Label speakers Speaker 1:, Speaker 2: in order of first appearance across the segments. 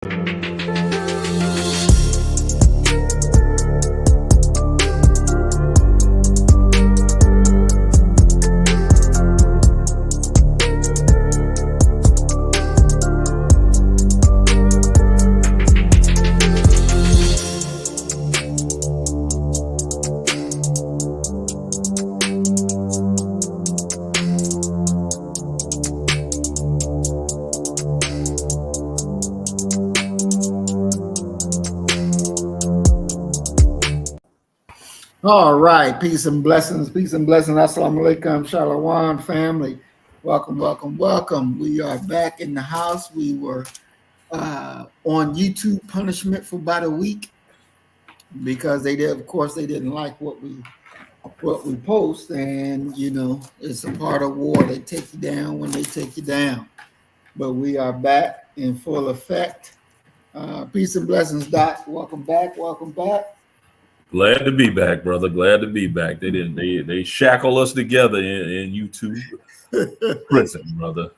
Speaker 1: All right, peace and blessings, Assalamu alaikum, shalom, family. Welcome, welcome, welcome. We are back in the house. We were on YouTube punishment for about a week because they did, of course, they didn't like what we post, and you know, it's a part of war. They take you down when they take you down. But we are back in full effect. Peace and blessings, Doc. Welcome back. Welcome back.
Speaker 2: Glad to be back, brother. Glad to be back. They shackle us together in YouTube prison, brother.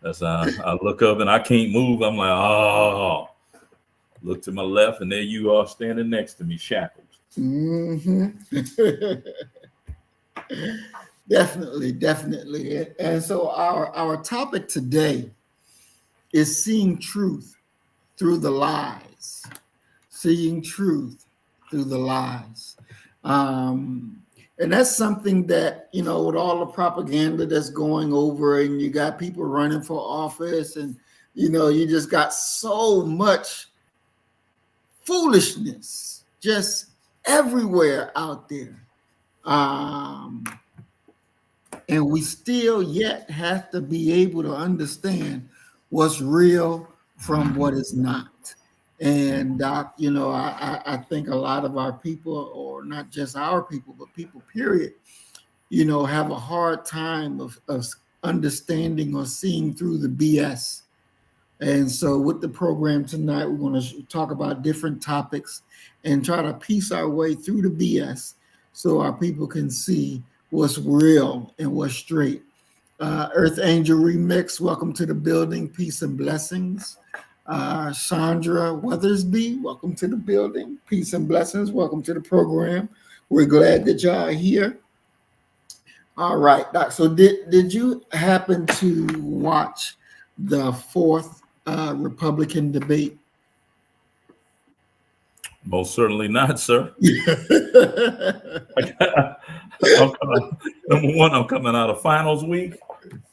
Speaker 2: As I look up and I can't move, I'm like, oh. Look to my left, and there you are standing next to me, shackled.
Speaker 1: Mm-hmm. Definitely. And so our topic today is seeing truth through the lies. Seeing truth through the lies. And that's something that, you know, with all the propaganda that's going over, and you got people running for office, and, you know, you just got so much foolishness just everywhere out there. And we still yet have to be able to understand what's real from what is not. And Doc, you know, I think a lot of our people, or not just our people, but people, period, you know, have a hard time of understanding or seeing through the BS. And so with the program tonight, we're going to talk about different topics and try to piece our way through the BS so our people can see what's real and what's straight. Earth Angel Remix, welcome to the building. Peace and blessings. Chandra Weathersby, welcome to the building. Peace and blessings. Welcome to the program. We're glad that y'all are here. All right, Doc. So did you happen to watch the fourth Republican debate?
Speaker 2: Most certainly not, sir. Number one, I'm coming out of finals week.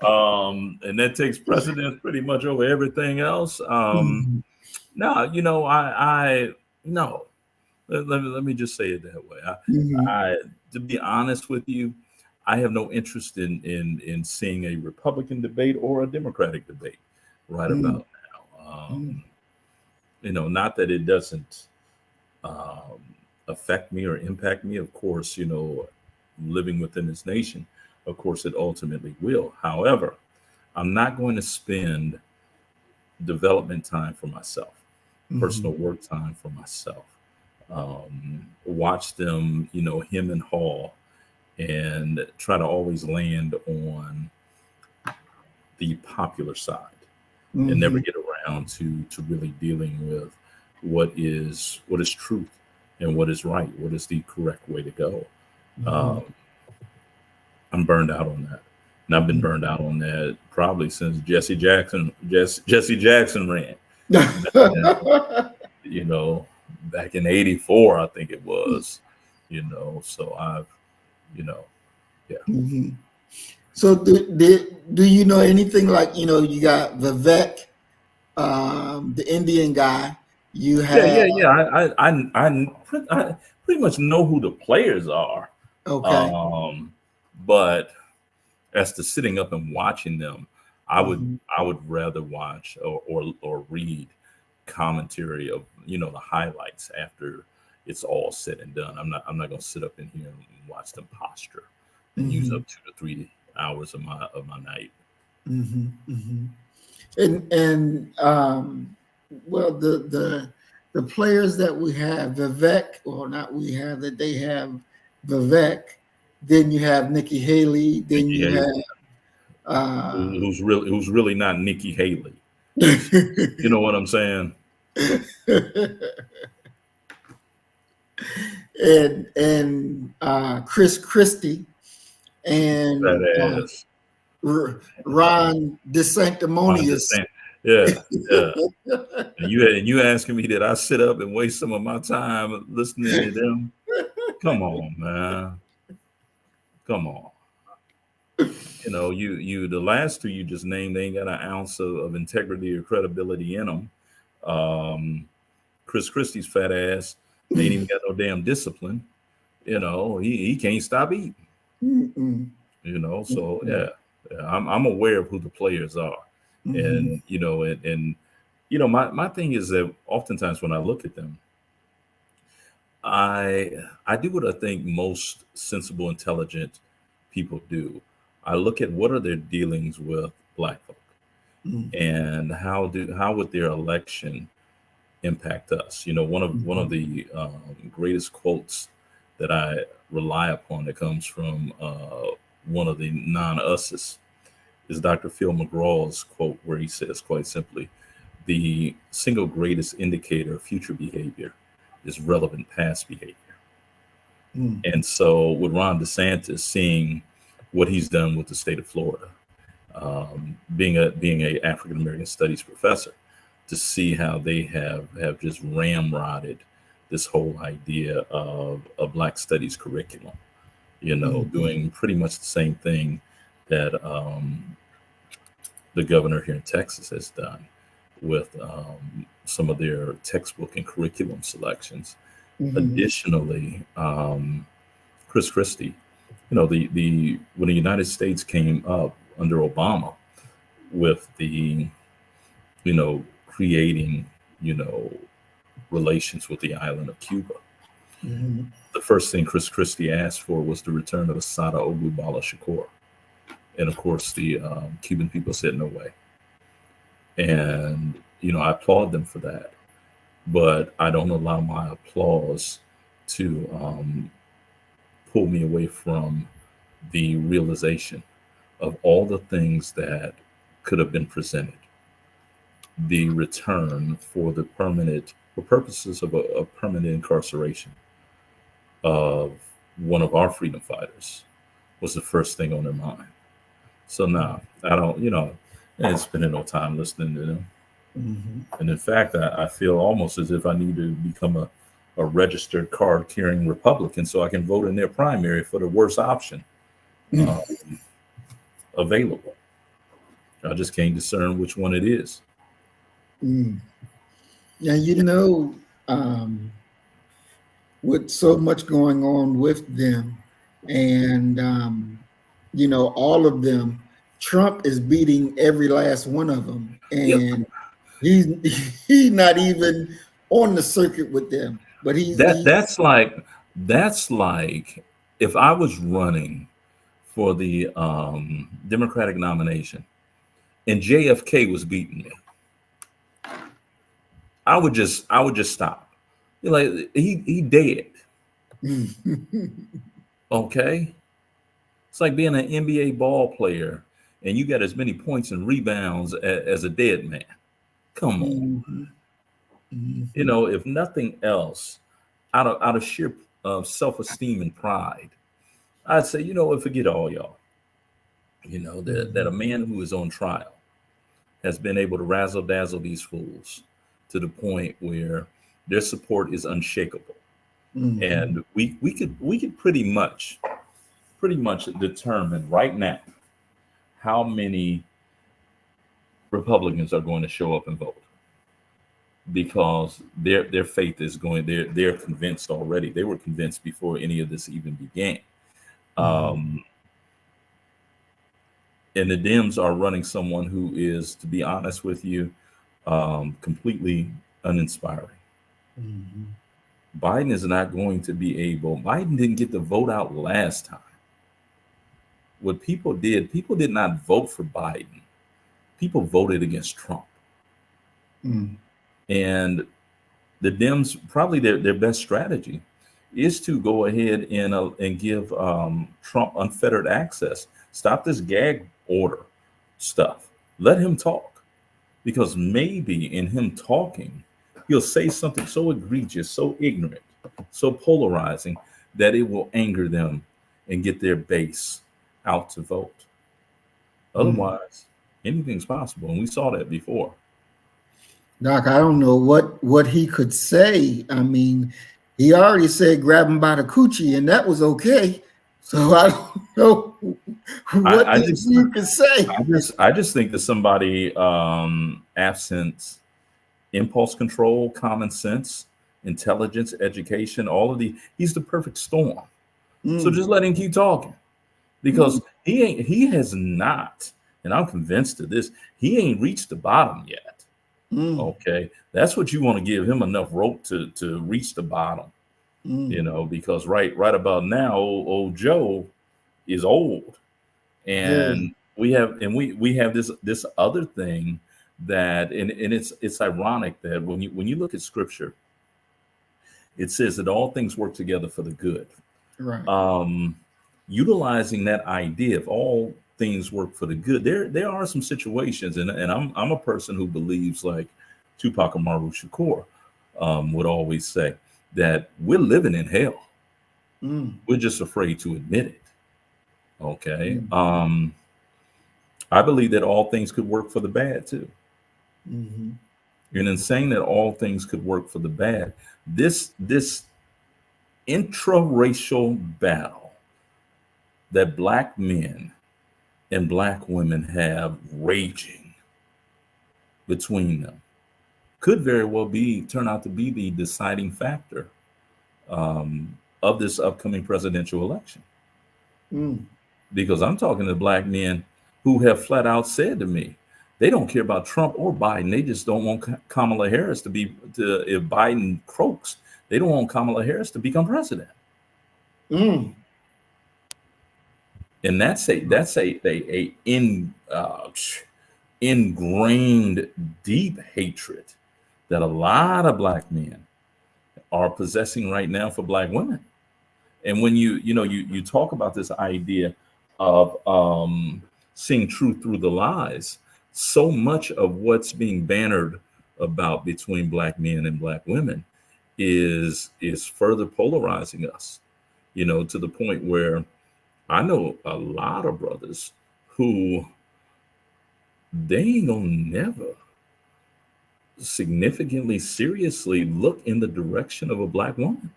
Speaker 2: And that takes precedence pretty much over everything else. No, you know, no. Let me just say it that way. To be honest with you, I have no interest in seeing a Republican debate or a Democratic debate right about now. You know, not that it doesn't affect me or impact me. Of course, you know, living within this nation, of course, it ultimately will. However, I'm not going to spend development time for myself, personal work time for myself. Watch them, you know, hem and haw, and try to always land on the popular side, and never get around to really dealing with what is truth and what is right, what is the correct way to go. I'm burned out on that. And I've been burned out on that probably since Jesse Jackson ran. You know, back in '84, I think it was. You know, so I've, you know, yeah.
Speaker 1: So do you know anything, like, you know, you got Vivek, the Indian guy. You have
Speaker 2: I pretty much know who the players are.
Speaker 1: Okay.
Speaker 2: But as to sitting up and watching them, I would rather watch or read commentary of, you know, the highlights after it's all said and done. I'm not going to sit up in here and watch them posture and use up 2 to 3 hours of my night.
Speaker 1: And well, the players that we have, Vivek, or not we have, that they have Vivek, then you have Nikki Haley, then you have
Speaker 2: who's really not Nikki Haley. You know what I'm saying?
Speaker 1: and Chris Christie and
Speaker 2: That ass.
Speaker 1: Ron
Speaker 2: I'm just
Speaker 1: DeSanctimonious.
Speaker 2: saying. Yeah, yeah. And you asking me that I sit up and waste some of my time listening to them? Come on, man. Come on. You the last two you just named, they ain't got an ounce of integrity or credibility in them. Chris Christie's fat ass ain't even got no damn discipline. He can't stop eating.
Speaker 1: Mm-mm.
Speaker 2: So yeah, I'm aware of who the players are,
Speaker 1: Mhm.
Speaker 2: my thing is that oftentimes when I look at them, I do what I think most sensible, intelligent people do. I look at what are their dealings with black folk,
Speaker 1: Mhm.
Speaker 2: and how would their election impact us. One of
Speaker 1: Mhm.
Speaker 2: the greatest quotes that I rely upon that comes from one of the non-us's is Dr. Phil McGraw's quote, where he says quite simply, the single greatest indicator of future behavior is relevant past behavior.
Speaker 1: Mhm.
Speaker 2: And so with Ron DeSantis, seeing what he's done with the state of Florida, being a African American studies professor, to see how they have just ramrodded this whole idea of a Black studies curriculum,
Speaker 1: Mhm.
Speaker 2: doing pretty much the same thing that the governor here in Texas has done with some of their textbook and curriculum selections.
Speaker 1: Mhm.
Speaker 2: Additionally, Chris Christie, the when the United States came up under Obama with the creating you know relations with the island of Cuba,
Speaker 1: Mhm.
Speaker 2: the first thing Chris Christie asked for was the return of Assata Ogbubala Shakur, and of course the Cuban people said no way. And I applaud them for that, but I don't allow my applause to pull me away from the realization of all the things that could have been presented. The return for purposes of a permanent incarceration of one of our freedom fighters was the first thing on their mind. So now I don't, I ain't spending no time listening to them.
Speaker 1: Mhm.
Speaker 2: And in fact, I feel almost as if I need to become a registered card carrying Republican so I can vote in their primary for the worst option uh, available. I just can't discern which one it is.
Speaker 1: Mhm. Now um, with so much going on with them, and all of them, Trump is beating every last one of them,
Speaker 2: Yep.
Speaker 1: and he's he's not even on the circuit with them. But
Speaker 2: That that's like if I was running for the Democratic nomination and JFK was beating me, I would just stop. You're like he dead. Okay, it's like being an NBA ball player and you got as many points and rebounds as a dead man. Come on,
Speaker 1: Mhm. Mhm.
Speaker 2: if nothing else, out of sheer self esteem and pride, I'd say forget all y'all. That a
Speaker 1: Mhm.
Speaker 2: man who is on trial has been able to razzle dazzle these fools to the point where their support is unshakable,
Speaker 1: Mhm.
Speaker 2: and we could pretty much determine right now how many Republicans are going to show up and vote because their faith is going. They're convinced already. They were convinced before any of this even began.
Speaker 1: Mhm.
Speaker 2: Um, and the Dems are running someone who is, to be honest with you, completely uninspiring.
Speaker 1: Mhm.
Speaker 2: Biden is not going to be able. Biden didn't get the vote out last time. What people did not vote for Biden. People voted against Trump.
Speaker 1: Mhm.
Speaker 2: And the Dems, probably their best strategy is to go ahead and give Trump unfettered access. Stop this gag order stuff. Let him talk. Because maybe in him talking, he'll say something so egregious, so ignorant, so polarizing that it will anger them and get their base out to vote. Otherwise, anything's possible, and we saw that before.
Speaker 1: Doc, I don't know what he could say. I mean, he already said grab him by the coochie, and that was okay. So I don't know what you can say.
Speaker 2: I just think that somebody absent impulse control, common sense, intelligence, education, all of he's the perfect storm. So just let him keep talking, because he has not, and I'm convinced of this, he ain't reached the bottom yet. Okay, that's what you want to give him, enough rope to reach the bottom. Because right about now, old Joe is old, and we have this other thing that, and it's ironic that when you look at scripture, it says that all things work together for the good.
Speaker 1: Right.
Speaker 2: Utilizing that idea of all things work for the good, there are some situations, and I'm a person who believes, like Tupac Amaru Shakur would always say, that we're living in hell. We're just afraid to admit it. Okay. I believe that all things could work for the bad too. And in saying that all things could work for the bad, this intra-racial battle that Black men and Black women have raging between them could very well turn out to be the deciding factor of this upcoming presidential election. Because I'm talking to Black men who have flat out said to me, they don't care about Trump or Biden. They just don't want Kamala Harris if Biden croaks, they don't want Kamala Harris to become president. And that's a ingrained deep hatred that a lot of Black men are possessing right now for Black women. And when you talk about this idea of seeing truth through the lies, so much of what's being bannered about between Black men and Black women is further polarizing us, to the point where I know a lot of brothers who they ain't gonna never significantly, seriously look in the direction of a Black woman,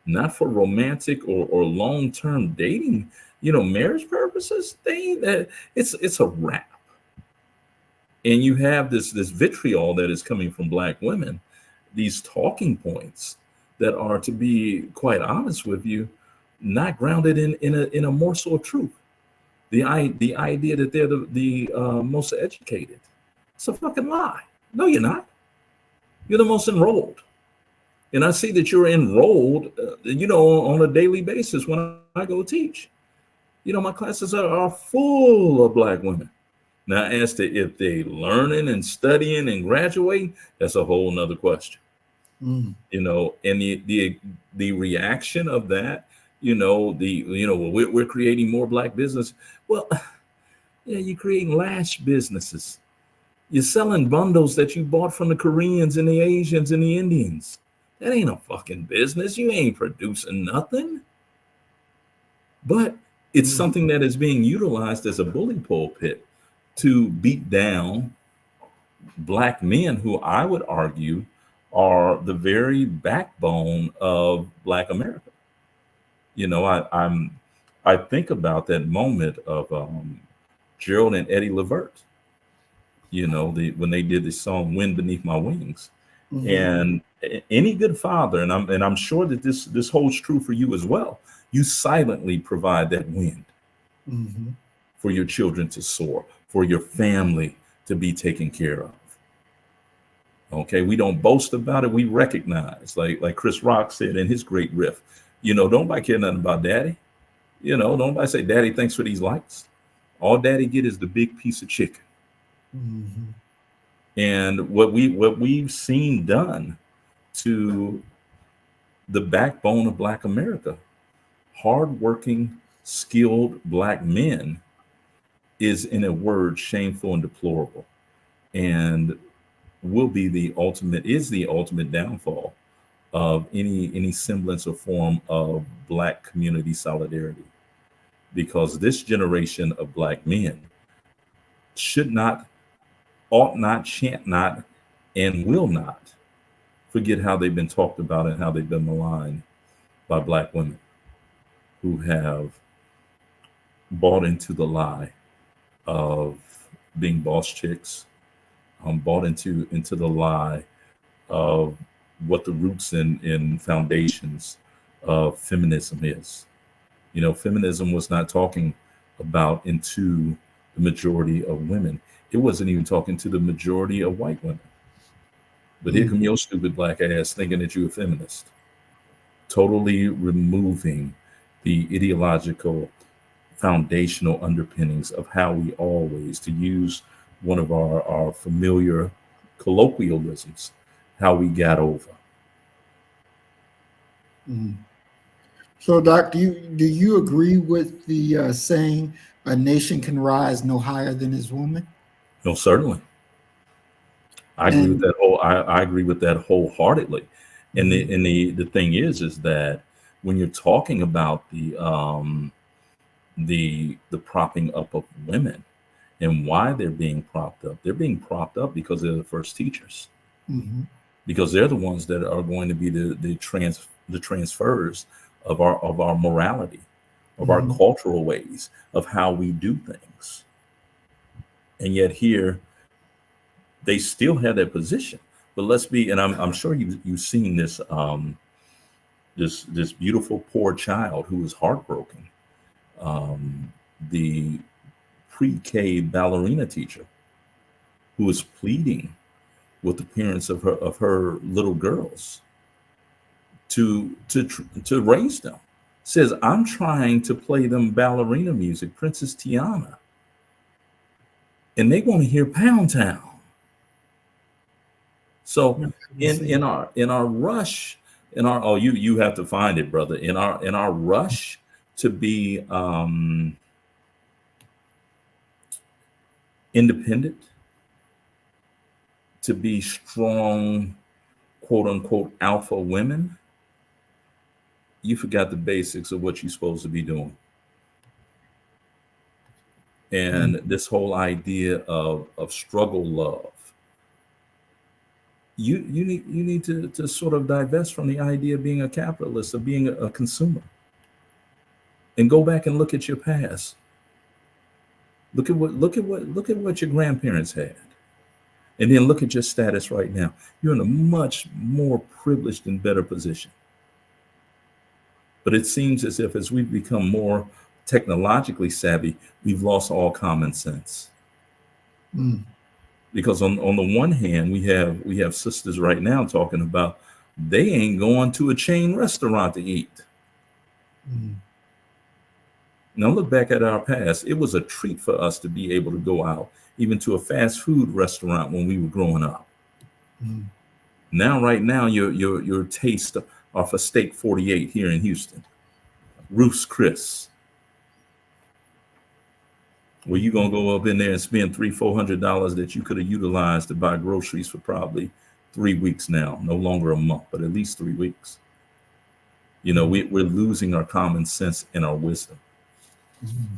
Speaker 2: not for romantic or long-term dating, marriage purposes. It's a wrap. And you have this vitriol that is coming from Black women, these talking points that are, to be quite honest with you, not grounded in a morsel of truth. The idea that they're the most educated. It's a fucking lie. No, you're not. You're the most enrolled. And I see that you're enrolled, on a daily basis when I go teach. My classes are full of Black women. Now, as to if they learning and studying and graduating, that's a whole nother question. And the reaction of that, we're creating more Black business. Well, yeah, you're creating lash businesses. You're selling bundles that you bought from the Koreans and the Asians and the Indians. That ain't a fucking business. You ain't producing nothing. But it's something that is being utilized as a bully pulpit to beat down Black men who I would argue are the very backbone of Black America. I think about that moment of Gerald and Eddie Levert, when they did the song "Wind Beneath My Wings." And any good father, and I'm sure that this holds true for you as well, you silently provide that wind for your children to soar, for your family to be taken care of. Okay, we don't boast about it. We recognize, like Chris Rock said in his great riff, don't nobody care nothing about daddy. Don't nobody say, daddy, thanks for these likes. All daddy get is the big piece of chicken. And what we've seen done to the backbone of Black America, hardworking, skilled Black men, is, in a word, shameful and deplorable. And is the ultimate downfall of any semblance or form of Black community solidarity, because this generation of Black men should not, ought not, shan't not, and will not forget how they've been talked about and how they've been maligned by Black women who have bought into the lie of being boss chicks, bought into the lie of what the roots and foundations of feminism is. You know, feminism was not talking about into the majority of women. It wasn't even talking to the majority of white women. But here come your stupid Black ass thinking that you're a feminist, totally removing the ideological foundational underpinnings of how we always, to use one of our familiar colloquialisms, how we got over.
Speaker 1: So, Doc, do you agree with the saying, "A nation can rise no higher than its woman"?
Speaker 2: No, certainly. I agree with that I agree with that wholeheartedly. And the thing is that when you're talking about the propping up of women and why they're being propped up because they're the first teachers, because they're the ones that are going to be the transfers of our morality, of our cultural ways, of how we do things. And yet here they still have that position. But let's be, and I'm sure you've seen this this beautiful poor child who was heartbroken, the pre-K ballerina teacher who was pleading with the parents of her little girls to raise them. Says, I'm trying to play them ballerina music, Princess Tiana, and they want to hear Pound Town. So in our rush, you have to find it, brother. In our rush to be independent, to be strong, quote unquote, alpha women, you forgot the basics of what you're supposed to be doing. And this whole idea of struggle love, you need to sort of divest from the idea of being a capitalist, of being a consumer, and go back and look at your past. Look at what your grandparents had, and then look at your status right now. You're in a much more privileged and better position. But it seems as if as we've become more technologically savvy, we've lost all common sense. Because on the one hand, we have sisters right now talking about they ain't going to a chain restaurant to eat. Now look back at our past. It was a treat for us to be able to go out, even to a fast food restaurant when we were growing up. Now, right now, your tastes are for Steak 48 here in Houston, Ruth's Chris. Well, you're gonna go up in there and spend $300-400 that you could have utilized to buy groceries for probably 3 weeks now, no longer a month, but at least 3 weeks. You know, we're losing our common sense and our wisdom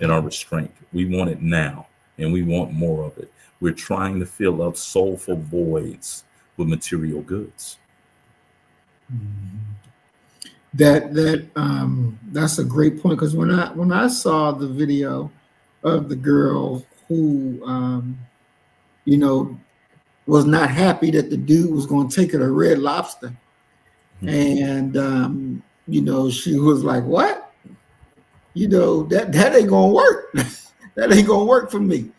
Speaker 2: and our restraint. We want it now, and we want more of it. We're trying to fill up soulful voids with material goods.
Speaker 1: That's a great point, because when I saw the video of the girl who was not happy that the dude was going to take her to Red Lobster, and she was like, what? That ain't gonna work. That ain't gonna work for me.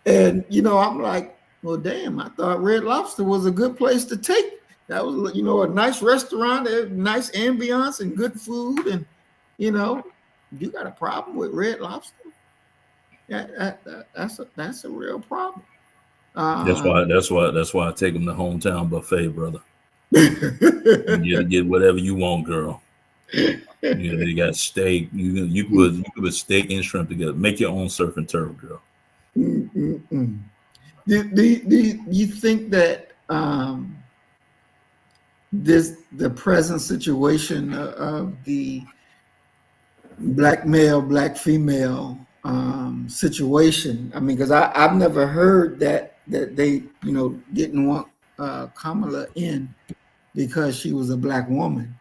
Speaker 1: And I'm like, well, damn, I thought Red Lobster was a good place to take. That was, a nice restaurant, nice ambiance and good food. And, you got a problem with Red Lobster? That's a real problem.
Speaker 2: That's why I take them to Hometown Buffet, brother. You get whatever you want, girl. They got steak. You could put steak and shrimp together. Make your own surf and turf, girl.
Speaker 1: Do you think that um, the present situation of the black male, black female situation. I mean, because I've never heard that they didn't want Kamala in because she was a black woman.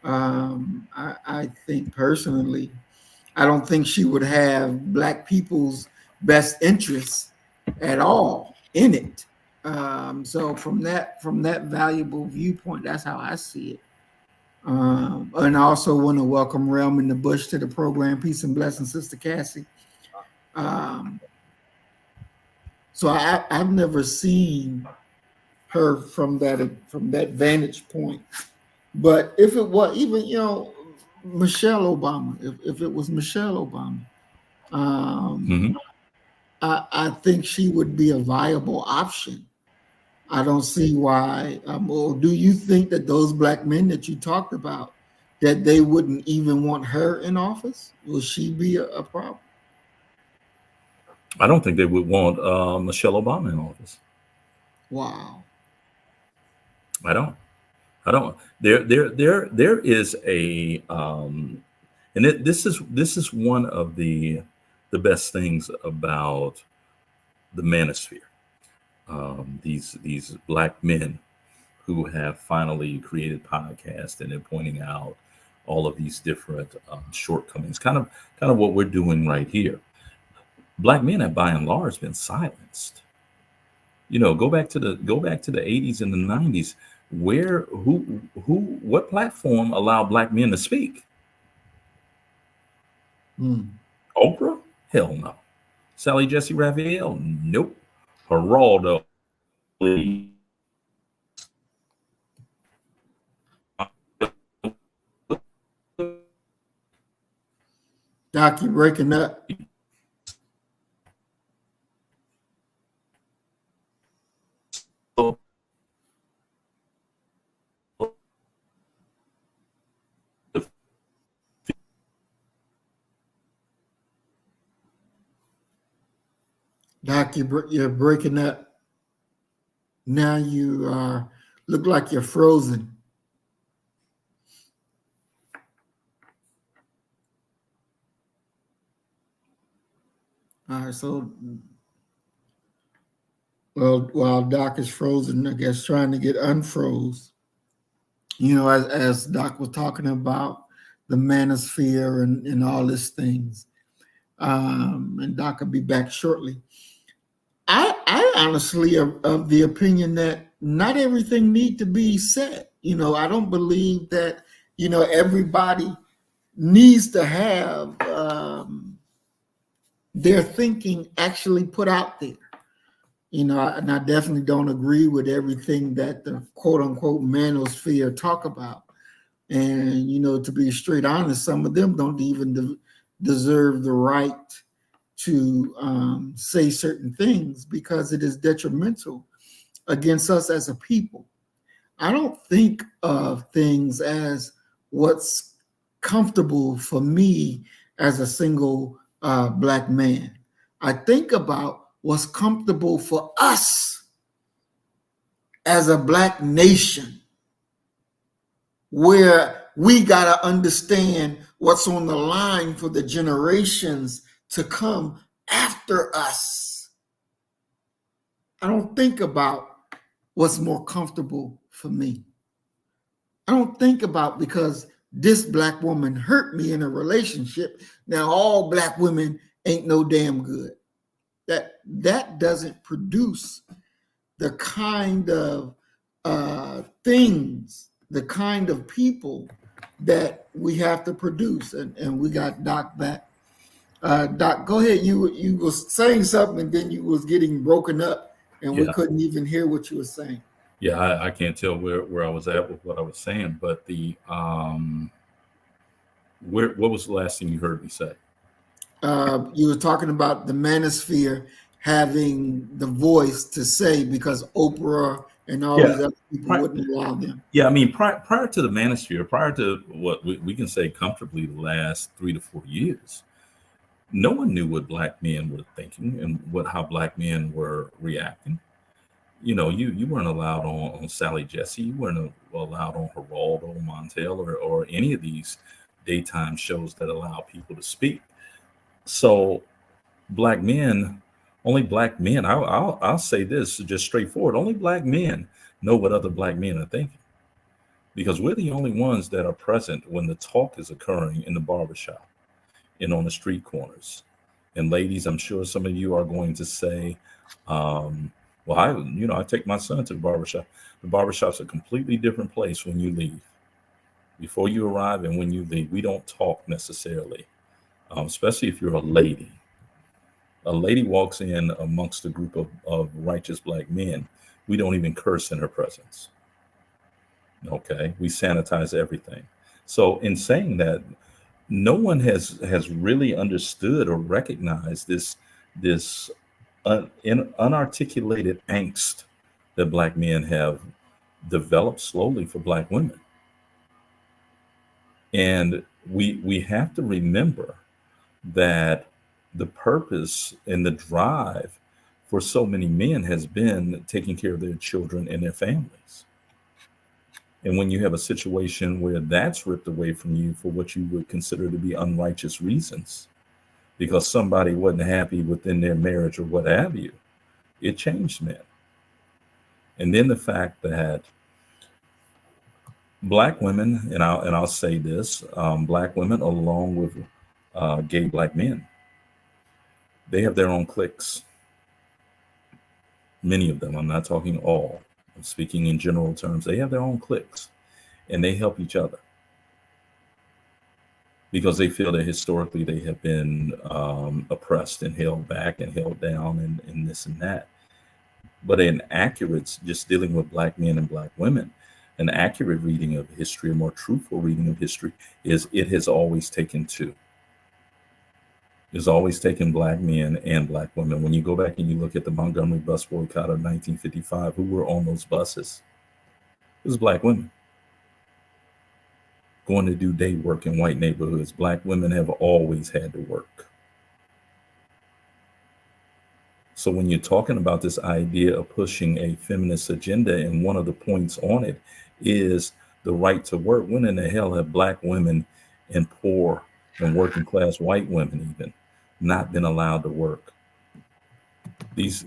Speaker 1: I think personally, I don't think she would have black people's best interests at all in it. So from that valuable viewpoint, that's how I see it. And I also want to welcome Realm in the Bush to the program. Peace and blessings, Sister Cassie. So I've never seen her from that vantage point. But if it was even Michelle Obama, if it was Michelle Obama, I think she would be a viable option. I don't see why. Or do you think that those black men that you talked about, that they wouldn't even want her in office? Will she be a problem?
Speaker 2: I don't think they would want Michelle Obama in office.
Speaker 1: Wow.
Speaker 2: I don't. There is a and this is one of the best things about the manosphere. These black men who have finally created podcasts, and they're pointing out all of these different shortcomings, kind of what we're doing right here. Black men have by and large been silenced. Go back to the 80s and the 90s. What platform allowed black men to speak? Oprah? Hell no. Sally Jesse Raphael? Nope. Geraldo?
Speaker 1: Doc, you breaking up. Doc, you're breaking up. Now you look like you're frozen. All right, so while Doc is frozen, I guess trying to get unfroze. As Doc was talking about the manosphere and all these things. And Doc will be back shortly. I honestly am of the opinion that not everything need to be said. I don't believe that, everybody needs to have their thinking actually put out there. And I definitely don't agree with everything that the quote unquote manosphere talk about. And, to be straight honest, some of them don't even deserve the right to say certain things because it is detrimental against us as a people. I don't think of things as what's comfortable for me as a single black man. I think about what's comfortable for us as a black nation, where we got to understand what's on the line for the generations to come after us. I don't think about what's more comfortable for me. I don't think about because this black woman hurt me in a relationship. Now all black women ain't no damn good. That doesn't produce the kind of things, the kind of people that we have to produce. And we got Doc back. Doc, go ahead. You was saying something and then you was getting broken up and we couldn't even hear what you were saying.
Speaker 2: Yeah, I can't tell where I was at with what I was saying, but what was the last thing you heard me say?
Speaker 1: You were talking about the manosphere having the voice to say because Oprah and all these other people wouldn't allow them.
Speaker 2: Yeah, I mean, prior to the manosphere, prior to what we can say comfortably the last 3 to 4 years, no one knew what black men were thinking and how black men were reacting. you weren't allowed on Sally Jesse. You weren't allowed on Geraldo, Montel, or any of these daytime shows that allow people to speak. So black men, only black men. I'll say this just straightforward. Only black men know what other black men are thinking, because we're the only ones that are present when the talk is occurring in the barbershop and on the street corners. And ladies, I'm sure some of you are going to say, well, I take my son to the barbershop. The barbershop's a completely different place when you leave. Before you arrive and when you leave, we don't talk necessarily, especially if you're a lady. A lady walks in amongst a group of righteous black men. We don't even curse in her presence. Okay, we sanitize everything. So in saying that, no one has really understood or recognized this unarticulated angst that black men have developed slowly for black women. And we have to remember that the purpose and the drive for so many men has been taking care of their children and their families. And when you have a situation where that's ripped away from you for what you would consider to be unrighteous reasons, because somebody wasn't happy within their marriage or what have you, it changed men. And then the fact that black women, and I'll say this, black women along with gay black men, they have their own cliques. Many of them, I'm not talking all, I'm speaking in general terms. They have their own cliques and they help each other because they feel that historically they have been oppressed and held back and held down and this and that. But an accurate, just dealing with black men and black women, an accurate reading of history, a more truthful reading of history, is it has always taken two. It's always taken black men and black women. When you go back and you look at the Montgomery bus boycott of 1955, who were on those buses? It was black women going to do day work in white neighborhoods. Black women have always had to work. So when you're talking about this idea of pushing a feminist agenda, and one of the points on it is the right to work, when in the hell have black women and poor and working class white women even not been allowed to work? These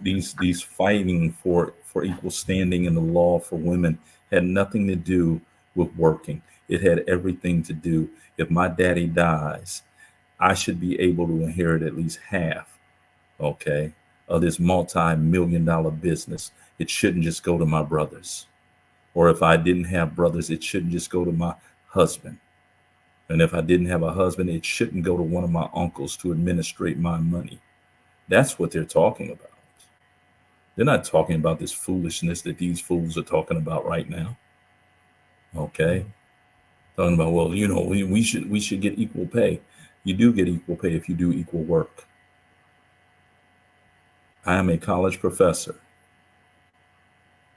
Speaker 2: fighting for equal standing in the law for women had nothing to do with working. It had everything to do, if my daddy dies, I should be able to inherit at least half, okay, of this multi-million-dollar business. It shouldn't just go to my brothers. Or if I didn't have brothers, it shouldn't just go to my husband. And if I didn't have a husband, it shouldn't go to one of my uncles to administrate my money. That's what they're talking about. They're not talking about this foolishness that these fools are talking about right now. Okay? Talking about, well, we should get equal pay. You do get equal pay if you do equal work. I am a college professor.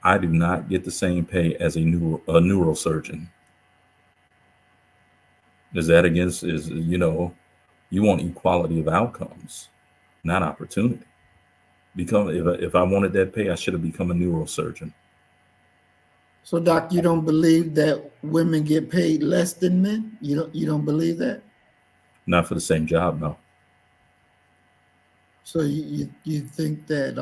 Speaker 2: I do not get the same pay as a neurosurgeon. Is that against, you want equality of outcomes, not opportunity. If I wanted that pay, I should have become a neurosurgeon.
Speaker 1: So, Doc, you don't believe that women get paid less than men? You don't believe that?
Speaker 2: Not for the same job, no.
Speaker 1: So you think that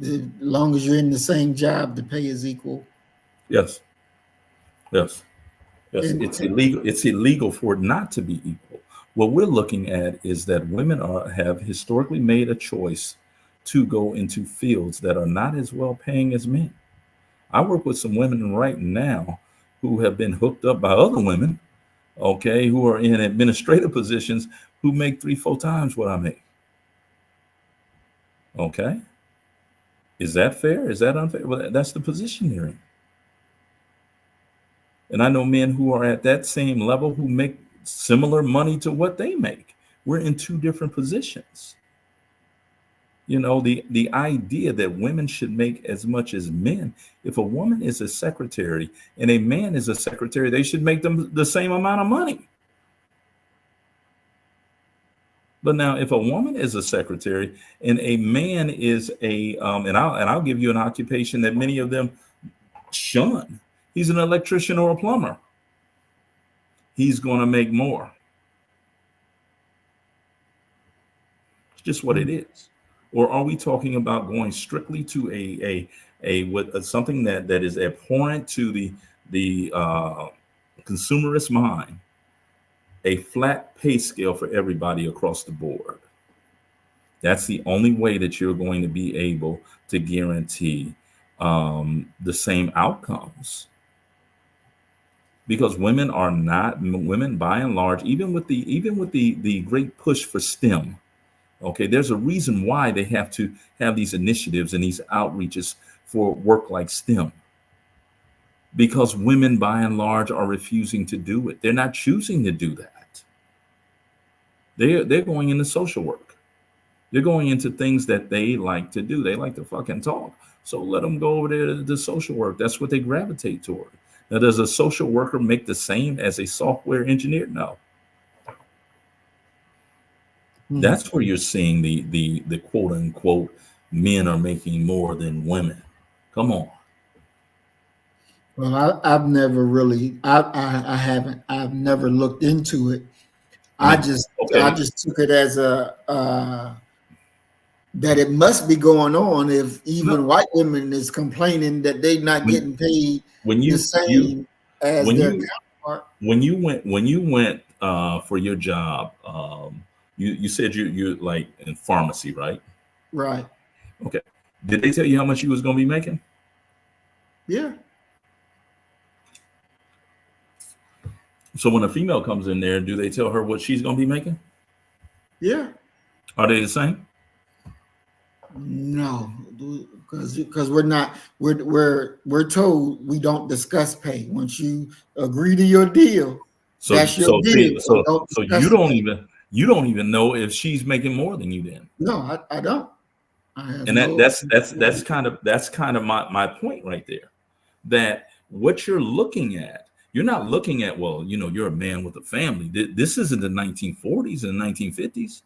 Speaker 1: as long as you're in the same job, the pay is equal?
Speaker 2: Yes. It's illegal. It's illegal for it not to be equal. What we're looking at is that women have historically made a choice to go into fields that are not as well paying as men. I work with some women right now who have been hooked up by other women, okay, who are in administrative positions who make 3-4 times what I make. Okay. Is that fair? Is that unfair? Well, that's the position they're in. And I know men who are at that same level who make similar money to what they make. We're in two different positions. The idea that women should make as much as men. If a woman is a secretary and a man is a secretary, they should make them the same amount of money. But now, if a woman is a secretary and a man is a, and I'll give you an occupation that many of them shun. He's an electrician or a plumber. He's going to make more. It's just what it is. Or are we talking about going strictly to something that is abhorrent to the consumerist mind, a flat pay scale for everybody across the board? That's the only way that you're going to be able to guarantee the same outcomes. Because women by and large, even with the great push for STEM, okay, there's a reason why they have to have these initiatives and these outreaches for work like STEM. Because women by and large are refusing to do it. They're not choosing to do that. They're going into social work. They're going into things that they like to do. They like to fucking talk. So let them go over there to the social work. That's what they gravitate toward. Now, does a social worker make the same as a software engineer? No. That's where you're seeing the quote unquote men are making more than women. Come on.
Speaker 1: Well, I've never really, I haven't, I've never looked into it. I just took it as that it must be going on if even white women is complaining that they're not getting paid the same as their counterpart.
Speaker 2: When you went for your job, you said you like in pharmacy, right?
Speaker 1: Right.
Speaker 2: Okay. Did they tell you how much you was going to be making?
Speaker 1: Yeah.
Speaker 2: So when a female comes in there, do they tell her what she's going to be making?
Speaker 1: Yeah.
Speaker 2: Are they the same?
Speaker 1: No, because we're told we don't discuss pay. Once you agree to your deal, that's your deal.
Speaker 2: So you don't even know if she's making more than you then.
Speaker 1: No, I don't.
Speaker 2: And that's kind of my point right there. That what you're looking at, you're not looking at, well, you're a man with a family. This isn't the 1940s and 1950s.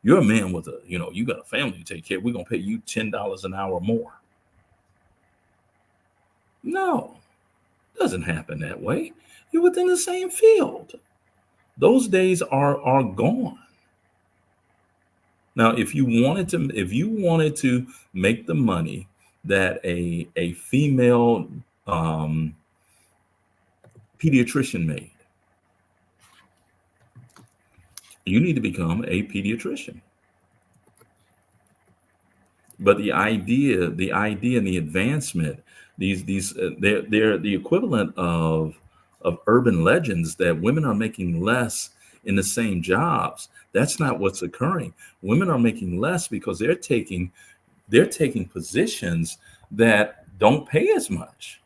Speaker 2: You're a man with you got a family to take care of. We're going to pay you $10 an hour more. No, it doesn't happen that way. You're within the same field. Those days are gone. Now, if you wanted to make the money that a female pediatrician made, you need to become a pediatrician. But the idea and the advancement, they're the equivalent of urban legends that women are making less in the same jobs. That's not what's occurring. Women are making less because they're taking positions that don't pay as much.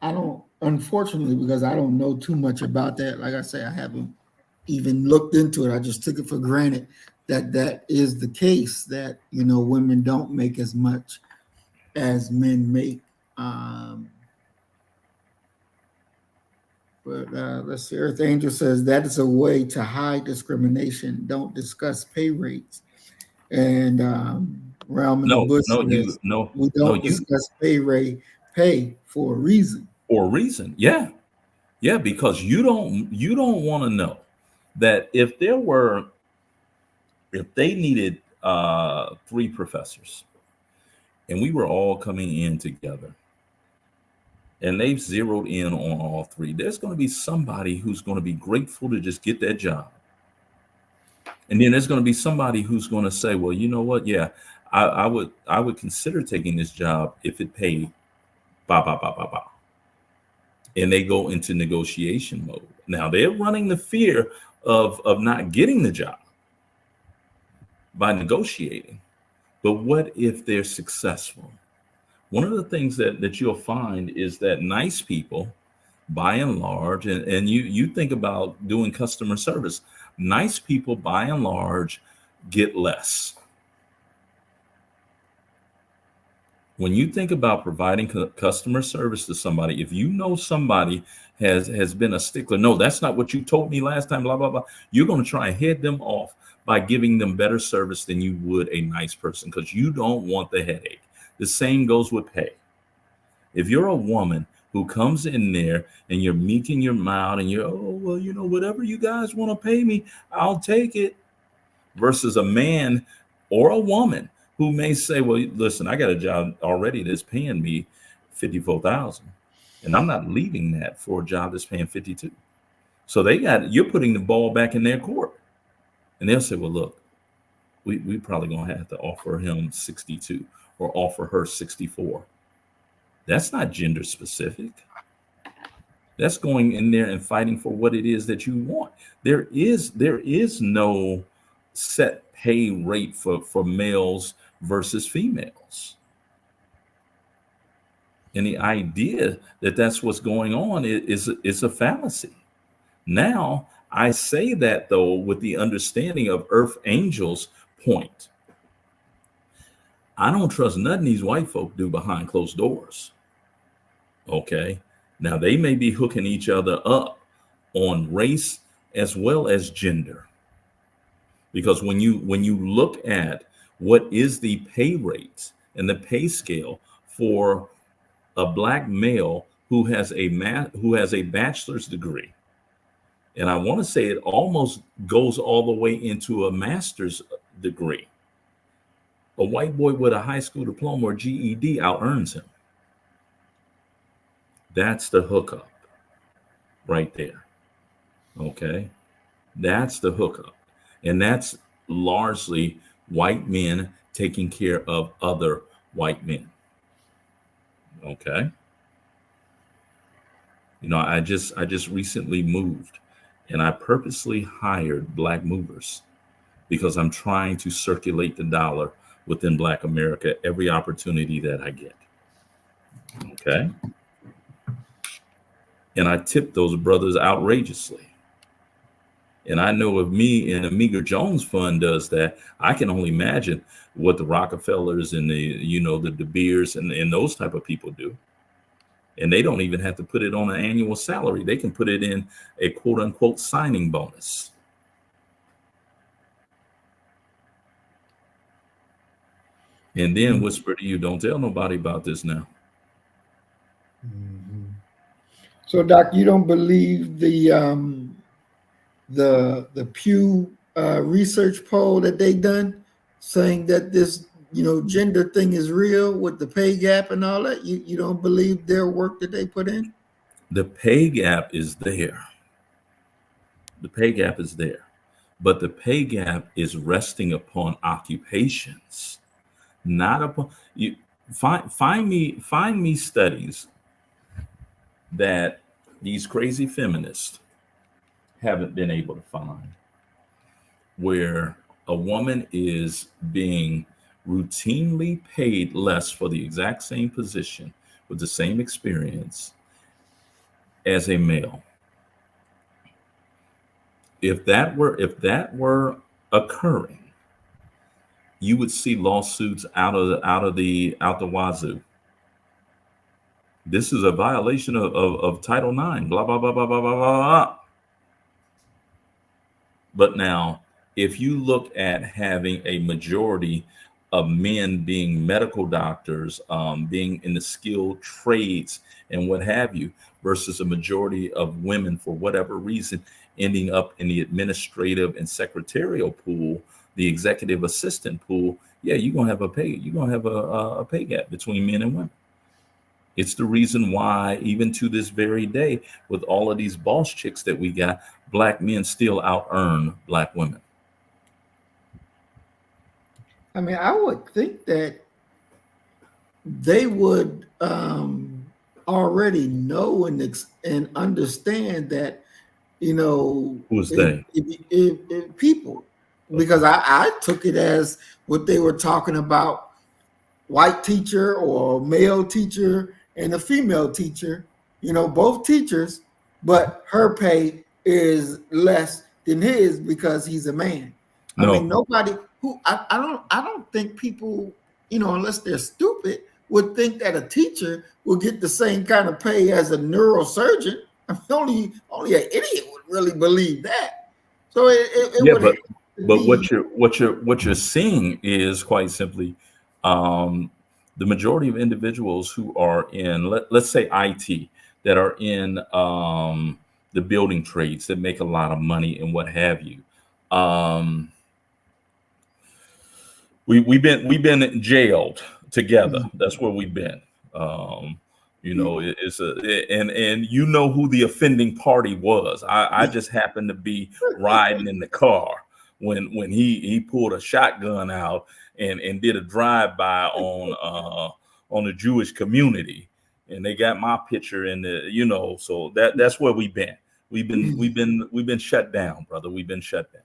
Speaker 1: I don't, unfortunately, because I don't know too much about that. Like I say, I haven't even looked into it. I just took it for granted that is the case, that women don't make as much as men make. But let's see. Earth Angel says that is a way to hide discrimination. Don't discuss pay rates. And Realm in the Bush says, we don't discuss pay for a reason.
Speaker 2: For a reason, yeah, because you don't want to know that if they needed 3 professors, and we were all coming in together, and they've zeroed in on all 3, there's going to be somebody who's going to be grateful to just get that job. And then there's going to be somebody who's going to say, well, you know what? Yeah, I would consider taking this job if it paid blah, blah, blah, blah, blah. And they go into negotiation mode. Now they're running the fear of not getting the job by negotiating. But what if they're successful? One of the things that you'll find is that nice people, by and large, and you think about doing customer service, nice people by and large get less. when you think about providing customer service to somebody, if you know somebody has been a stickler, no, that's not what you told me last time, blah, blah, blah. You're going to try and head them off by giving them better service than you would a nice person, because you don't want the headache. The same goes with pay. If you're a woman who comes in there and you're meek and you're mild and you're, oh, well, you know, whatever you guys want to pay me, I'll take it, versus a man or a woman who may say, well, listen, I got a job already that's paying me $54,000, and I'm not leaving that for a job that's paying $52,000. So you're putting the ball back in their court, and they'll say, well, look, we probably gonna have to offer him 62 or offer her 64. That's not gender specific. That's going in there and fighting for what it is that you want. There is no set pay rate for males versus females. And the idea that that's what's going on is a fallacy. Now, I say that, though, with the understanding of Earth Angel's point. I don't trust nothing these white folk do behind closed doors. Okay? Now, they may be hooking each other up on race as well as gender. Because when you look at what is the pay rate and the pay scale for a black male who has a bachelor's degree, and I want to say it almost goes all the way into a master's degree, a white boy with a high school diploma or GED out-earns him. That's the hookup right there. Okay? That's the hookup. And that's largely white men taking care of other white men. Okay? You know, I just recently moved, and I purposely hired black movers because I'm trying to circulate the dollar within Black America every opportunity that I get. Okay? And I tip those brothers outrageously. And I know if me and the Meager Jones Fund does that, I can only imagine what the Rockefellers and the De Beers and those type of people do. And they don't even have to put it on an annual salary. They can put it in a quote unquote signing bonus. And then whisper to you, don't tell nobody about this now.
Speaker 1: Mm-hmm. So, Doc, you don't believe the Pew research poll that they done saying that this, gender thing is real with the pay gap and all that? You don't believe their work that they put in?
Speaker 2: The pay gap is there. The pay gap is there. But the pay gap is resting upon occupations, not upon you. Find me studies that these crazy feminists haven't been able to find, where a woman is being routinely paid less for the exact same position with the same experience as a male. If that were occurring, you would see lawsuits out the wazoo. This is a violation of Title IX, blah, blah, blah, blah, blah, blah, blah. But now, if you look at having a majority of men being medical doctors, being in the skilled trades and what have you, versus a majority of women, for whatever reason, ending up in the administrative and secretarial pool, the executive assistant pool, yeah, you're gonna have a pay gap between men and women. It's the reason why, even to this very day, with all of these boss chicks that we got, black men still out-earn black women.
Speaker 1: I mean, I would think that they would already know and understand that,
Speaker 2: Who's they?
Speaker 1: If people, because I took it as what they were talking about, white teacher or male teacher and a female teacher, both teachers, but her pay is less than his because he's a man. No. I mean, nobody who I don't think people, unless they're stupid, would think that a teacher will get the same kind of pay as a neurosurgeon. I mean, only an idiot would really believe that. So it
Speaker 2: Yeah,
Speaker 1: would have to
Speaker 2: but
Speaker 1: be.
Speaker 2: what you're seeing is quite simply the majority of individuals who are in let's say IT, that are in the building trades, that make a lot of money and what have you. Um, we've been jailed together. That's where we've been. Um, it's a and you know who the offending party was. I just happened to be riding in the car when he pulled a shotgun out and did a drive by on the Jewish community, and they got my picture in the so that's where we've been. We've been shut down, brother. We've been shut down.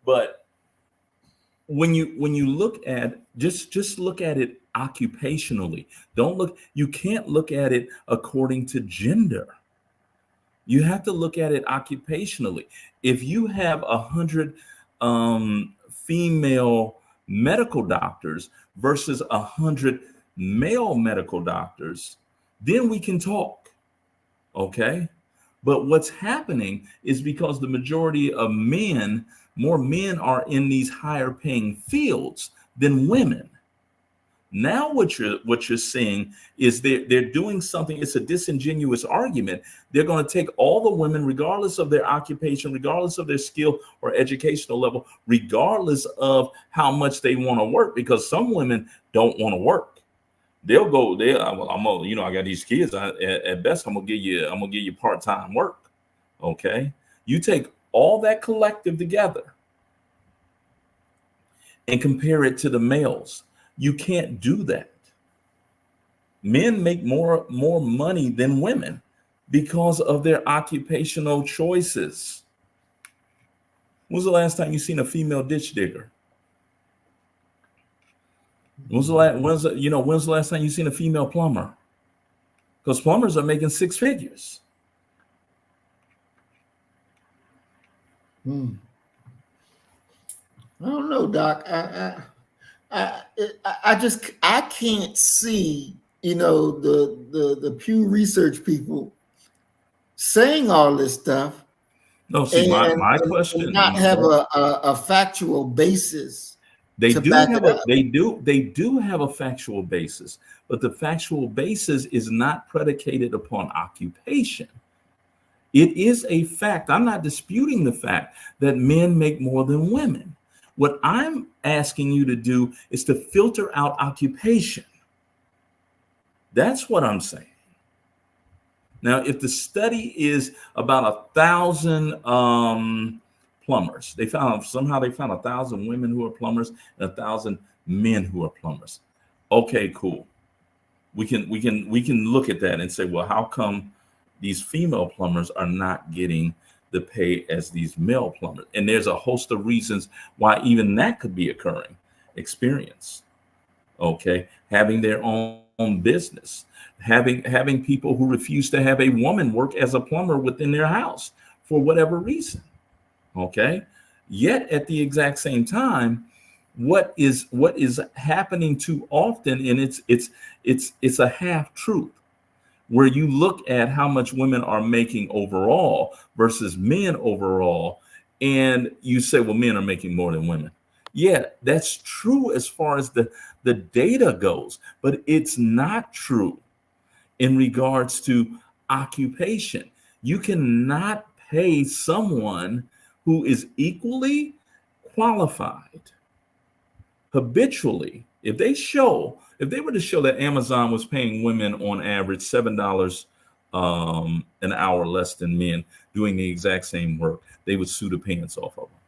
Speaker 2: But when you look at just look at it occupationally. You can't look at it according to gender. You have to look at it occupationally. If you have 100 female medical doctors versus 100 male medical doctors, then we can talk. Okay. But what's happening is because the majority of more men are in these higher paying fields than women. Now what you're seeing is they're doing something. It's a disingenuous argument. They're going to take all the women, regardless of their occupation, regardless of their skill or educational level, regardless of how much they want to work, because some women don't want to work. They'll go there. I'm gonna, I got these kids. At best, I'm gonna give you part-time work. Okay. You take all that collective together and compare it to the males. You can't do that. Men make more money than women because of their occupational choices. When was the last time you seen a female ditch digger? When's the last time you seen a female plumber? Because plumbers are making six figures.
Speaker 1: I don't know, Doc. I can't see, the Pew Research people saying all this stuff.
Speaker 2: No, see, my question,
Speaker 1: and not have a factual basis.
Speaker 2: They
Speaker 1: to
Speaker 2: do
Speaker 1: back
Speaker 2: have
Speaker 1: it up.
Speaker 2: they do have a factual basis, but the factual basis is not predicated upon occupation. It is a fact. I'm not disputing the fact that men make more than women. What I'm asking you to do is to filter out occupation. That's what I'm saying. Now, if the study is about 1,000 plumbers, they found 1,000 women who are plumbers and 1,000 men who are plumbers. Okay, cool. We can look at that and say, well, how come these female plumbers are not getting the pay as these male plumbers? And there's a host of reasons why even that could be occurring. Experience, okay, having their own business, having people who refuse to have a woman work as a plumber within their house for whatever reason. Okay, yet at the exact same time, what is happening too often, and it's a half truth, where you look at how much women are making overall versus men overall, and you say, well, men are making more than women. Yeah, that's true as far as the data goes, but it's not true in regards to occupation. You cannot pay someone who is equally qualified habitually. If they were to show that Amazon was paying women on average $7 an hour less than men doing the exact same work, they would sue the pants off of them.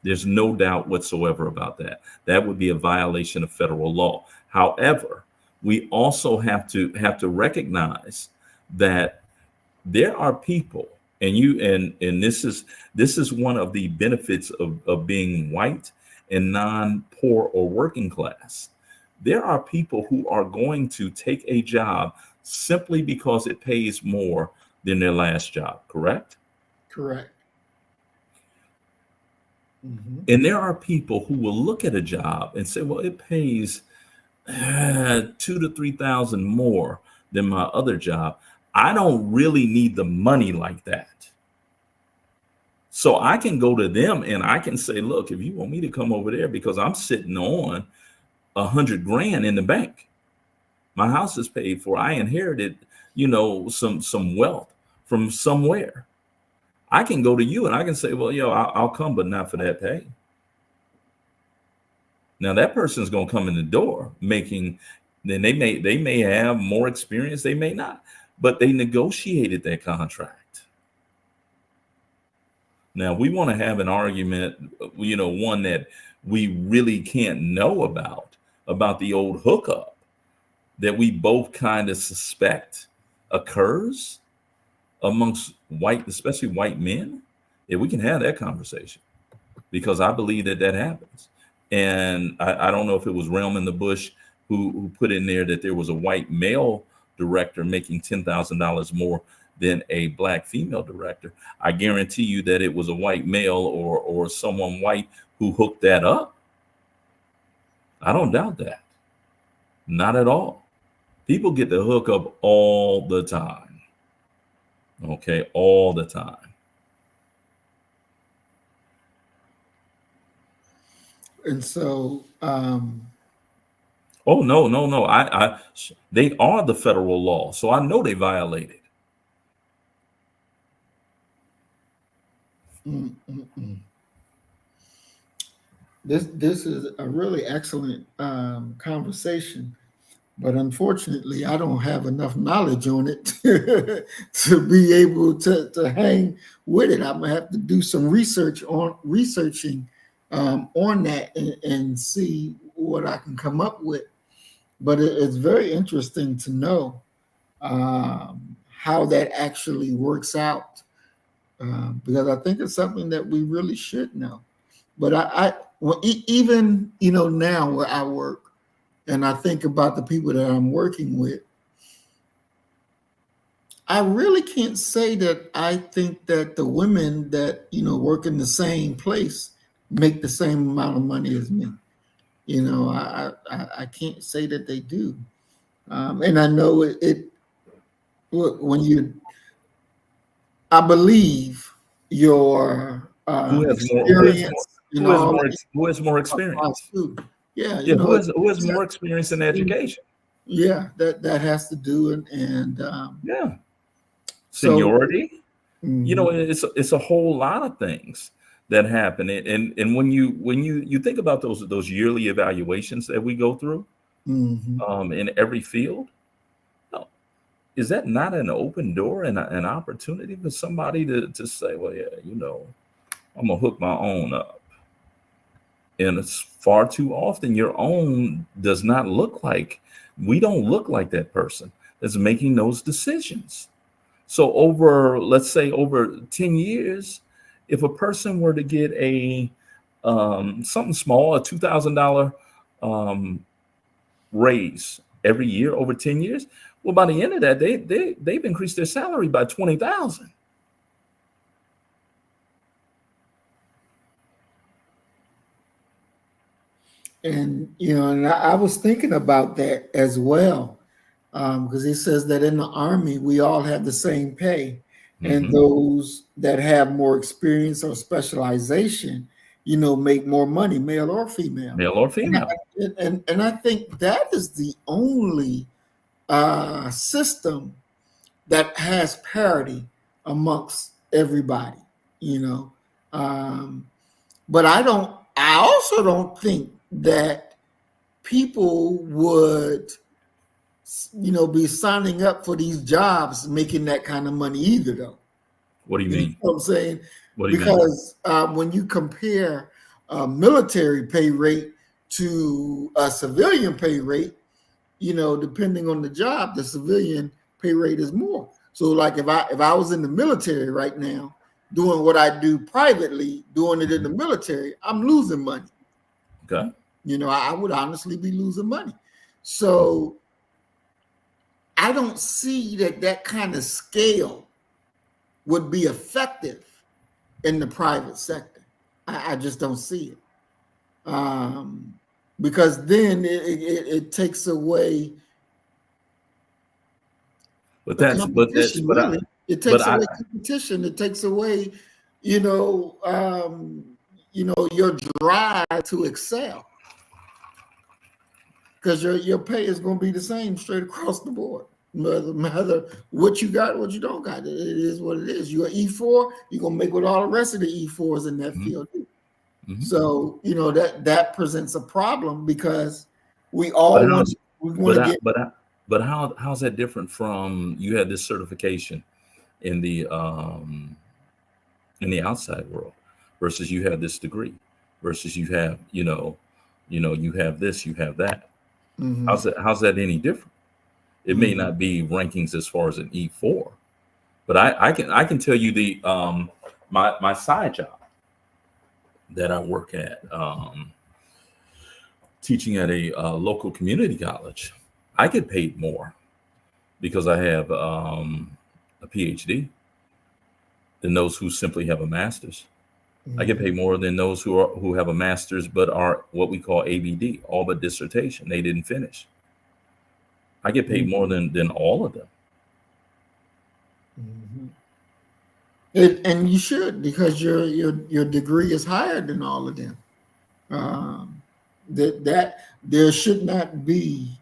Speaker 2: There's no doubt whatsoever about that. That would be a violation of federal law. However, we also have to recognize that there are people, and this is one of the benefits of being white and non-poor or working class. There are people who are going to take a job simply because it pays more than their last job, correct?
Speaker 1: Correct. Mm-hmm.
Speaker 2: And there are people who will look at a job and say, well, it pays $2,000 to $3,000 more than my other job, I don't really need the money like that. So I can go to them and I can say, look, if you want me to come over there, because I'm sitting on $100,000 in the bank, my house is paid for. I inherited, some wealth from somewhere. I can go to you and I can say, well, I'll come, but not for that pay. Now that person's going to come in the door making, then they may have more experience, they may not, but they negotiated that contract. Now we want to have an argument, one that we really can't know about the old hookup that we both kind of suspect occurs amongst especially white men. Yeah, we can have that conversation because I believe that happens. And I don't know if it was Realm in the Bush who put in there that there was a white male director making $10,000 more than a black female director. I guarantee you that it was a white male or someone white who hooked that up. I don't doubt that. Not at all. People get the hook up all the time. Okay, all the time.
Speaker 1: And so,
Speaker 2: oh no! They are the federal law, so I know they violated.
Speaker 1: This is a really excellent conversation, but unfortunately, I don't have enough knowledge on it to be able to hang with it. I'm gonna have to do some researching on that and see what I can come up with. But it's very interesting to know how that actually works out, because I think it's something that we really should know. But even now where I work, and I think about the people that I'm working with, I really can't say that I think that the women that work in the same place make the same amount of money as me. I can't say that they do, and I know it. Look, I believe your experience.
Speaker 2: Who has more experience?
Speaker 1: Yeah,
Speaker 2: who has more experience in education?
Speaker 1: Yeah, that has to do and
Speaker 2: seniority. It's a whole lot of things that happen, and when you think about those yearly evaluations that we go through in every field, is that not an open door and an opportunity for somebody to say, well, I'm gonna hook my own up? And it's far too often your own does not look like, we don't look like that person that's making those decisions. So let's say over 10 years, if a person were to get a something small, a $2,000 raise every year over 10 years, well, by the end of that, they've increased their salary by $20,000.
Speaker 1: And and I was thinking about that as well, because he says that in the Army we all have the same pay, and those that have more experience or specialization, make more money, male or female.
Speaker 2: Male or female.
Speaker 1: And I think that is the only system that has parity amongst everybody. But I also don't think that people would be signing up for these jobs making that kind of money either, though.
Speaker 2: What do you mean?
Speaker 1: What I'm saying?
Speaker 2: What do you
Speaker 1: mean? When you compare a military pay rate to a civilian pay rate, depending on the job, the civilian pay rate is more. So like if I was in the military right now doing what I do privately, doing it in the military, I'm losing money.
Speaker 2: Okay.
Speaker 1: I would honestly be losing money. So I don't see that kind of scale would be effective in the private sector. I just don't see it. because then it takes away
Speaker 2: But
Speaker 1: the
Speaker 2: that's
Speaker 1: competition.
Speaker 2: but
Speaker 1: Really, it
Speaker 2: but
Speaker 1: takes away competition. It takes away, you know, your drive to excel, because your pay is going to be the same straight across the board. Matter what you got, what you don't got. It is what it is. You're an E4, you're gonna make what all the rest of the E4s in that field do. So that presents a problem, because we all want to get.
Speaker 2: But how's that different from you had this certification in the outside world versus you have this degree versus you have you have this, you have that. How's that any different? It may not be rankings as far as an E4, but I can tell you the my side job that I work at, teaching at a local community college. I get paid more because I have a PhD than those who simply have a master's. I get paid more than those who have a master's but are what we call ABD, all but dissertation. They didn't finish. I get paid more than all of them.
Speaker 1: And you should, because your degree is higher than all of them. That there should not be,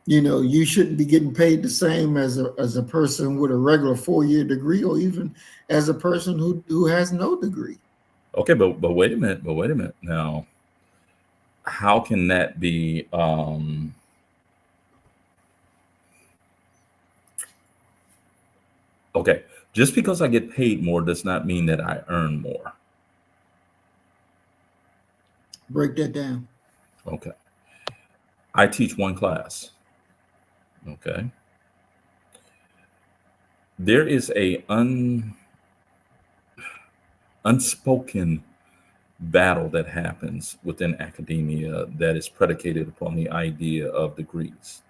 Speaker 1: you shouldn't be getting paid the same as a person with a regular 4-year degree, or even as a person who has no degree.
Speaker 2: Okay, but wait a minute. Now, how can that be? Okay, just because I get paid more does not mean that I earn more.
Speaker 1: Break that down.
Speaker 2: Okay. I teach one class. Okay. There is a unspoken battle that happens within academia that is predicated upon the idea of degrees.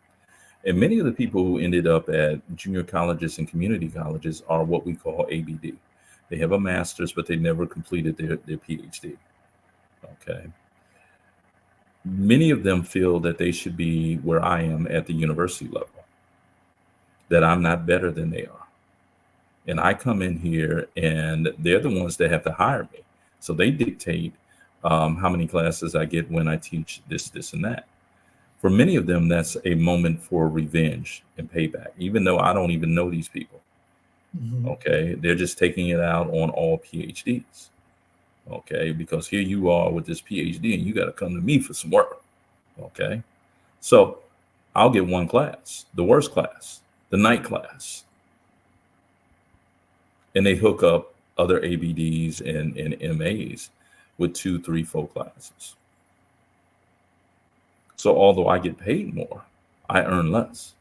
Speaker 2: And many of the people who ended up at junior colleges and community colleges are what we call ABD. They have a master's, but they never completed their PhD. Okay. Many of them feel that they should be where I am at the university level, that I'm not better than they are. And I come in here and they're the ones that have to hire me. So they dictate how many classes I get when I teach this, and that. For many of them, that's a moment for revenge and payback, even though I don't even know these people. Okay. They're just taking it out on all PhDs. Okay. Because here you are with this PhD and you got to come to me for some work. Okay. So I'll get one class, the worst class, the night class. And they hook up other ABDs and MAs with 2, 3, 4 classes. So although I get paid more, I earn less.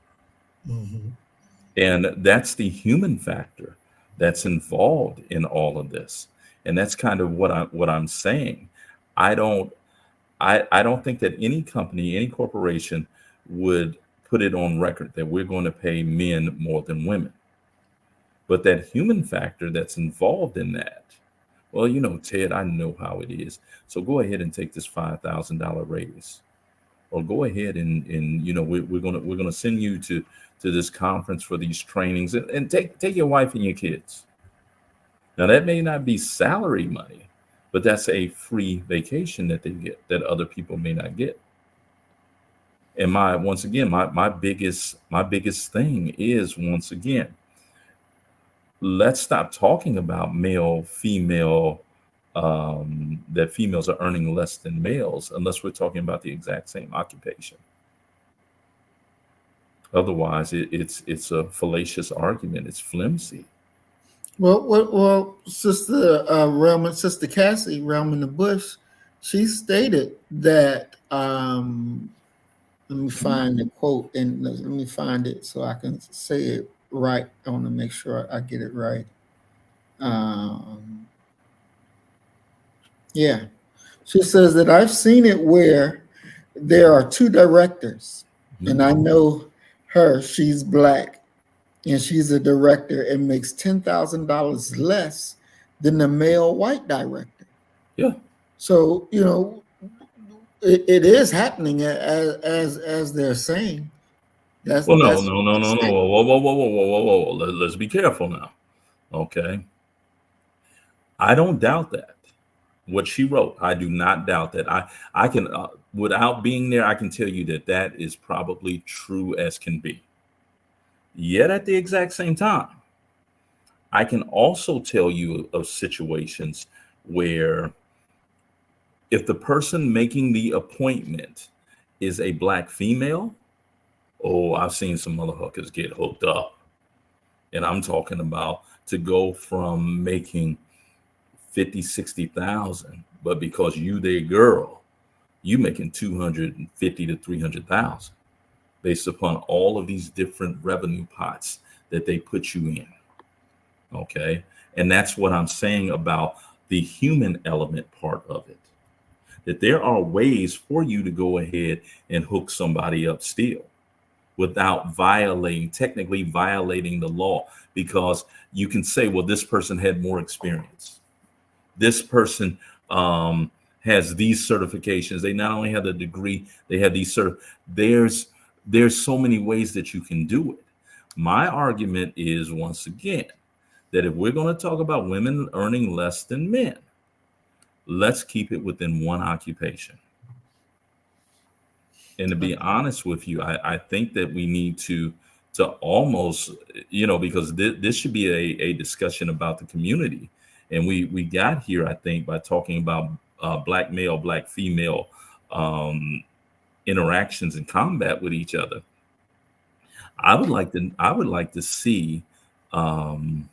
Speaker 2: And that's the human factor that's involved in all of this. And that's kind of what I'm saying. I don't think that any company, any corporation would put it on record that we're going to pay men more than women. But that human factor that's involved in that, well, Ted, I know how it is. So go ahead and take this $5,000 raise. Or go ahead and we're gonna send you to this conference for these trainings, and take your wife and your kids. Now that may not be salary money, but that's a free vacation that they get that other people may not get. And my biggest thing is, once again, let's stop talking about male, female, that females are earning less than males unless we're talking about the exact same occupation. Otherwise, it's a fallacious argument. It's flimsy.
Speaker 1: Well, Sister Cassie Relman the Bush, she stated that. Let me find the quote and let me find it so I can say it right. I want to make sure I get it right. Yeah, she says that I've seen it where there are 2 directors, and I know her. She's Black, and she's a director and makes $10,000 less than the male white director.
Speaker 2: Yeah.
Speaker 1: So it is happening as they're saying. That's
Speaker 2: Well, no,
Speaker 1: that's
Speaker 2: no,
Speaker 1: what
Speaker 2: no,
Speaker 1: they're
Speaker 2: no, no.
Speaker 1: saying.
Speaker 2: Whoa. Let's be careful now. Okay. I don't doubt that. What she wrote, I do not doubt that. I can, without being there, I can tell you that that is probably true as can be. Yet at the exact same time, I can also tell you of situations where if the person making the appointment is a black female, oh, I've seen some mother hookers get hooked up. And I'm talking about to go from making 50, 60,000, but because you their girl, you making 250 to 300,000 based upon all of these different revenue pots that they put you in. Okay. And that's what I'm saying about the human element part of it. That there are ways for you to go ahead and hook somebody up still without technically violating the law, because you can say, well, this person had more experience. This person has these certifications. They not only have the degree, they have these there's so many ways that you can do it. My argument is, once again, that if we're going to talk about women earning less than men, let's keep it within one occupation. And to be honest with you, I think that we need to almost, because this should be a discussion about the community. And we got here, I think, by talking about black male, black female interactions and combat with each other. I would like to see in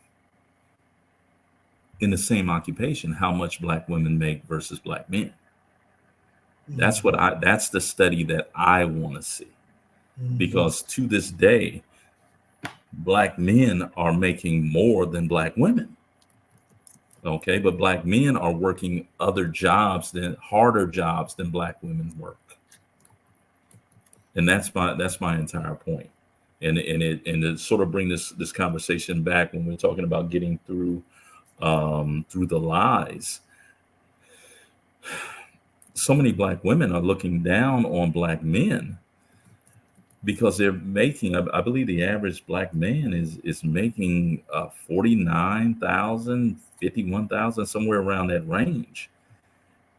Speaker 2: the same occupation how much black women make versus black men. That's the study that I want to see, because to this day, black men are making more than black women. Okay, but black men are working harder jobs than black women work, and that's my entire point. And to sort of bring this conversation back when we're talking about getting through the lies. So many black women are looking down on black men because they're making, I believe the average black man is making 49,000, 51,000, somewhere around that range.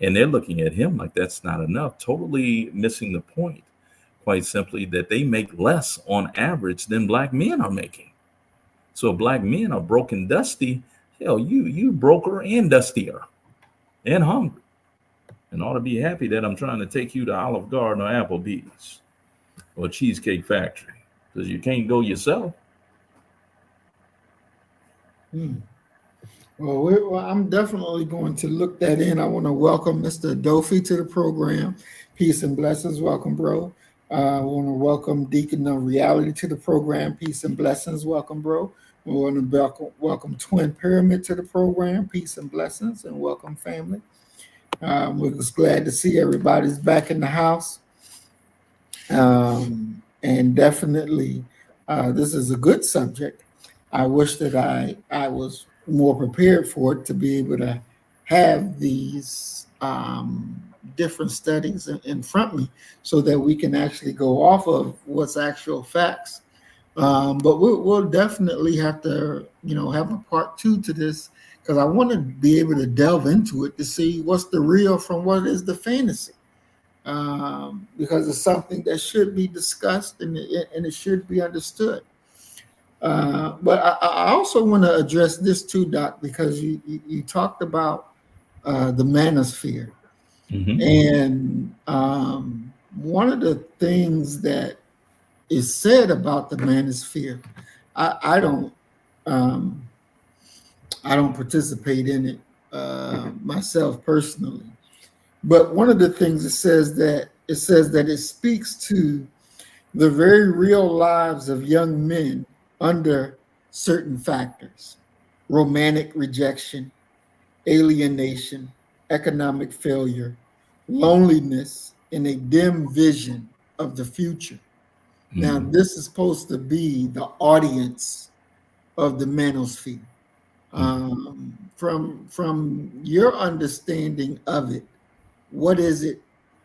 Speaker 2: And they're looking at him like that's not enough, totally missing the point, quite simply, that they make less on average than black men are making. So black men are broke and dusty. Hell, you broker and dustier and hungry. And ought to be happy that I'm trying to take you to Olive Garden or Applebee's or Cheesecake Factory, because you can't go yourself.
Speaker 1: Well, I'm definitely going to look that in. I want to welcome Mr. Dofi to the program. Peace and blessings. Welcome, bro. I want to welcome Deacon of Reality to the program. Peace and blessings. Welcome, bro. We want to welcome Twin Pyramid to the program. Peace and blessings, and welcome, family. We're just glad to see everybody's back in the house. And definitely, this is a good subject. I wish that I was more prepared for it, to be able to have these different studies in front of me so that we can actually go off of what's actual facts. But we'll definitely have to, have a part 2 to this, because I want to be able to delve into it to see what's the real from what is the fantasy. Because it's something that should be discussed and it should be understood. But I also want to address this too, Doc, because you talked about the manosphere. And one of the things that is said about the manosphere, I don't participate in it myself personally. But one of the things it says that it speaks to the very real lives of young men under certain factors: romantic rejection, alienation, economic failure, loneliness, and a dim vision of the future. Now, this is supposed to be the audience of the manosphere. From your understanding of it, what is it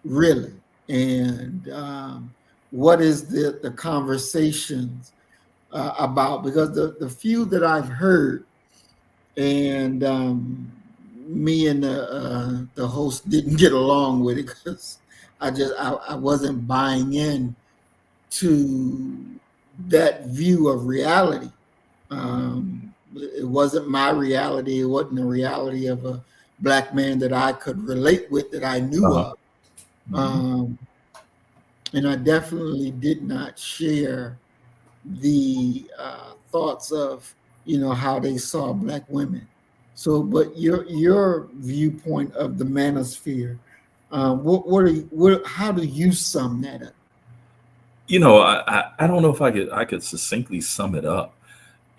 Speaker 1: really, and what is the conversations about? Because the few that I've heard, and me and the host didn't get along with it because I wasn't buying in to that view of reality. It wasn't my reality. It wasn't the reality of a Black man that I could relate with, that I knew
Speaker 2: Uh-huh.
Speaker 1: of. And I definitely did not share the thoughts of, how they saw Black women. So, but your viewpoint of the manosphere, how do you sum that up?
Speaker 2: I don't know if I could succinctly sum it up,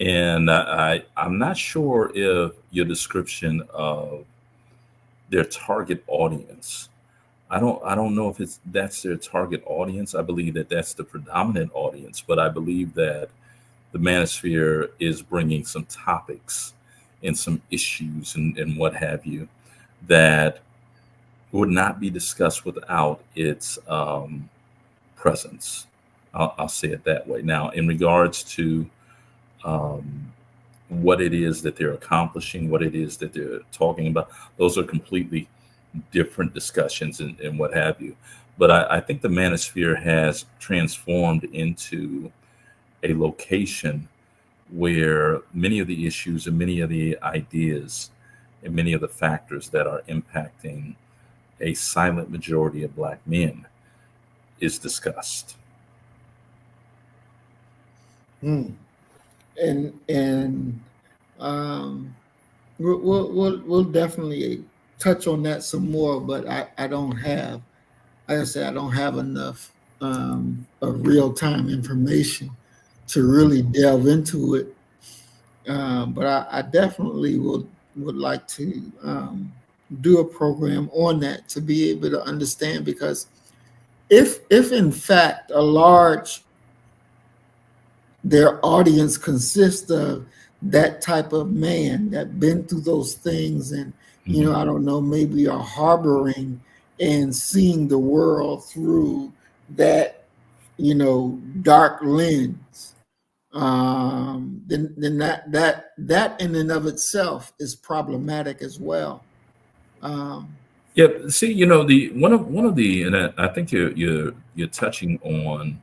Speaker 2: and I'm not sure if your description of their target audience. I don't know if that's their target audience. I believe that that's the predominant audience, but I believe that the manosphere is bringing some topics and some issues and what have you that would not be discussed without its presence. I'll say it that way. Now, in regards to um, what it is that they're accomplishing, what it is that they're talking about, those are completely different discussions and what have you. But I think the manosphere has transformed into a location where many of the issues and many of the ideas and many of the factors that are impacting a silent majority of Black men is discussed.
Speaker 1: Hmm. And um, we'll definitely touch on that some more. But I don't have, like I said, I don't have enough of real time information to really delve into it. But I definitely would like to do a program on that to be able to understand, because if in fact a large their audience consists of that type of man that been through those things, and
Speaker 2: Mhm.
Speaker 1: I don't know, maybe are harboring and seeing the world through that dark lens, then that in and of itself is problematic as well. um,
Speaker 2: Yeah, see, the one of the, and I think you're touching on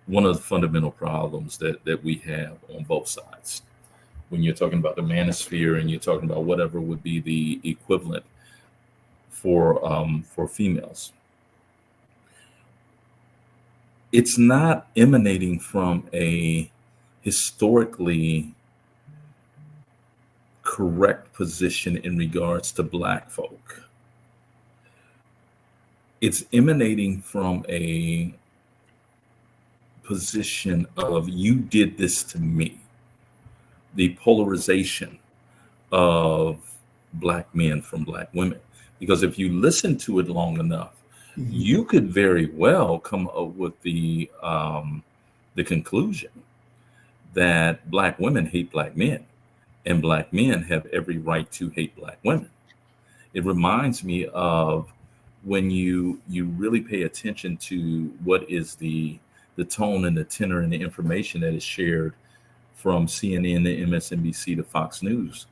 Speaker 2: one of the fundamental problems that we have on both sides when you're talking about the manosphere and you're talking about whatever would be the equivalent for females. It's not emanating from a historically correct position in regards to Black folk. It's emanating from a position of you did this to me. The polarization of Black men from Black women. Because if you listen to it long enough,
Speaker 1: mhm,
Speaker 2: you could very well come up with the conclusion that Black women hate Black men and Black men have every right to hate Black women. It reminds me of when you really pay attention to what is the tone and the tenor and the information that is shared from CNN to MSNBC to Fox News.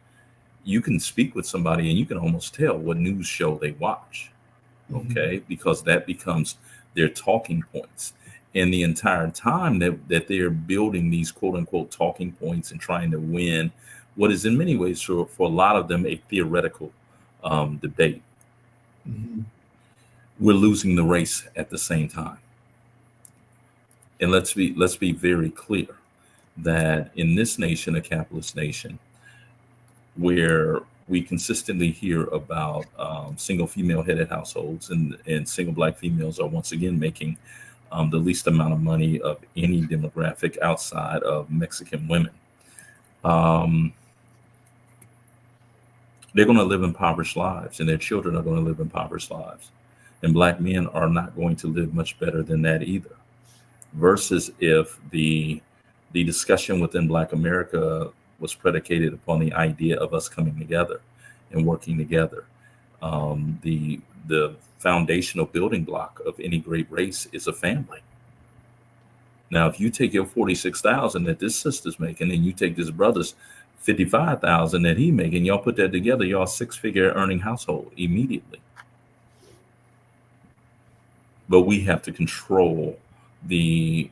Speaker 2: You can speak with somebody and you can almost tell what news show they watch,
Speaker 1: mhm,
Speaker 2: okay? Because that becomes their talking points. And the entire time that they're building these quote unquote talking points and trying to win what is in many ways for a lot of them a theoretical debate,
Speaker 1: mhm.
Speaker 2: we're losing the race at the same time. And let's be very clear that in this nation, a capitalist nation, where we consistently hear about single female headed households and single Black females are once again making the least amount of money of any demographic outside of Mexican women. Um, they're going to live impoverished lives, and their children are going to live impoverished lives. And Black men are not going to live much better than that either. Versus if the discussion within Black America was predicated upon the idea of us coming together and working together. The the foundational building block of any great race is a family. Now, if you take your 46,000 that this sister's making, and you take this brother's 55,000 that he making, y'all put that together, y'all 6-figure earning household immediately. But we have to control the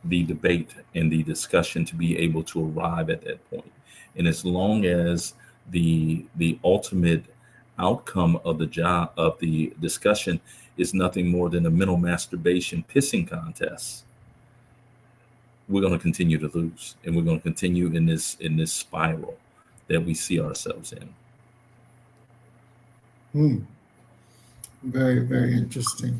Speaker 2: debate and the discussion to be able to arrive at that point. And as long as the ultimate outcome of the discussion is nothing more than a mental masturbation pissing contest, we're going to continue to lose, and we're going to continue in this spiral that we see ourselves in.
Speaker 1: Very, very interesting.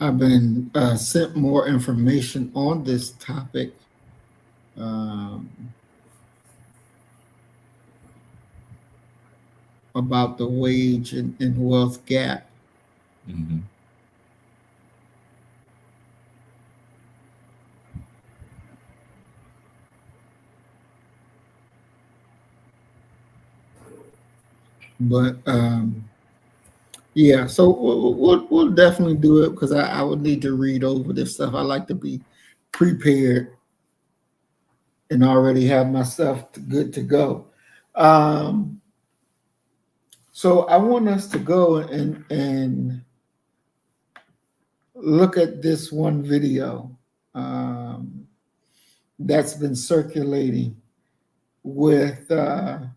Speaker 1: I've been sent more information on this topic. About the wage and wealth gap.
Speaker 2: Mm-hmm.
Speaker 1: But yeah, so we'll definitely do it, because I would need to read over this stuff. I like to be prepared and already have myself good to go. So I want us to go and look at this one video that's been circulating with a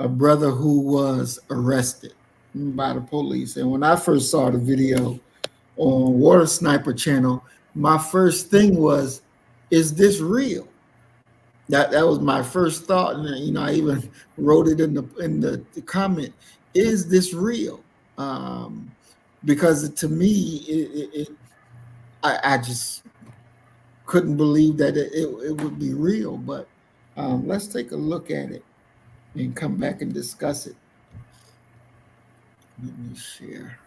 Speaker 1: brother who was arrested by the police. And when I first saw the video on Water Sniper channel, my first thing was, is this real? That was my first thought, and I even wrote it in the comment. Is this real? Because to me, I just couldn't believe that it would be real. But let's take a look at it and come back and discuss it. Let me share.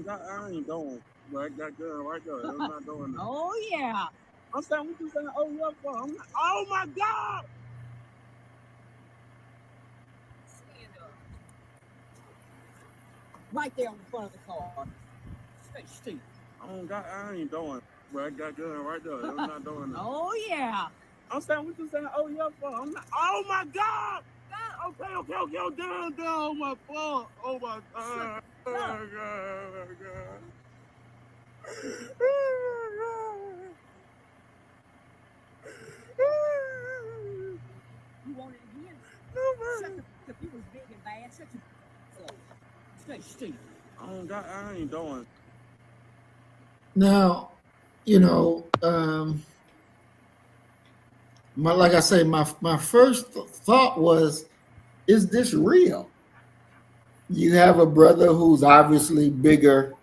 Speaker 3: I ain't doing like that girl right there. I'm not doing that.
Speaker 4: Oh yeah.
Speaker 3: I'm saying, what you saying? Oh, yeah, for? I'm not, oh my God!
Speaker 4: Stand up. Right there in front of the car. Stay still.
Speaker 3: I ain't doing like that girl right there. I'm not doing that.
Speaker 4: Oh yeah.
Speaker 3: I'm saying, what you saying? Oh, yeah, for? I'm not, oh my God! Okay, down, oh my fault. Oh my God. Oh my God. Oh my God.
Speaker 4: You want it again?
Speaker 3: No, man.
Speaker 4: If you was big and bad, shut your stay still.
Speaker 3: I ain't doing.
Speaker 1: Now, like I say, my first thought was, is this real? You have a brother who's obviously bigger,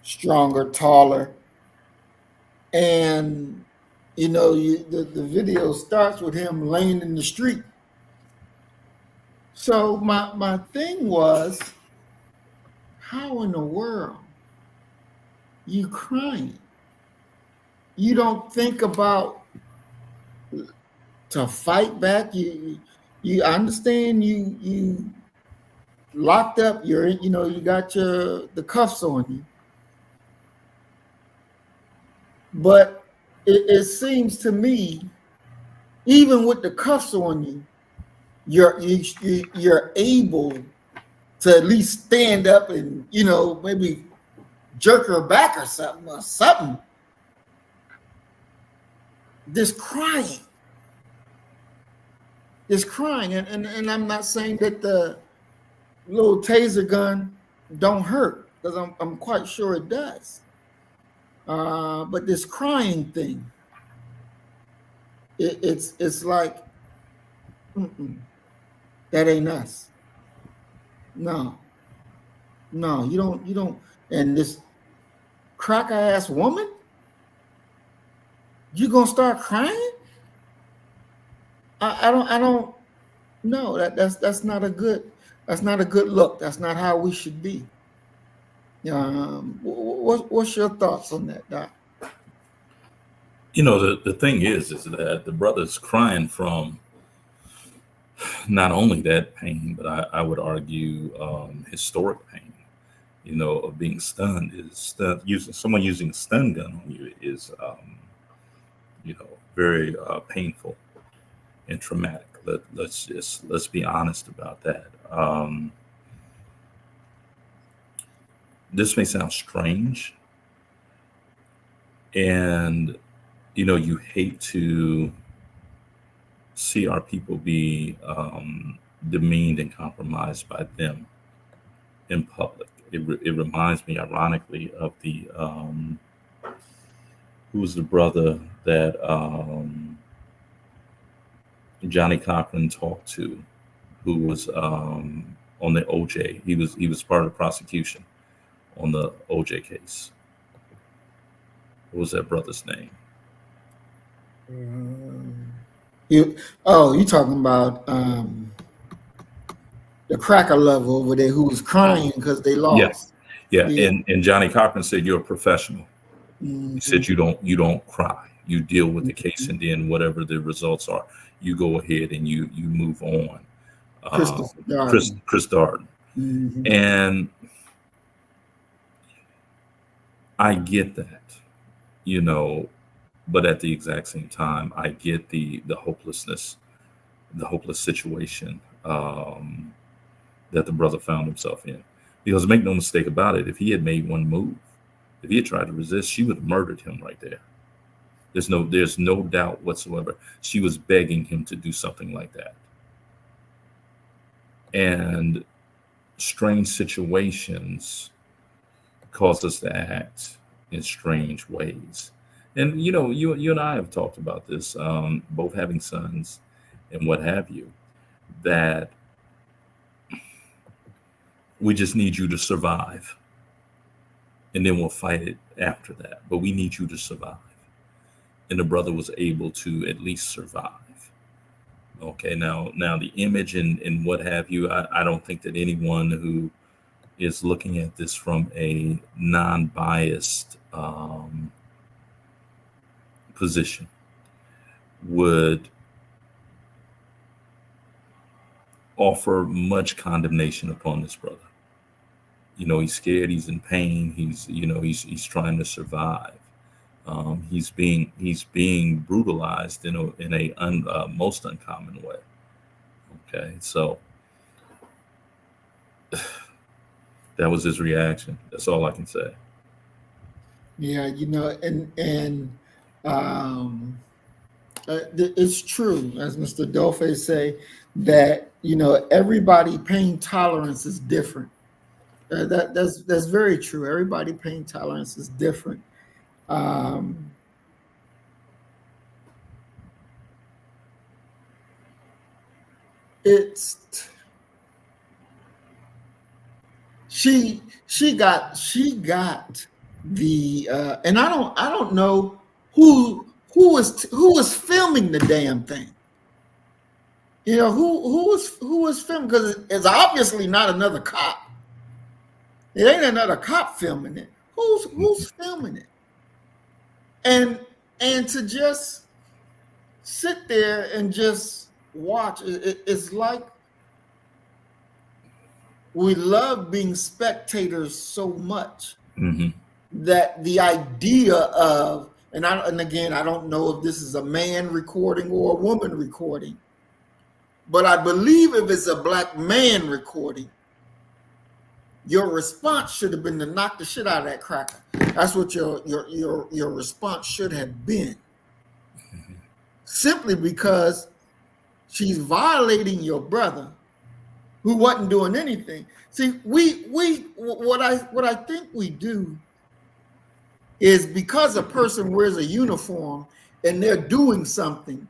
Speaker 1: stronger, taller, and the video starts with him laying in the street. So my thing was, how in the world you crying? You don't think about to fight back. You understand you locked up. You got the cuffs on you. But it seems to me, even with the cuffs on you, you're able to at least stand up and maybe jerk her back or something. This crying, and I'm not saying that the little taser gun don't hurt, because I'm quite sure it does. But this crying thing, it's like, That ain't us. No, no, you don't. And this cracker ass woman, you gonna start crying? I don't. No, that's not a good. That's not a good look. That's not how we should be. What's your thoughts on that, Doc?
Speaker 2: You know, the thing is that the brother's crying from not only that pain, but I would argue historic pain. You know, of being stunned someone using a stun gun on you is, you know, very painful and traumatic. Let's be honest about that. This may sound strange, and you know, you hate to see our people be demeaned and compromised by them in public. It reminds me, ironically, of the who was the brother that Johnny Cochran talked to, who was on the OJ. He was part of the prosecution on the OJ case. What was that brother's name?
Speaker 1: You talking about the cracker lover over there who was crying because they lost.
Speaker 2: Yeah. And Johnny Cochran said, "You're a professional."
Speaker 1: Mm-hmm.
Speaker 2: He said, "You don't cry. You deal with the case, and then whatever the results are, you go ahead and you move on." Chris Darden.
Speaker 1: Mm-hmm.
Speaker 2: And I get that, you know, but at the exact same time, I get the hopelessness, the hopeless situation that the brother found himself in. Because make no mistake about it, if he had made one move, if he had tried to resist, she would have murdered him right there. There's no doubt whatsoever. She was begging him to do something like that. And strange situations cause us to act in strange ways. And you know, you and I have talked about this, both having sons and what have you, that we just need you to survive, and then we'll fight it after that. But we need you to survive. And the brother was able to at least survive. Okay, now the image and what have you, I don't think that anyone who is looking at this from a non-biased position would offer much condemnation upon this brother. You know, he's scared, he's in pain, he's trying to survive. He's being brutalized in a most uncommon way. Okay, so that was his reaction. That's all I can say.
Speaker 1: Yeah, you know, and it's true, as Mr. Dolphy say, that you know everybody pain tolerance is different. That's very true. Everybody pain tolerance is different. She got the and I don't know who was filming the damn thing. You know who was filming, because it's obviously not another cop. It ain't another cop filming it. Who's filming it? And to just sit there and just watch, it's like we love being spectators so much that the idea of, and again, I don't know if this is a man recording or a woman recording, but I believe if it's a black man recording, your response should have been to knock the shit out of that cracker. That's what your response should have been. Simply because she's violating your brother who wasn't doing anything. See, what I think we do is, because a person wears a uniform and they're doing something,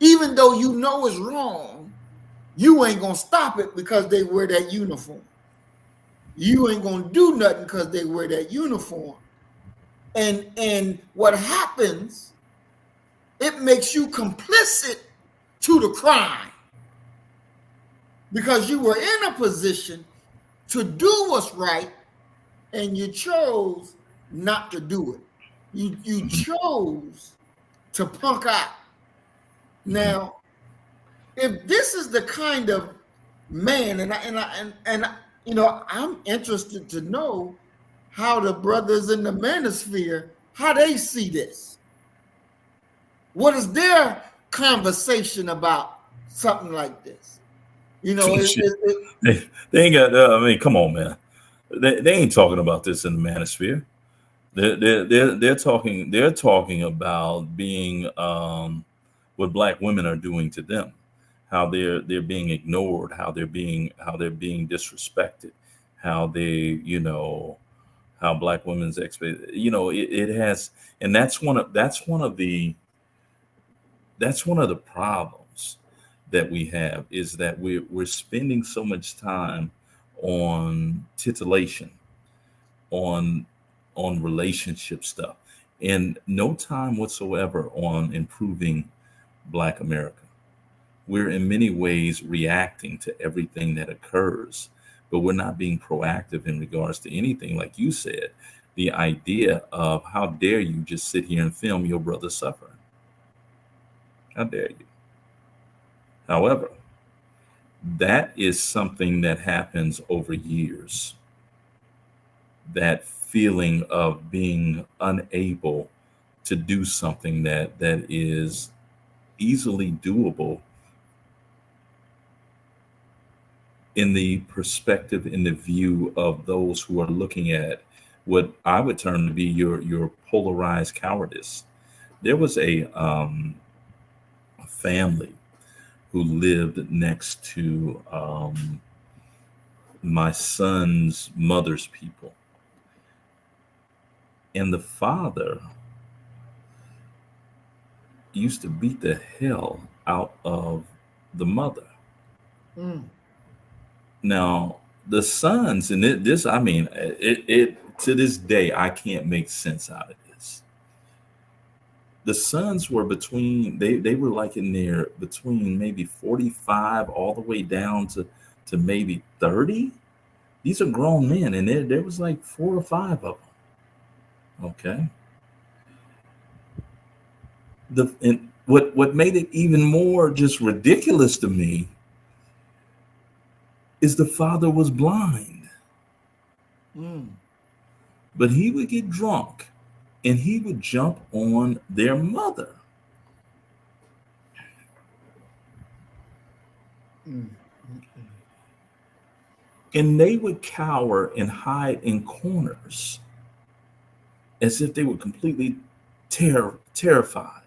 Speaker 1: even though you know is wrong, You ain't gonna stop it because they wear that uniform. You ain't gonna do nothing because they wear that uniform. And what happens, it makes you complicit to the crime because you were in a position to do what's right and you chose not to do it. You chose to punk out. Now, if this is the kind of man, and you know, I'm interested to know how the brothers in the manosphere, how they see this. What is their conversation about something like this? You know,
Speaker 2: they ain't got. I mean, come on, man. They ain't talking about this in the manosphere. They're talking about being what black women are doing to them, how they're being ignored, how they're being disrespected, how they, you know, how black women's you know, it has, and that's one of the problems that we have, is that we're spending so much time on titillation, on relationship stuff, and no time whatsoever on improving Black America. We're in many ways reacting to everything that occurs, but we're not being proactive in regards to anything. Like you said, the idea of how dare you just sit here and film your brother suffering? How dare you? However, that is something that happens over years. That feeling of being unable to do something that is easily doable in the perspective, in the view of those who are looking at what I would term to be your polarized cowardice. There was a family who lived next to my son's mother's people. And the father used to beat the hell out of the mother.
Speaker 1: Mm.
Speaker 2: Now, the sons, and this, I mean, it to this day, I can't make sense out of this. The sons were between, they were like in there between maybe 45 all the way down to maybe 30. These are grown men, and there was like 4 or 5 of them. Okay. And what made it even more just ridiculous to me is the father was blind.
Speaker 1: Mm.
Speaker 2: But he would get drunk and he would jump on their mother.
Speaker 1: Mm.
Speaker 2: And they would cower and hide in corners as if they were completely terrified.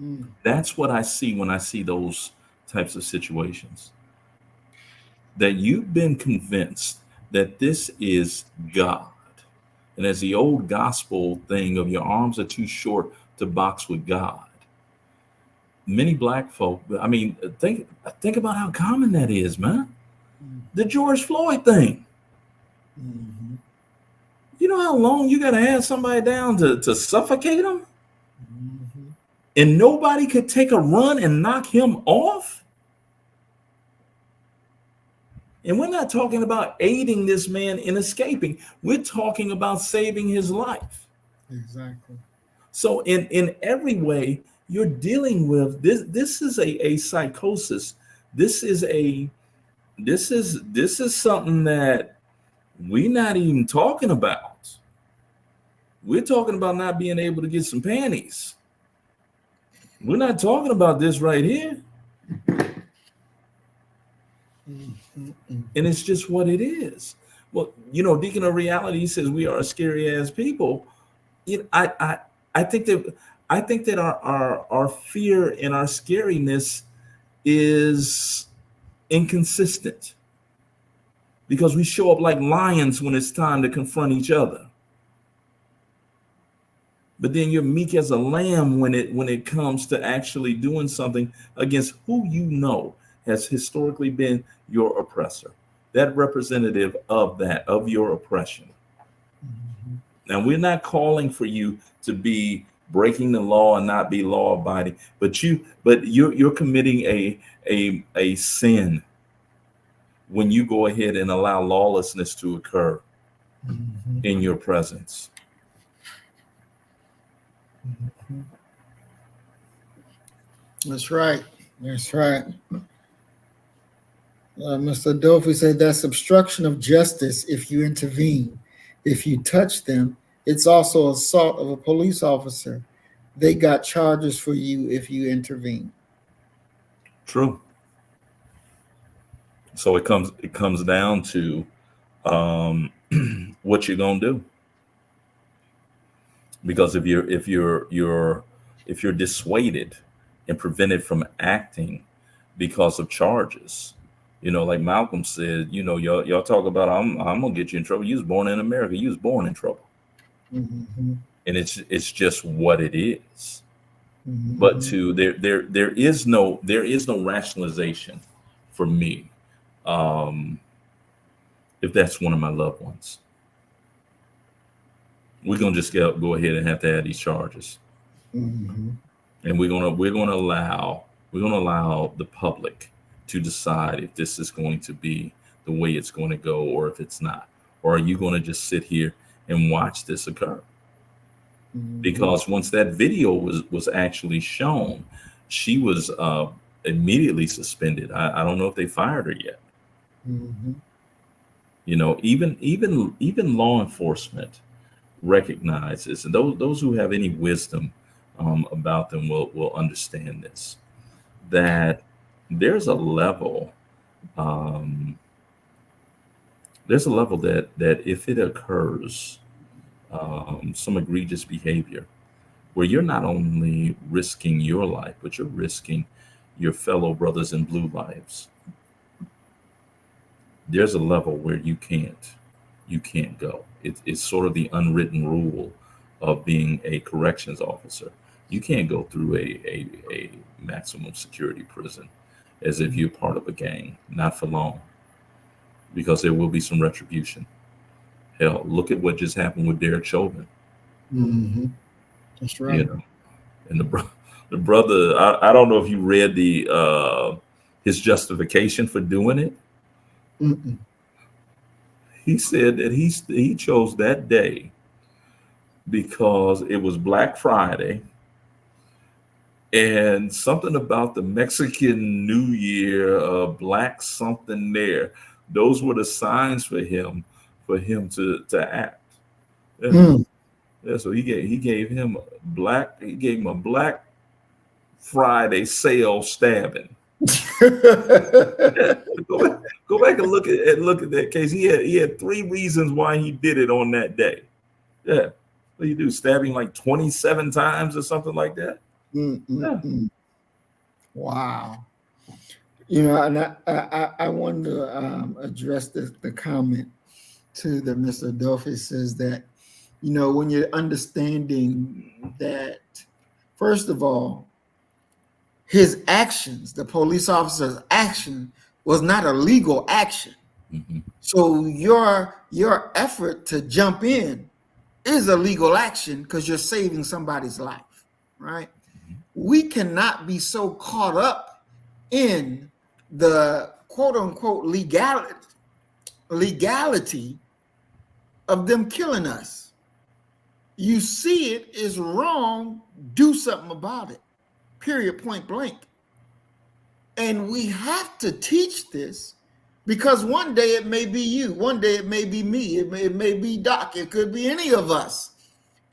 Speaker 1: Mm.
Speaker 2: That's what I see when I see those types of situations. That you've been convinced that this is God. And as the old gospel thing of your arms are too short to box with God. Many black folk, I mean, think about how common that is, man.
Speaker 1: Mm.
Speaker 2: The George Floyd thing.
Speaker 1: Mm-hmm.
Speaker 2: You know how long you got to have somebody down to suffocate them?
Speaker 1: Mm-hmm.
Speaker 2: And nobody could take a run and knock him off? And we're not talking about aiding this man in escaping. We're talking about saving his life.
Speaker 1: Exactly.
Speaker 2: So in every way, you're dealing with this. This is a psychosis. This is something that we're not even talking about. We're talking about not being able to get some panties. We're not talking about this right here.
Speaker 1: Mm-hmm.
Speaker 2: And it's just what it is. Well, you know, Deacon of Reality says we are scary ass people. You know, I think that our fear and our scariness is inconsistent because we show up like lions when it's time to confront each other. but then you're meek as a lamb when it comes to actually doing something against who you know has historically been your oppressor, that representative of your oppression.
Speaker 1: Mhm.
Speaker 2: Now, we're not calling for you to be breaking the law and not be law abiding, but you're committing a sin when you go ahead and allow lawlessness to occur
Speaker 1: Mhm.
Speaker 2: in your presence.
Speaker 1: Mhm. That's right. That's right. Mr. Dolphy said that's obstruction of justice if you intervene. If you touch them, it's also assault of a police officer. They got charges for you if you intervene.
Speaker 2: True. So it comes down to what you're gonna do. Because if you're dissuaded and prevented from acting because of charges, like Malcolm said, y'all talk about I'm gonna get you in trouble. You was born in America. You was born in trouble,
Speaker 1: Mhm.
Speaker 2: and it's just what it is. But
Speaker 1: Mhm.
Speaker 2: there is no rationalization for me, um, if that's one of my loved ones. We're gonna just go ahead and have to add these charges,
Speaker 1: Mhm.
Speaker 2: and we're gonna allow the public to decide if this is going to be the way it's going to go or if it's not. Or are you going to just sit here and watch this occur?
Speaker 1: Mhm.
Speaker 2: Because once that video was actually shown, she was immediately suspended. I don't know if they fired her yet.
Speaker 1: Mhm.
Speaker 2: Even law enforcement recognizes, and those who have any wisdom about them will understand this, that there's a level um, there's a level that if it occurs, some egregious behavior where you're not only risking your life but you're risking your fellow brothers in blue lives, there's a level where you can't go. It's sort of the unwritten rule of being a corrections officer. You can't go through a maximum security prison as if you're part of a gang, not for long, because there will be some retribution. Hell, look at what just happened with Derek Chauvin,
Speaker 1: Mhm. That's
Speaker 2: you
Speaker 1: right.
Speaker 2: know, and the brother. I don't know if you read the his justification for doing it.
Speaker 1: Mm-mm.
Speaker 2: He said that he chose that day because it was Black Friday and something about the Mexican New Year, black something there. Those were the signs for him to act. Yeah,
Speaker 1: Mm.
Speaker 2: yeah. So he gave him a Black Friday sale stabbing. Yeah, go back and look at that case. He had three reasons why he did it on that day. Yeah, what do you do? Stabbing like 27 times or something like that? Yeah.
Speaker 1: Mm-mm-mm. Wow. And I wanted to address the comment to that Mr. Duffy says that, when you're understanding that, first of all, his actions, the police officer's action, was not a legal action.
Speaker 2: Hmm.
Speaker 1: So your effort to jump in is a legal action because you're saving somebody's life, right? We cannot be so caught up in the quote unquote legality of them killing us. You see it is wrong, do something about it. Period, point blank. And we have to teach this because one day it may be you, one day it may be me, it may be Doc, it could be any of us.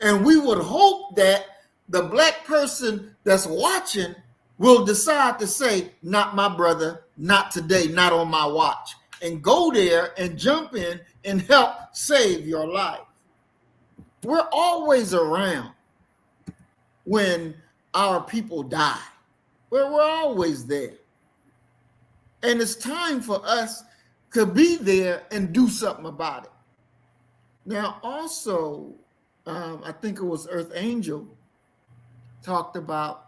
Speaker 1: And we would hope that the Black person that's watching will decide to say, not my brother, not today, not on my watch, and go there and jump in and help save your life. We're always around when our people die. We're always there. And it's time for us to be there and do something about it. Now, also, I think it was Earth Angel, talked about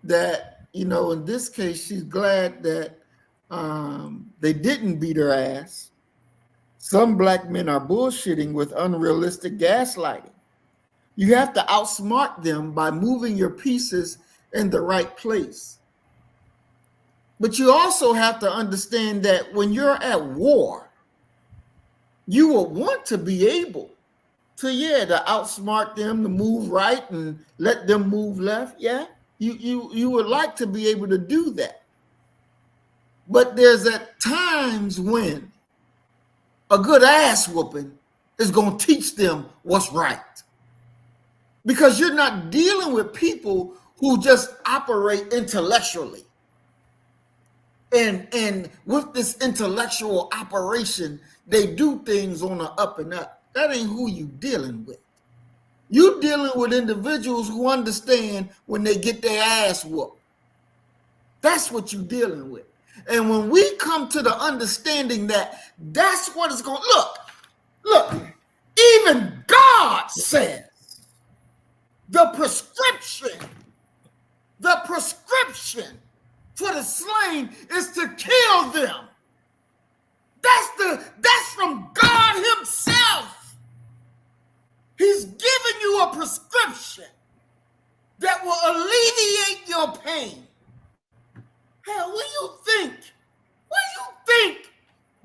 Speaker 1: that, in this case, she's glad that they didn't beat her ass. Some black men are bullshitting with unrealistic gaslighting. You have to outsmart them by moving your pieces in the right place. But you also have to understand that when you're at war, you will want to be able to outsmart them, to move right and let them move left. Yeah, you would like to be able to do that. But there's at times when a good ass whooping is going to teach them what's right. Because you're not dealing with people who just operate intellectually. And with this intellectual operation, they do things on the up and up. That ain't who you dealing with. You dealing with individuals who understand when they get their ass whooped. That's what you're dealing with. And when we come to the understanding that that's what it's going to look, even God says the prescription for the slain is to kill them. That's from God himself. He's giving you a prescription that will alleviate your pain. Hell, where you think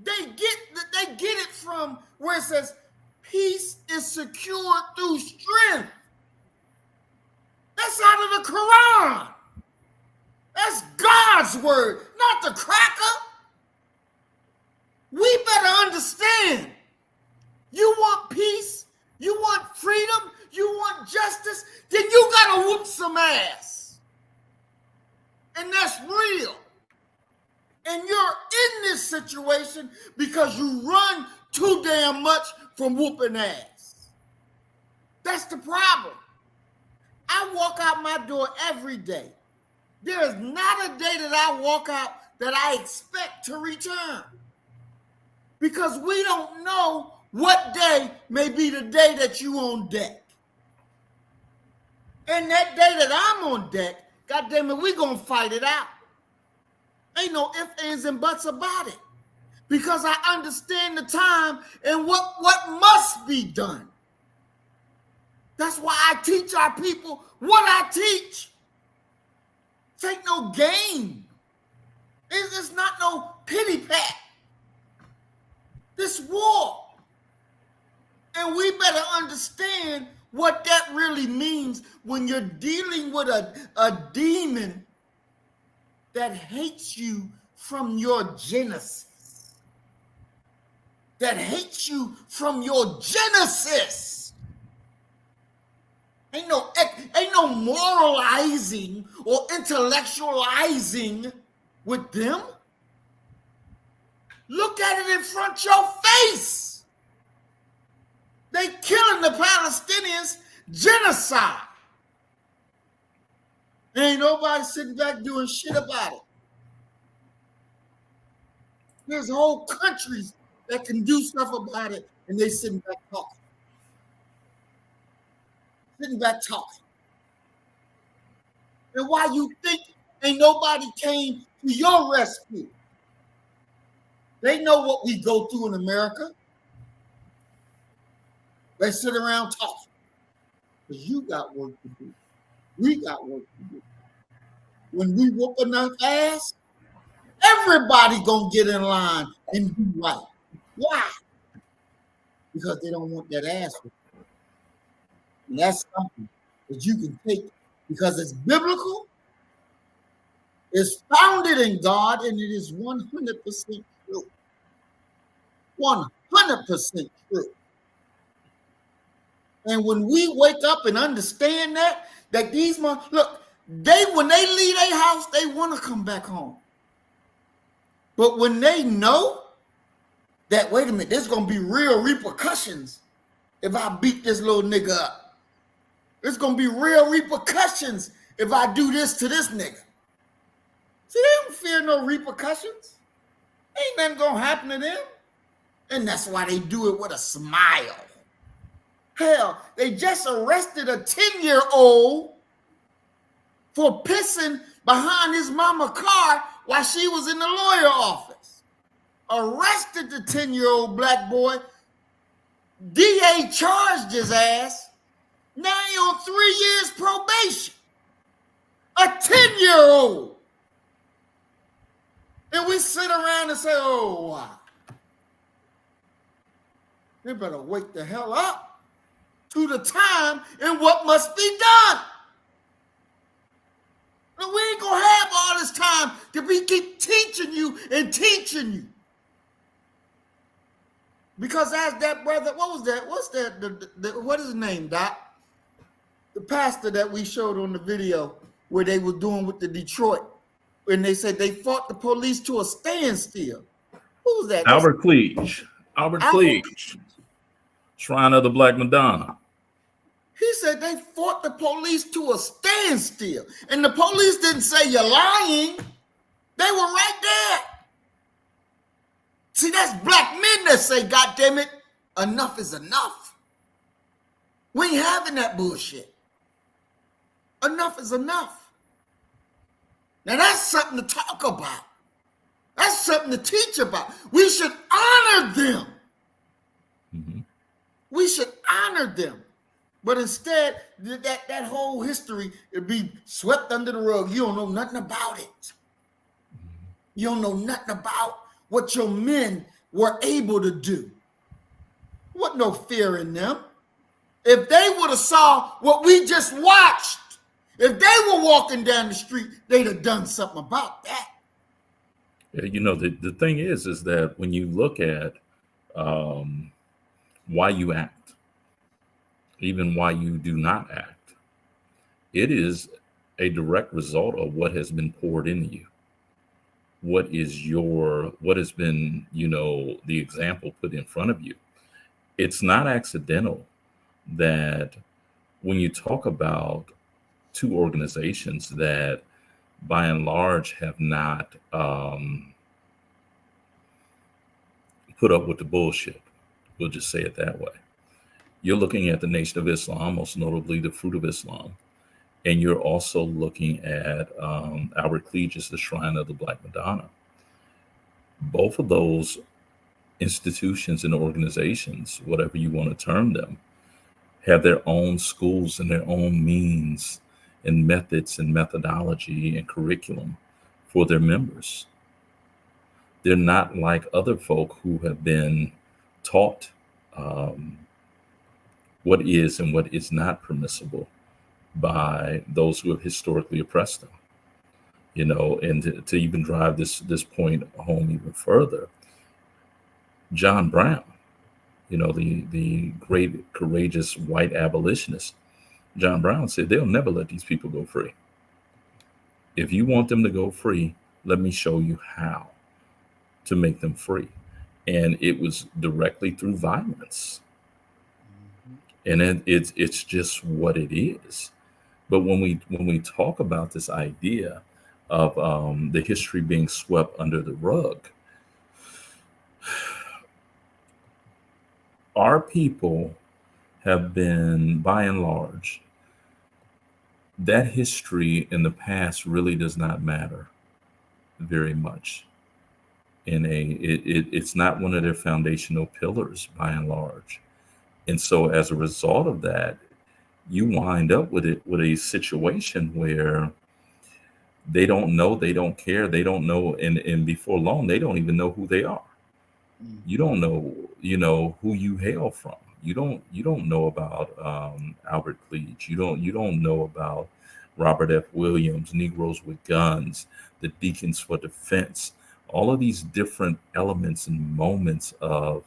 Speaker 1: they get it from, where it says peace is secured through strength? That's out of the Quran. That's God's word, not the cracker. We better understand. You want peace, you want freedom, you want justice, then you gotta whoop some ass. And that's real. And you're in this situation because you run too damn much from whooping ass. That's the problem. I walk out my door every day. There is not a day that I walk out that I expect to return. Because we don't know what day may be the day that you on deck. And that day that I'm on deck, God damn it, we gonna fight it out. Ain't no ifs, ands, and buts about it. Because I understand the time and what must be done. That's why I teach our people what I teach. It ain't no game. It's not no pity pat. This war. And we better understand what that really means when you're dealing with a demon that hates you from your genesis. That hates you from your genesis. Ain't no moralizing or intellectualizing with them. Look at it in front of your face. They killing the Palestinians, genocide. Ain't nobody sitting back doing shit about it. There's whole countries that can do stuff about it, and they sitting back talking. Sitting back talking. And why you think ain't nobody came to your rescue? They know what we go through in America. They sit around talking. Because you got work to do. We got work to do. When we whoop enough ass, everybody gonna get in line and do right. Why? Because they don't want that ass whooping. And that's something that you can take because it's biblical, it's founded in God, and it is 100% true. 100% true. And when we wake up and understand that these when they leave their house, they want to come back home. But when they know that, wait a minute, there's going to be real repercussions if I beat this little nigga up. There's going to be real repercussions if I do this to this nigga. See, they don't fear no repercussions. Ain't nothing going to happen to them. And that's why they do it with a smile. Hell, they just arrested a 10-year-old for pissing behind his mama's car while she was in the lawyer office. Arrested the 10-year-old black boy. DA charged his ass. Now he on 3 years probation. A 10-year-old. And we sit around and say, oh, wow. They better wake the hell up to the time and what must be done. And we ain't gonna have all this time to keep teaching you and teaching you. Because as that brother, what was that? What's that? What is his name, Doc? The pastor that we showed on the video where they were doing with the Detroit. And they said they fought the police to a standstill. Who was that?
Speaker 2: Albert Cleage. Albert Cleage. Shrine of the Black Madonna.
Speaker 1: He said they fought the police to a standstill. And the police didn't say you're lying. They were right there. See, that's black men that say, God damn it, enough is enough. We ain't having that bullshit. Enough is enough. Now that's something to talk about. That's something to teach about. We should honor them.
Speaker 2: Mm-hmm.
Speaker 1: We should honor them. But instead, that whole history would be swept under the rug. You don't know nothing about it. You don't know nothing about what your men were able to do. What no fear in them. If they would have saw what we just watched, if they were walking down the street, they'd have done something about that.
Speaker 2: You know, the thing is that when you look at why you act, even why you do not act, it is a direct result of what has been poured into you. What has been, the example put in front of you. It's not accidental that when you talk about two organizations that by and large have not put up with the bullshit, we'll just say it that way. You're looking at the Nation of Islam, most notably the Fruit of Islam, and you're also looking at Albert Cleage's The Shrine of the Black Madonna. Both of those institutions and organizations, whatever you want to term them, have their own schools and their own means and methods and methodology and curriculum for their members. They're not like other folk who have been taught what is and what is not permissible by those who have historically oppressed them. And to even drive this point home even further, John Brown, the great, courageous white abolitionist, John Brown said, they'll never let these people go free. If you want them to go free, let me show you how to make them free. And it was directly through violence. And it's just what it is. But when we talk about this idea of the history being swept under the rug, our people have been, by and large, that history in the past really does not matter very much. It's not one of their foundational pillars, by and large. And so as a result of that, you wind up with a situation where they don't know, they don't care, they don't know, and before long, they don't even know who they are. You don't know, who you hail from. You don't know about Albert Cleage. You don't know about Robert F. Williams, Negroes with Guns, the Deacons for Defense, all of these different elements and moments of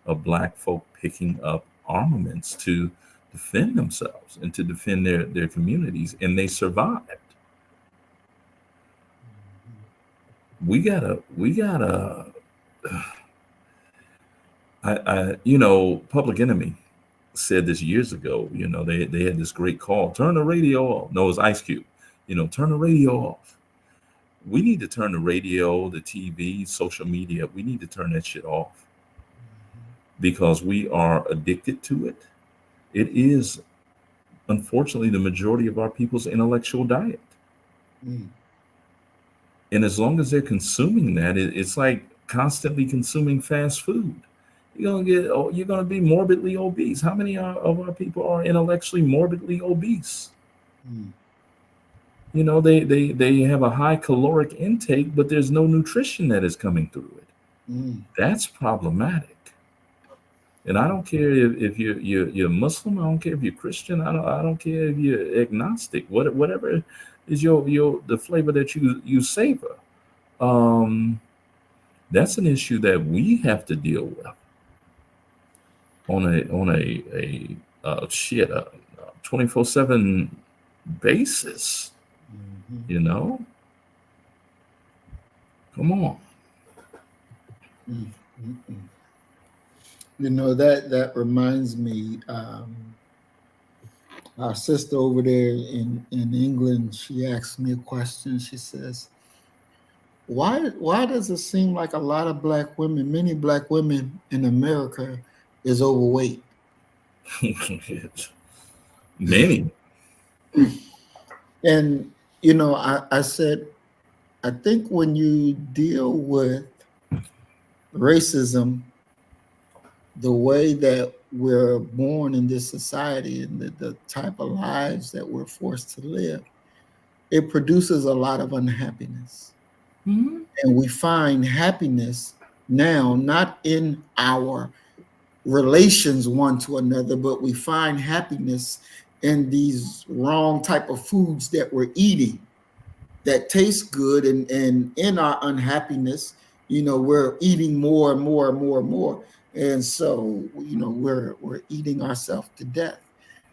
Speaker 2: Black folk picking up armaments to defend themselves and to defend their communities, and they survived. We gotta Public Enemy said this years ago. They had this great call, turn the radio off. No, it was Ice Cube. Turn the radio off. We need to turn the radio, the TV, social media. We need to turn that shit off because we are addicted to it. it is unfortunately the majority of our people's intellectual diet.
Speaker 1: Mm.
Speaker 2: And as long as they're consuming that, it's like constantly consuming fast food. You're gonna be morbidly obese. How many of our people are intellectually morbidly obese?
Speaker 1: Mm.
Speaker 2: You know, they have a high caloric intake, but there's no nutrition that is coming through it.
Speaker 1: Mm.
Speaker 2: That's problematic. And I don't care if you're Muslim. I don't care if you're Christian. I don't care if you're agnostic. Whatever is your the flavor that you savor. That's an issue that we have to deal with on a 24/7 basis.
Speaker 1: Mhm.
Speaker 2: You know, come on.
Speaker 1: Mm. Mm-mm. You know, that reminds me, our sister over there in England, she asked me a question. She says, why does it seem like a lot of black women, many black women in America is overweight?
Speaker 2: Many.
Speaker 1: And, you know, I said, I think when you deal with racism, the way that we're born in this society and the type of lives that we're forced to live, it produces a lot of unhappiness.
Speaker 2: Mm-hmm.
Speaker 1: And we find happiness now not in our relations one to another, but we find happiness in these wrong type of foods that we're eating that taste good. And in our unhappiness, you know, we're eating more and more and more and more. And so, you know, we're eating ourselves to death.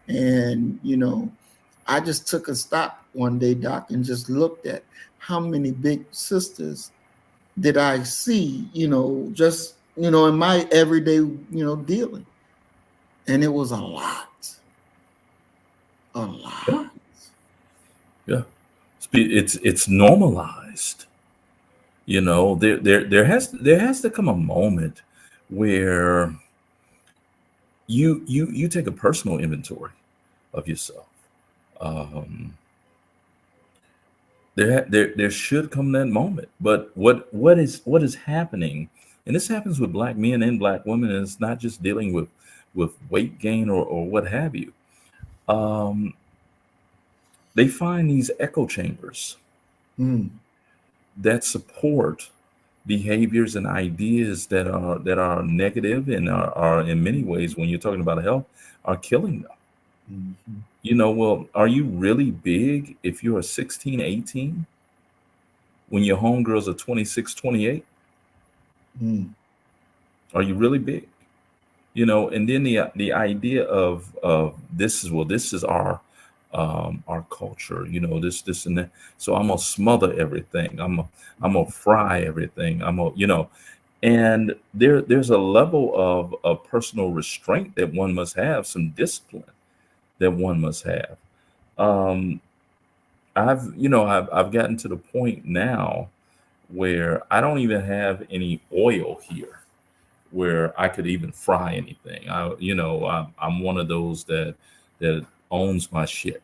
Speaker 1: And, you know, I just took a stop one day, Doc, and just looked at how many big sisters did I see, you know, just, you know, in my everyday, you know, dealing. And it was a lot. A lot.
Speaker 2: Yeah. Yeah. It's normalized. You know, there has to come a moment where you take a personal inventory of yourself. There should come that moment. But what is happening, and this happens with black men and black women, and it's not just dealing with weight gain or what have you. They find these echo chambers
Speaker 1: Mm.
Speaker 2: that support behaviors and ideas that are negative and are in many ways, when you're talking about health, are killing them.
Speaker 1: Mm-hmm.
Speaker 2: You know, well, are you really big if you're a 16, 18 when your homegirls are 26, 28?
Speaker 1: Mm.
Speaker 2: Are you really big? You know, and then the idea of this is our culture, you know, this and that. So I'm gonna smother everything. I'm gonna fry everything. You know, and there's a level of personal restraint that one must have, some discipline that one must have. Um, I've gotten to the point now where I don't even have any oil here where I could even fry anything. I'm one of those that owns my shit.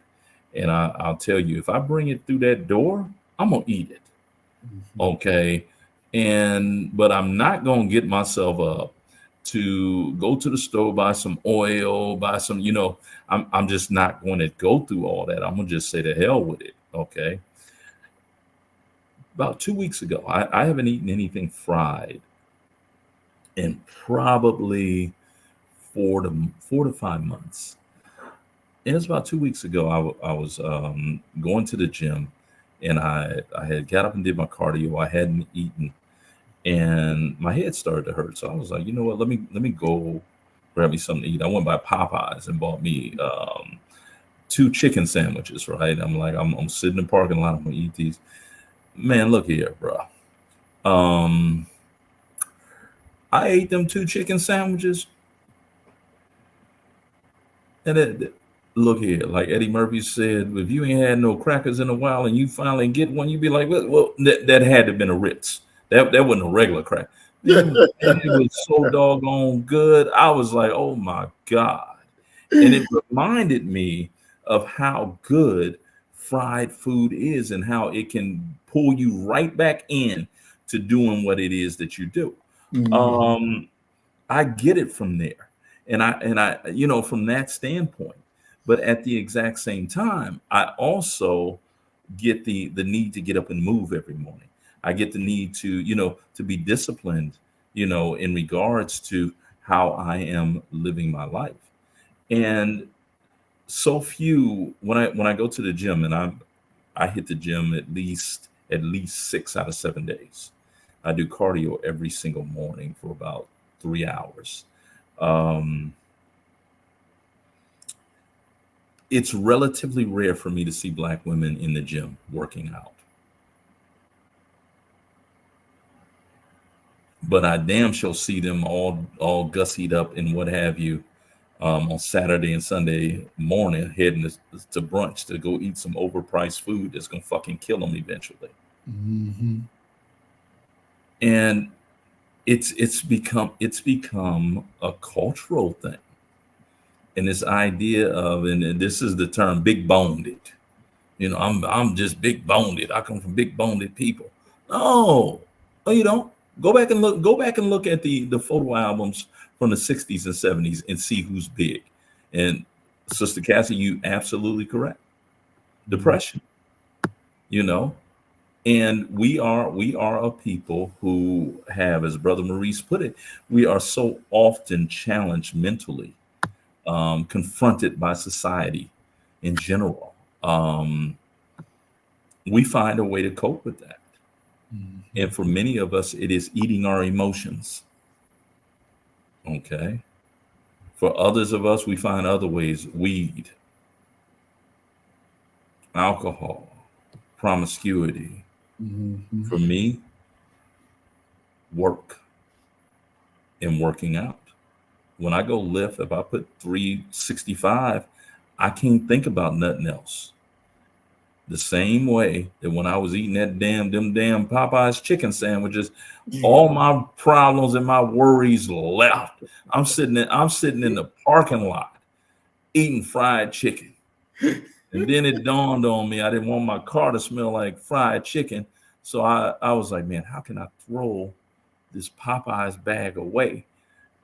Speaker 2: And I'll tell you, if I bring it through that door, I'm gonna eat it.
Speaker 1: Mm-hmm.
Speaker 2: Okay. But I'm not gonna get myself up to go to the store, buy some oil, buy some, you know, I'm just not going to go through all that. I'm gonna just say to hell with it. Okay. About 2 weeks ago, I haven't eaten anything fried in probably 4 to 5 months. And it's about 2 weeks ago. I was going to the gym, and I had got up and did my cardio. I hadn't eaten, and my head started to hurt. So I was like, you know what? Let me go grab me something to eat. I went by Popeyes and bought me 2 chicken sandwiches. Right? I'm like, I'm sitting in the parking lot. I'm gonna eat these. Man, look here, bro. I ate them 2 chicken sandwiches, and look here, like Eddie Murphy said, if you ain't had no crackers in a while and you finally get one, you'd be like, well, that had to have been a Ritz. That wasn't a regular crack. It was so doggone good. I was like, oh my God. And it reminded me of how good fried food is and how it can pull you right back in to doing what it is that you do. I get it from there. And I, from that standpoint. But at the exact same time, I also get the need to get up and move every morning. I get the need to, to be disciplined, in regards to how I am living my life. And so few when I go to the gym, and I hit the gym at least 6 out of 7 days. I do cardio every single morning for about 3 hours. It's relatively rare for me to see Black women in the gym working out. But I damn sure see them all gussied up and what have you on Saturday and Sunday morning heading to brunch to go eat some overpriced food that's going to fucking kill them eventually.
Speaker 1: Mm-hmm.
Speaker 2: And it's become a cultural thing. And this idea of, and this is the term, big boned. I'm just big boned. I come from big boned people. No, you don't. Go back and look at the photo albums from the 60s and 70s and see who's big. And Sister Cassie, you absolutely correct. Depression. And we are a people who have, as Brother Maurice put it, we are so often challenged mentally, confronted by society in general. We find a way to cope with that. Mm-hmm. And for many of us, it is eating our emotions. Okay. For others of us, we find other ways: weed, alcohol, promiscuity. Mm-hmm. For me, work and working out. When I go lift, if I put 365, I can't think about nothing else. The same way that when I was eating them damn Popeyes chicken sandwiches, all my problems and my worries left. I'm sitting in the parking lot eating fried chicken. And then it dawned on me I didn't want my car to smell like fried chicken. So I was like, man, how can I throw this Popeyes bag away?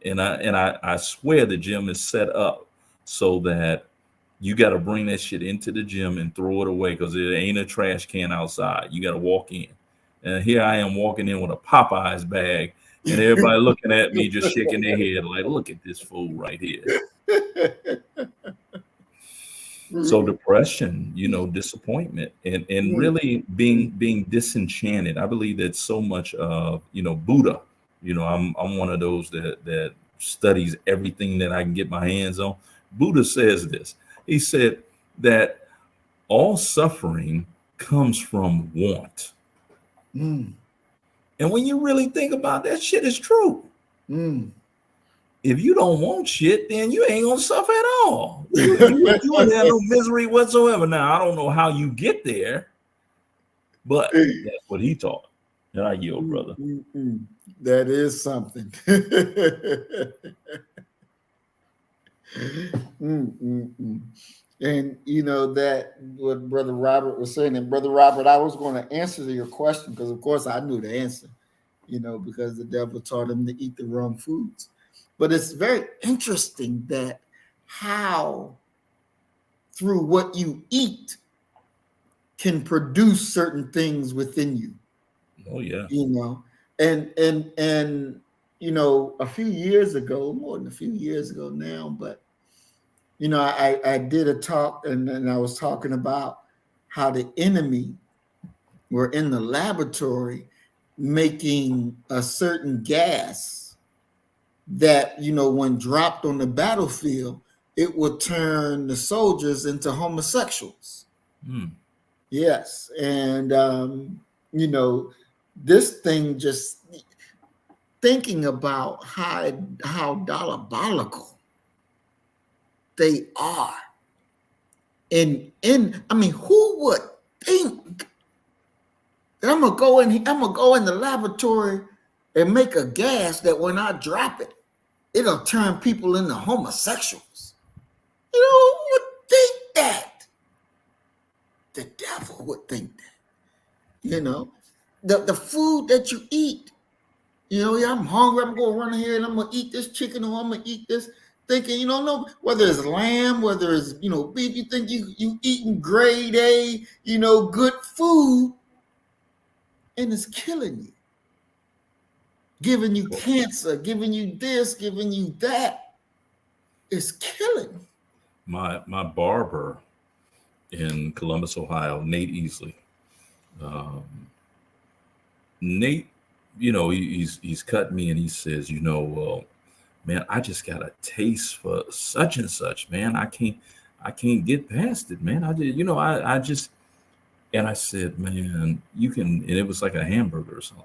Speaker 2: And I swear the gym is set up so that you got to bring that shit into the gym and throw it away because there ain't a trash can outside. You got to walk in. And here I am walking in with a Popeyes bag and everybody looking at me just shaking their head like, look at this fool right here. So depression, disappointment and really being disenchanted. I believe that so much of, Buddha, I'm one of those that studies everything that I can get my hands on. Buddha says this. He said that all suffering comes from want. And when you really think about that, shit is true. If you don't want shit, then you ain't gonna suffer at all. You won't have no misery whatsoever. Now, I don't know how you get there, but that's what he taught. And I yield, brother.
Speaker 1: That is something. And that what Brother Robert was saying, and Brother Robert, I was going to answer your question because of course I knew the answer, because the devil taught him to eat the wrong foods. But it's very interesting that how through what you eat can produce certain things within you.
Speaker 2: Oh yeah.
Speaker 1: And a few years ago, more than a few years ago now, but I did a talk and I was talking about how the enemy were in the laboratory making a certain gas that, when dropped on the battlefield, it would turn the soldiers into homosexuals. Yes. And, this thing, just thinking about how diabolical they are. And who would think that I'm gonna go in the laboratory and make a gas that when I drop it, it'll turn people into homosexuals. You know, who would think that? The devil would think that. You know, the food that you eat. You know, yeah, I'm hungry. I'm going to run here and I'm going to eat this chicken or I'm going to eat this. Thinking, you don't know whether it's lamb, whether it's, you know, beef. You think you eating grade A, you know, good food, and it's killing you, giving you cancer, giving you this, giving you that. It's killing.
Speaker 2: My barber in Columbus, Ohio, Nate Easley. Nate, you know, he's cut me and he says, you know, well, man, I just got a taste for such and such, man. I can't get past it, man. I just, and I said, man, you can, and it was like a hamburger or something.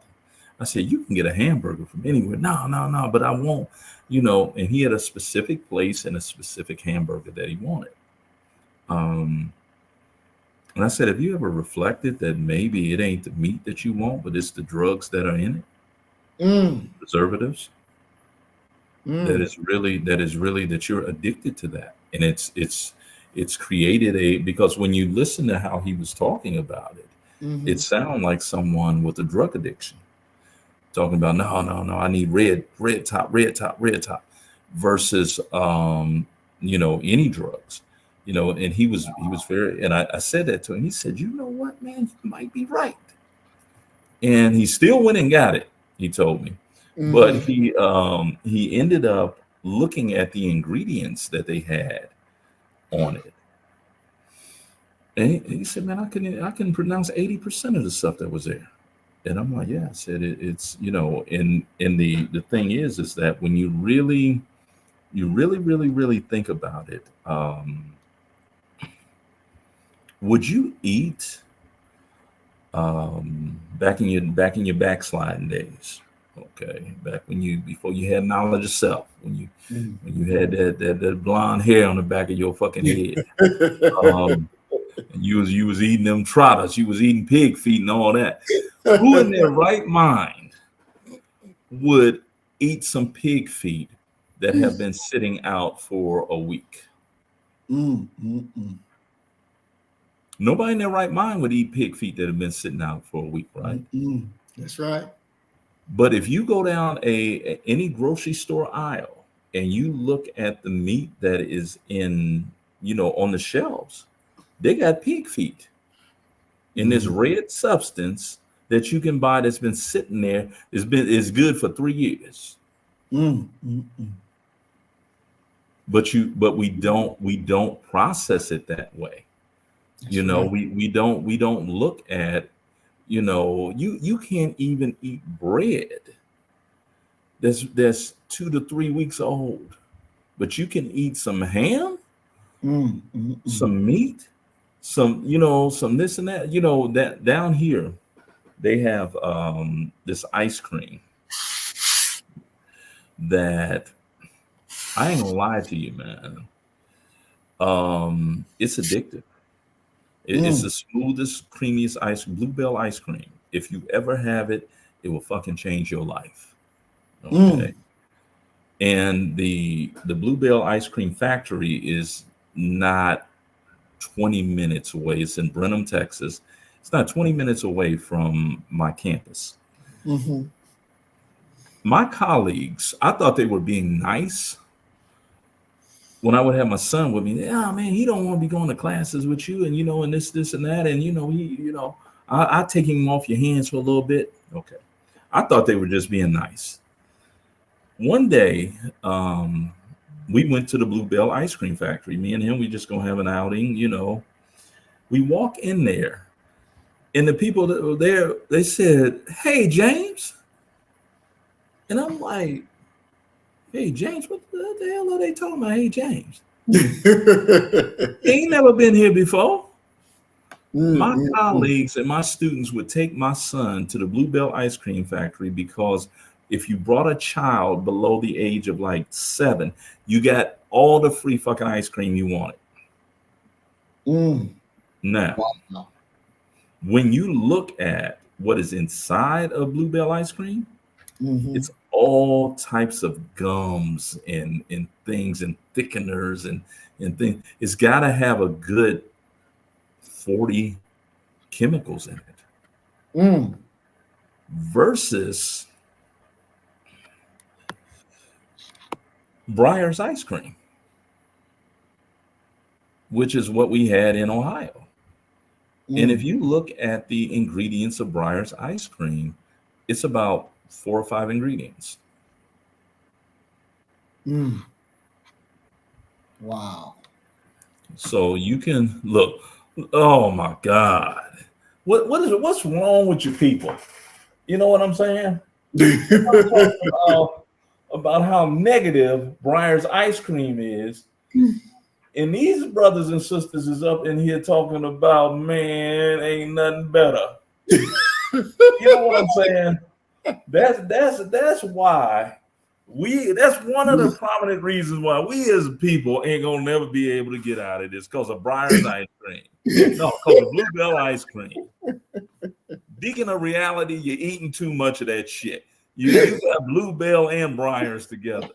Speaker 2: I said, you can get a hamburger from anywhere. No, but I won't, you know, and he had a specific place and a specific hamburger that he wanted. And I said, have you ever reflected that maybe it ain't the meat that you want, but it's the drugs that are in it, preservatives? That is really that you're addicted to that, and it's created because when you listen to how he was talking about it, it sounded like someone with a drug addiction talking about no, I need red top, versus you know, any drugs. You know, and he was very, and I said that to him. He said, you know what, man, you might be right. And he still went and got it, he told me. But he ended up looking at the ingredients that they had on it. And he said, man, I can pronounce 80% of the stuff that was there. And I'm like, yeah, I said it's, you know, and the thing is that when you really think about it, would you eat back in your backsliding days? Okay, back before you had knowledge of self, when you had that blonde hair on the back of your fucking head, and you was eating them trotters, you was eating pig feet and all that. Who in their right mind would eat some pig feet that have been sitting out for a week? Nobody in their right mind would eat pig feet that have been sitting out for a week, right?
Speaker 1: That's right.
Speaker 2: But if you go down any grocery store aisle and you look at the meat that is in, you know, on the shelves, they got pig feet in this red substance that you can buy that's been sitting there. Is good for 3 years. But we don't process it that way. That's you know, right. we don't look at, you know, you can't even eat bread that's 2 to 3 weeks old, but you can eat some ham, some meat, some, you know, some this and that. You know, that down here they have this ice cream that I ain't gonna lie to you, man. It's addictive. It's the smoothest, creamiest Bluebell ice cream. If you ever have it, it will fucking change your life. Okay. And the Bluebell Ice Cream Factory is not 20 minutes away. It's in Brenham, Texas. It's not 20 minutes away from my campus. My colleagues, I thought they were being nice. When I would have my son with me, yeah, man, he don't want to be going to classes with you, and you know, and this and that, and you know, I take him off your hands for a little bit. Okay, I thought they were just being nice. One day, we went to the Bluebell Ice Cream Factory. Me and him, we just gonna have an outing. You know, we walk in there, and the people that were there, they said, "Hey, James," and I'm like, "Hey, James, what the hell are they talking about? Hey, James." He ain't never been here before. My colleagues and my students would take my son to the Bluebell Ice Cream Factory because if you brought a child below the age of like 7, you got all the free fucking ice cream you wanted. Now, when you look at what is inside of Bluebell ice cream, it's all types of gums and things and thickeners and things. It's got to have a good 40 chemicals in it
Speaker 1: Mm.
Speaker 2: versus Breyer's ice cream, which is what we had in Ohio. And if you look at the ingredients of Breyer's ice cream, it's about 4 or 5 ingredients.
Speaker 1: Mm. Wow.
Speaker 2: So you can look. Oh my God, what is it? What's wrong with you people? You know what I'm saying? About how negative Breyer's ice cream is. And these brothers and sisters is up in here talking about, man, ain't nothing better. You know what I'm saying? That's why that's one of the prominent reasons why we as people ain't gonna never be able to get out of this because of Breyer's ice cream. No, because of Bluebell ice cream. Deacon of reality, you're eating too much of that shit. You got Bluebell and Breyer's together.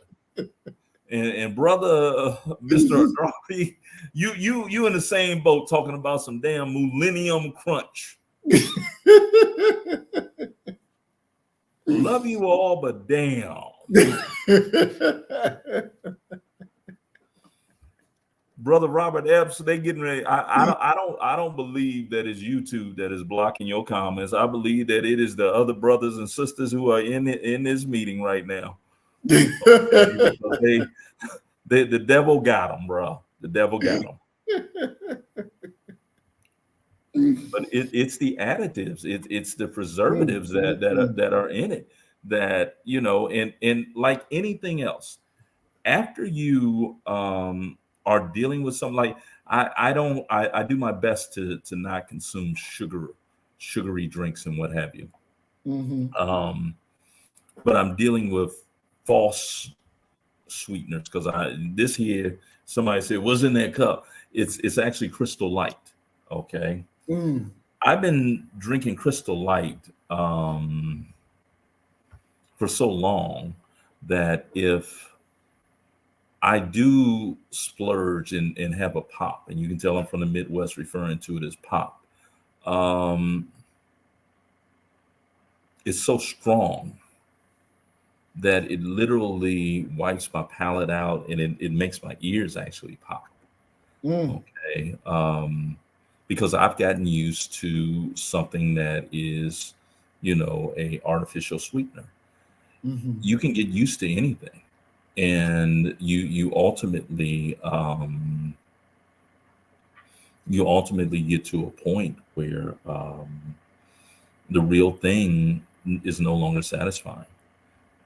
Speaker 2: And brother, Mr. Darby, you in the same boat talking about some damn Millennium Crunch. Love you all, but damn. Brother Robert Epps, they getting ready. I don't believe that it's YouTube that is blocking your comments. I believe that it is the other brothers and sisters who are in this meeting right now. The devil got them, bro. The devil got them. But it's the additives, it's the preservatives that are in it that, you know, and like anything else, after you are dealing with something like I do my best to not consume sugary drinks and what have you.
Speaker 1: Mm-hmm.
Speaker 2: But I'm dealing with false sweeteners because this here somebody said what's in that cup. It's actually Crystal Light. Okay.
Speaker 1: Mm.
Speaker 2: I've been drinking Crystal Light for so long that if I do splurge and have a pop, and you can tell I'm from the Midwest referring to it as pop, it's so strong that it literally wipes my palate out and it makes my ears actually pop.
Speaker 1: Mm.
Speaker 2: Okay. Because I've gotten used to something that is, you know, a artificial sweetener.
Speaker 1: Mm-hmm.
Speaker 2: You can get used to anything, and you ultimately get to a point where the real thing is no longer satisfying.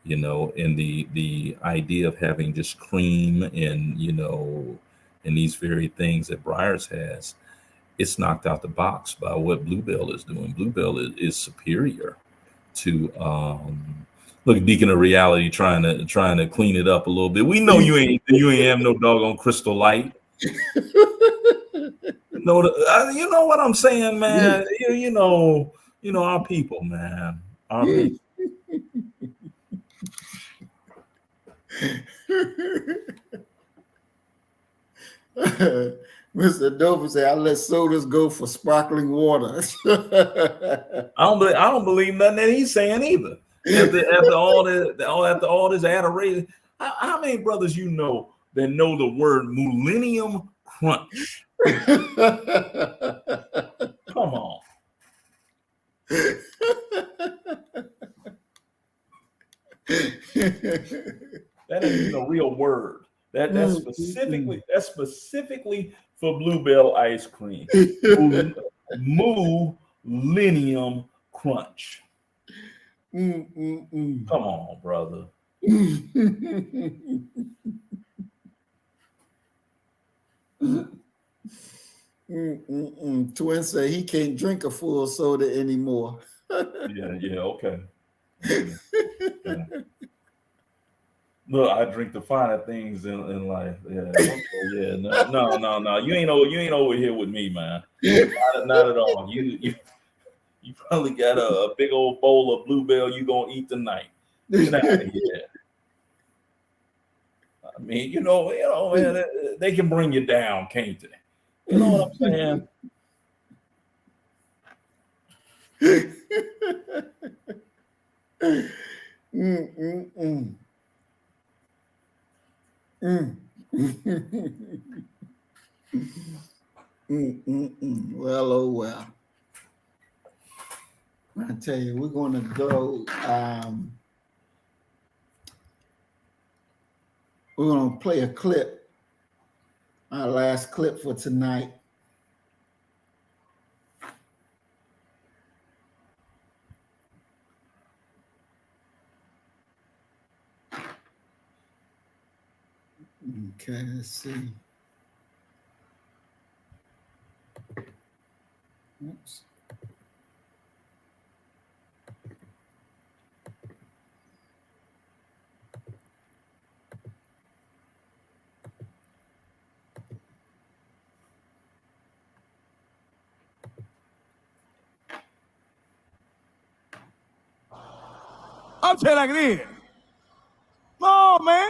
Speaker 2: You know, and the idea of having just cream and, you know, and these very things that Breyer's has, it's knocked out the box by what Bluebell is doing. Bluebell is superior to look, Deacon of reality trying to clean it up a little bit. We know you ain't have no doggone Crystal Light. No, you know what I'm saying, man. You know our people, man. Our people.
Speaker 1: Mr. Dover said, "I let sodas go for sparkling water."
Speaker 2: I don't believe nothing that he's saying either. After all this adoration, how many brothers you know that know the word Millennium Crunch? Come on. That ain't even a real word. That's specifically for Bluebell ice cream. Millennium Crunch. Come on, brother.
Speaker 1: Twin say he can't drink a full soda anymore.
Speaker 2: Yeah, okay. Yeah. Look, I drink the finer things in life. Yeah, okay, yeah. No. You ain't over here with me, man. Not at all. You probably got a big old bowl of Bluebell you gonna eat tonight. Get out of here. I mean, man, they can bring you down, can't they? You know what I'm saying?
Speaker 1: Well, oh well. I tell you, we're going to go. We're going to play a clip, our last clip for tonight. Okay, let's see. Oops.
Speaker 3: I'm telling you like it is. No, man.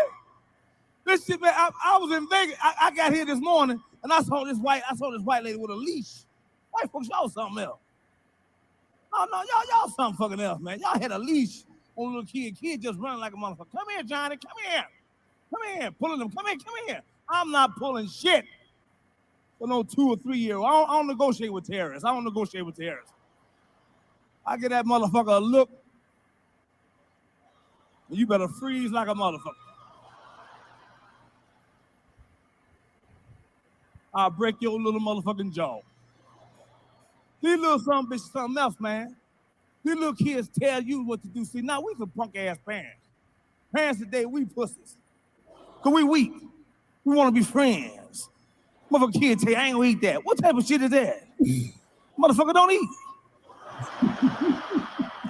Speaker 3: This shit, man, I was in Vegas. I got here this morning and I saw this white lady with a leash. White folks, y'all something else. No, y'all something fucking else, man. Y'all had a leash on a little kid. Kid just running like a motherfucker. Come here, Johnny. Come here. Come here. Pulling them. Come here. I'm not pulling shit for no 2 or 3 year old. I don't negotiate with terrorists. I get that motherfucker a look. You better freeze like a motherfucker. I'll break your little motherfucking jaw. These little son bitches something else, man. These little kids tell you what to do. See, now we some punk ass parents. Parents today, we pussies. Cause we weak. We want to be friends. Motherfucker kid tell you, I ain't gonna eat that. What type of shit is that? Motherfucker don't eat.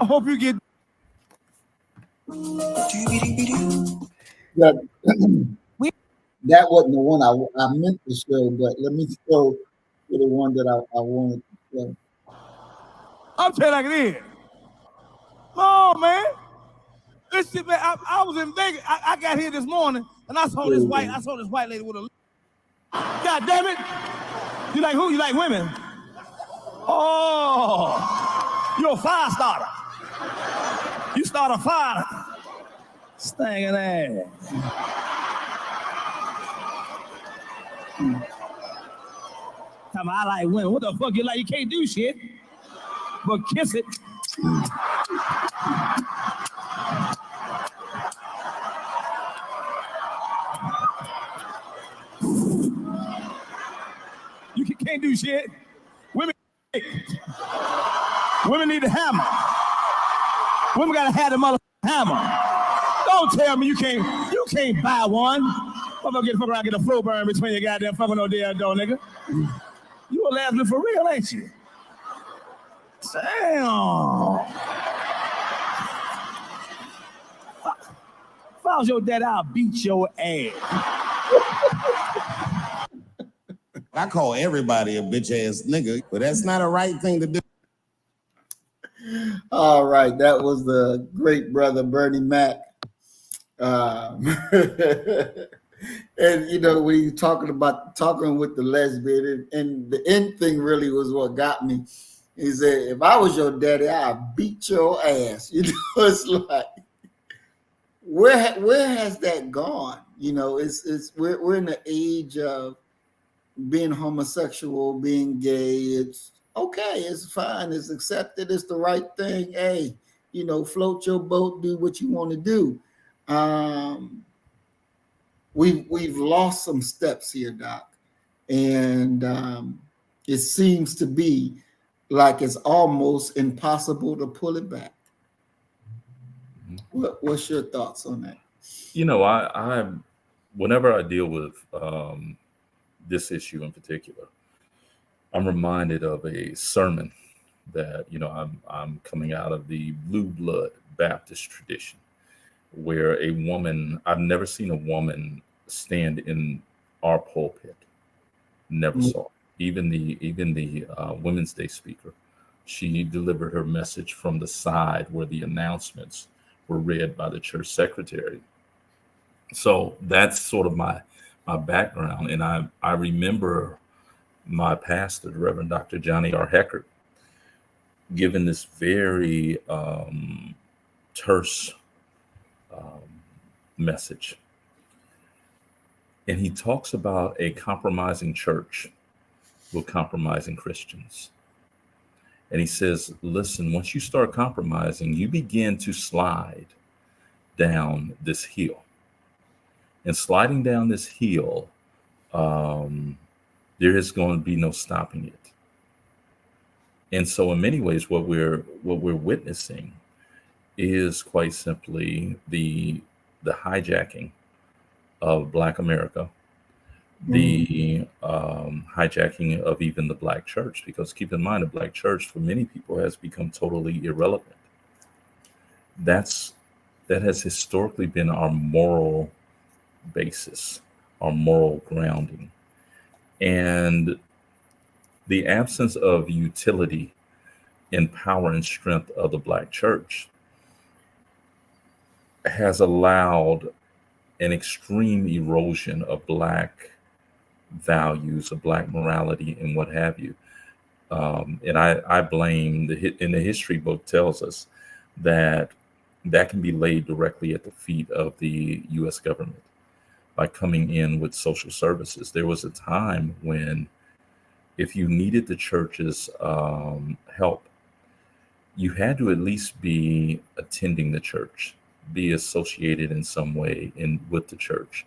Speaker 3: I hope you get.
Speaker 1: That wasn't the one I meant to show, but let me show you the one that I wanted to show.
Speaker 3: I'm telling you like it is. No, man. This shit, man, I was in Vegas. I got here this morning and I saw this white lady with a. God damn it. You like who? You like women? Oh, you're a fire starter. You start a fire. Stinging ass. I like women. What the fuck you like? You can't do shit. But kiss it. You can't do shit. Women need a hammer. Women gotta have the motherfucking hammer. Don't tell me you can't buy one. I'm gonna get the fuck around, get a flow burn between your goddamn fucking no damn door, nigga. You a laughing for real, ain't you? Damn. If I was your dad, I'll beat your ass.
Speaker 5: I call everybody a bitch ass nigga, but that's not a right thing to do.
Speaker 1: All right, that was the great brother Bernie Mac. And you know, when you talking with the lesbian, and the end thing really was what got me. He said, if I was your daddy, I'd beat your ass. You know, it's like, where has that gone? You know, we're in the age of being homosexual, being gay. It's okay, it's fine, it's accepted, it's the right thing. Hey, you know, float your boat, do what you want to do. We've lost some steps here, Doc, and it seems to be like it's almost impossible to pull it back. What's your thoughts on that?
Speaker 2: You know, I whenever I deal with this issue in particular, I'm reminded of a sermon that, you know, I'm coming out of the Blue Blood Baptist tradition, where a woman, I've never seen a woman stand in our pulpit. Never saw it. Even the Women's Day speaker, she delivered her message from the side where the announcements were read by the church secretary. So that's sort of my background. And I remember my pastor, the Reverend Dr. Johnny R. Heckert, giving this very terse message. And he talks about a compromising church with compromising Christians. And he says, listen, once you start compromising, you begin to slide down this hill. And sliding down this hill, there is going to be no stopping it. And so in many ways, what we're witnessing is quite simply the hijacking of Black America, the hijacking of even the Black church, because keep in mind, the Black church for many people has become totally irrelevant. That has historically been our moral basis, our moral grounding. And the absence of utility and power and strength of the Black church has allowed an extreme erosion of Black values, of Black morality, and what have you. And I blame and the history book tells us that can be laid directly at the feet of the U.S. government by coming in with social services. There was a time when if you needed the church's help, you had to at least be attending the church, be associated in some way with the church.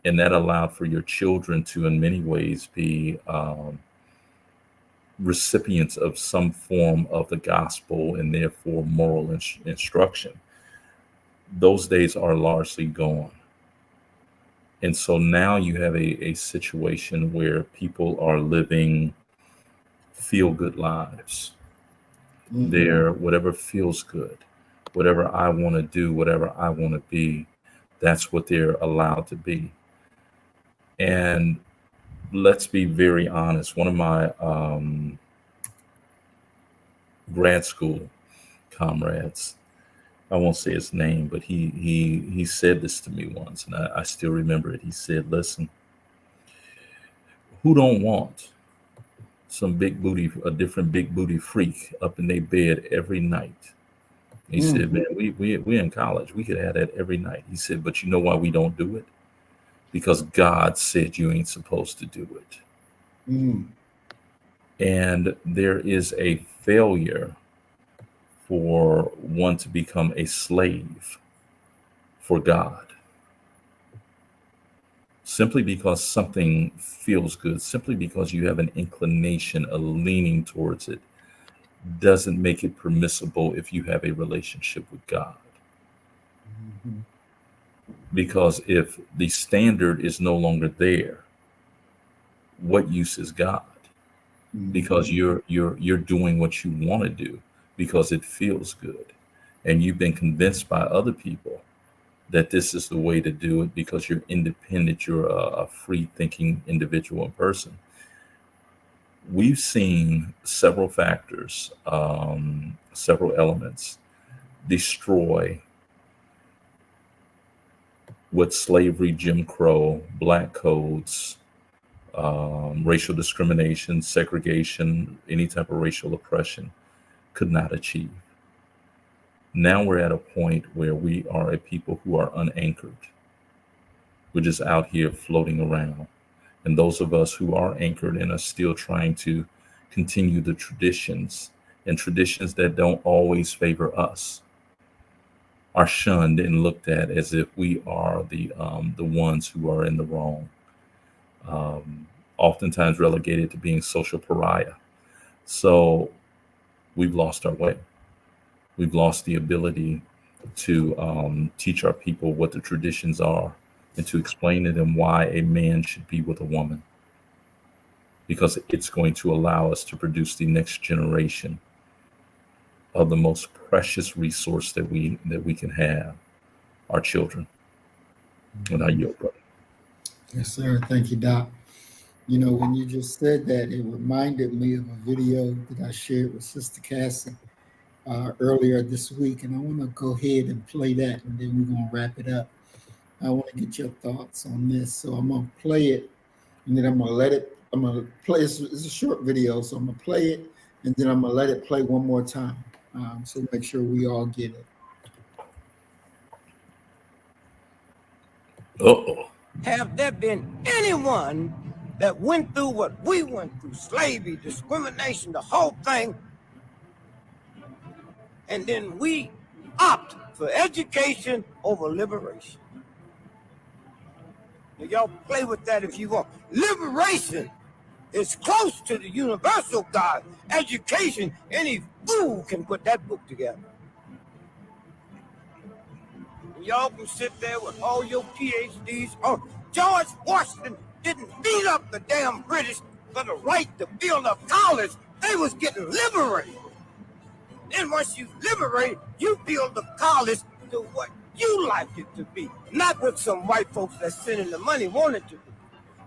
Speaker 2: And that allowed for your children to, in many ways, be recipients of some form of the gospel and therefore moral instruction. Those days are largely gone. And so now you have a situation where people are living feel-good lives. They're whatever feels good, whatever I want to do, whatever I want to be, that's what they're allowed to be. And let's be very honest. One of my grad school comrades, I won't say his name, but he said this to me once, and I still remember it. He said, listen, who don't want a different big booty freak up in their bed every night? He said, man, we in college. We could have that every night. He said, but you know why we don't do it? Because God said you ain't supposed to do it. And there is a failure for one to become a slave for God. Simply because something feels good, simply because you have an inclination, a leaning towards it, doesn't make it permissible if you have a relationship with God. Because if the standard is no longer there, what use is God? Because you're doing what you want to do because it feels good, and you've been convinced by other people that this is the way to do it because you're independent, you're a free thinking individual and person. We've seen several factors, several elements destroy what slavery, Jim Crow, Black codes, racial discrimination, segregation, any type of racial oppression could not achieve. Now we're at a point where we are a people who are unanchored. We're just out here floating around. And those of us who are anchored and are still trying to continue the traditions, and traditions that don't always favor us, are shunned and looked at as if we are the ones who are in the wrong. Oftentimes relegated to being social pariah. So we've lost our way. We've lost the ability to teach our people what the traditions are and to explain to them why a man should be with a woman, because it's going to allow us to produce the next generation of the most precious resource that we can have, our children. And I yield, brother.
Speaker 1: Yes, sir. Thank you, Doc. You know, when you just said that, it reminded me of a video that I shared with Sister Cassie. earlier this week, and I want to go ahead and play that, and then we're going to wrap it up. I want to get your thoughts on this, so I'm going to play it, and then I'm going to let it. I'm going to play. It's a short video, so I'm going to play it, and then I'm going to let it play one more time, so make sure we all get it.
Speaker 2: Uh-oh.
Speaker 6: Have there been anyone that went through what we went through, slavery, discrimination, the whole thing, and then we opt for education over liberation? Now, y'all play with that if you want. Liberation is close to the universal God. Education, any fool can put that book together. Y'all can sit there with all your PhDs. Oh, George Washington didn't beat up the damn British for the right to build a college. They was getting liberated. Then once you liberate, you build the college to what you like it to be, not what some white folks that's sending the money wanted to be.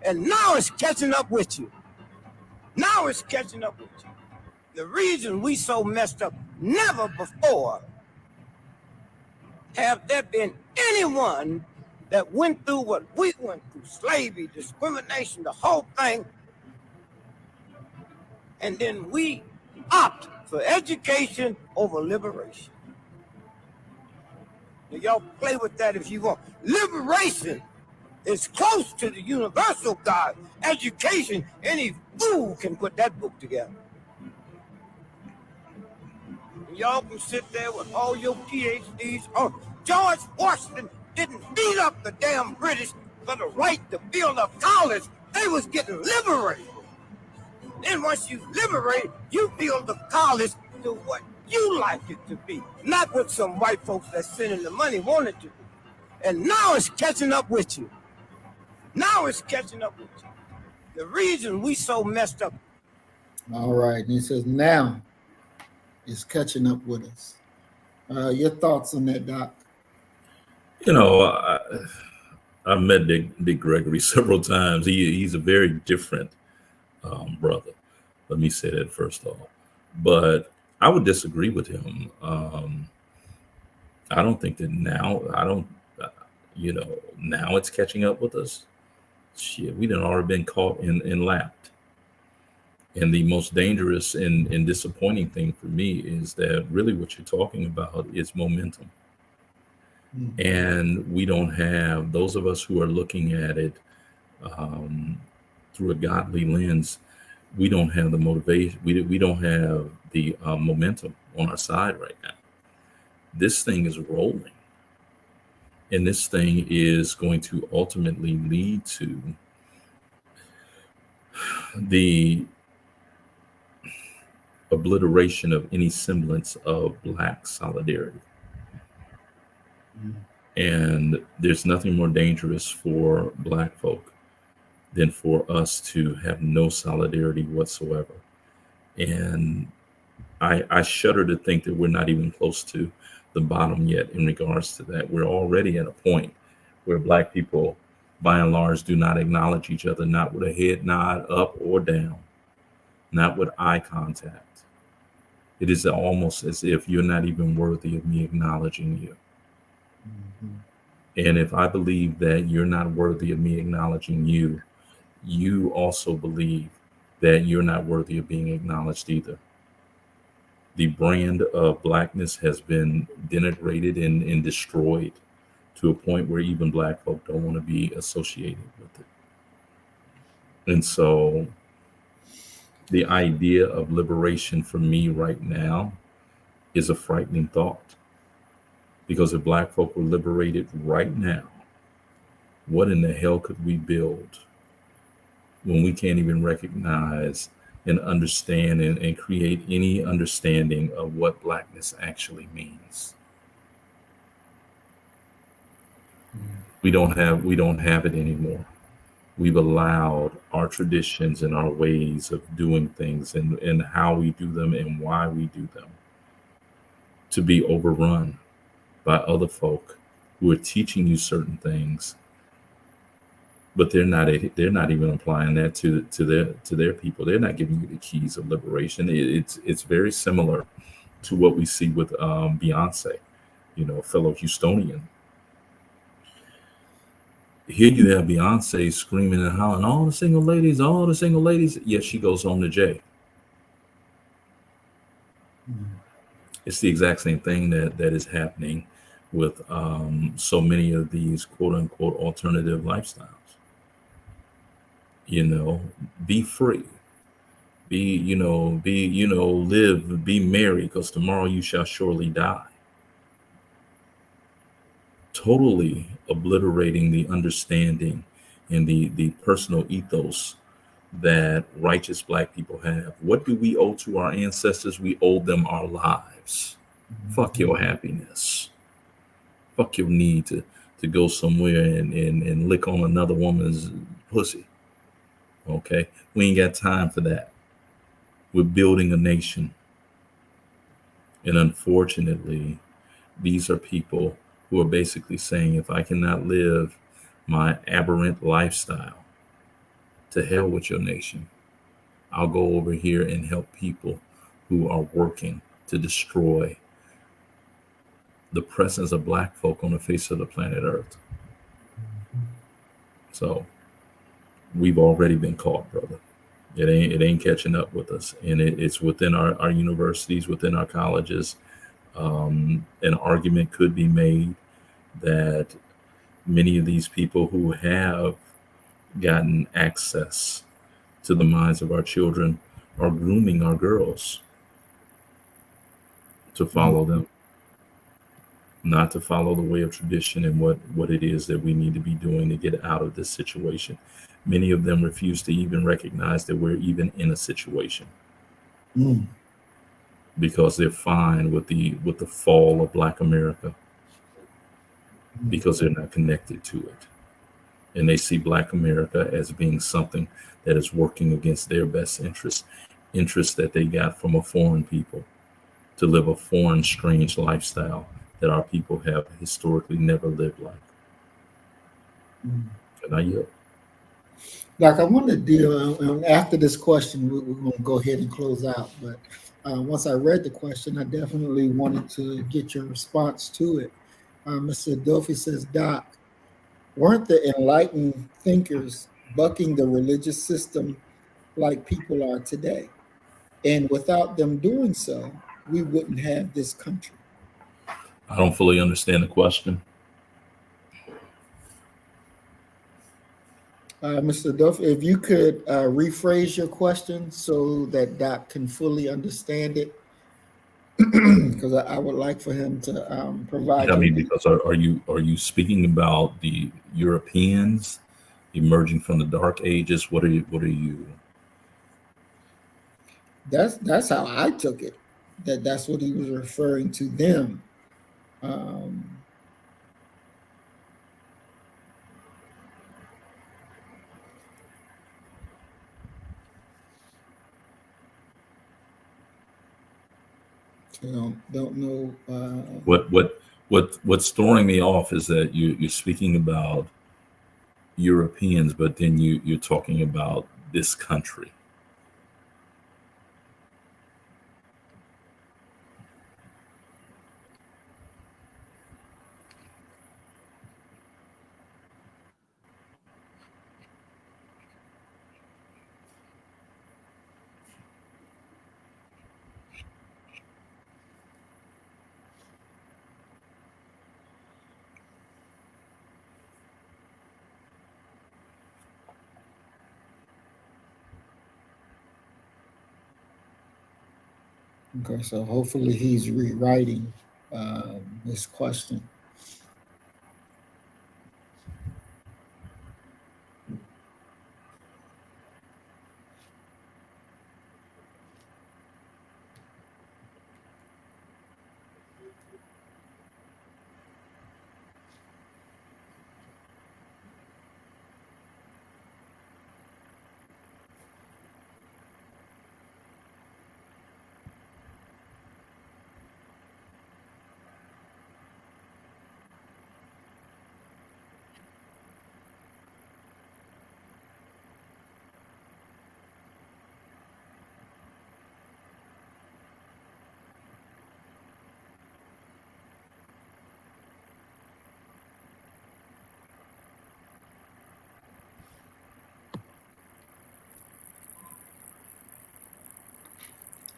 Speaker 6: And now it's catching up with you. Now it's catching up with you. The reason we so messed up, never before have there been anyone that went through what we went through, slavery, discrimination, the whole thing, and then we opt for education over liberation. Now, y'all play with that if you want. Liberation is close to the universal God. Education, any fool can put that book together. Y'all can sit there with all your PhDs. Oh, George Washington didn't beat up the damn British for the right to build a college. They was getting liberated. Then once you liberate, you build the college to what you like it to be, not what some white folks that's sending the money wanted to be. And now it's catching up with you. Now it's catching up with you. The reason we so messed up.
Speaker 1: All right, and he says now it's catching up with us. Your thoughts on that, Doc?
Speaker 2: You know, I've met Dick Gregory several times. He's a very different brother. Let me say that first off. But I would disagree with him. I don't think that now, now it's catching up with us. Shit, we done already been caught and lapped. And the most dangerous and disappointing thing for me is that really what you're talking about is momentum. Mm-hmm. And we don't have, those of us who are looking at it through a godly lens, we don't have the motivation. We don't have the momentum on our side right now. This thing is rolling. And this thing is going to ultimately lead to the obliteration of any semblance of Black solidarity. And there's nothing more dangerous for Black folk than for us to have no solidarity whatsoever. And I shudder to think that we're not even close to the bottom yet in regards to that. We're already at a point where Black people, by and large, do not acknowledge each other, not with a head nod up or down, not with eye contact. It is almost as if you're not even worthy of me acknowledging you. Mm-hmm. And if I believe that you're not worthy of me acknowledging you, you also believe that you're not worthy of being acknowledged either. The brand of Blackness has been denigrated and destroyed to a point where even Black folk don't want to be associated with it. And so the idea of liberation for me right now is a frightening thought. Because if Black folk were liberated right now, what in the hell could we build when we can't even recognize and understand and create any understanding of what Blackness actually means? We don't have it anymore. We've allowed our traditions and our ways of doing things and how we do them and why we do them to be overrun by other folk who are teaching you certain things, but they're not even applying that to their people. They're not giving you the keys of liberation. It's very similar to what we see with Beyonce, you know, a fellow Houstonian. Here you have Beyonce screaming and hollering, all the single ladies, all the single ladies. Yet she goes home to Jay. It's the exact same thing that is happening with so many of these quote unquote alternative lifestyles. You know, be free, live, be merry, because tomorrow you shall surely die. Totally obliterating the understanding and the personal ethos that righteous Black people have. What do we owe to our ancestors? We owe them our lives. Fuck your happiness. Fuck your need to go somewhere and lick on another woman's pussy. Okay? We ain't got time for that. We're building a nation. And unfortunately, these are people who are basically saying, if I cannot live my aberrant lifestyle, to hell with your nation. I'll go over here and help people who are working to destroy the presence of Black folk on the face of the planet Earth. So we've already been caught, brother. It ain't catching up with us. And it's within our universities, within our colleges. An argument could be made that many of these people who have gotten access to the minds of our children are grooming our girls to follow them, not to follow the way of tradition and what it is that we need to be doing to get out of this situation. Many of them refuse to even recognize that we're even in a situation because they're fine with the fall of Black America because they're not connected to it. And they see Black America as being something that is working against their best interests that they got from a foreign people to live a foreign, strange lifestyle that our people have historically never lived like. And I yield.
Speaker 1: Like, I want to deal, after this question, we're going to go ahead and close out. But once I read the question, I definitely wanted to get your response to it. Mr. Duffy says, Doc, weren't the enlightened thinkers bucking the religious system like people are today? And without them doing so, we wouldn't have this country.
Speaker 2: I don't fully understand the question.
Speaker 1: Mr. Duffy, if you could rephrase your question so that Doc can fully understand it, because I would like for him to provide.
Speaker 2: I mean, because are you speaking about the Europeans emerging from the Dark Ages? What are you?
Speaker 1: That's how I took it. That's what he was referring to them. Don't know.
Speaker 2: What's throwing me off is that you're speaking about Europeans, but then you're talking about this country.
Speaker 1: Okay, so hopefully he's rewriting this question.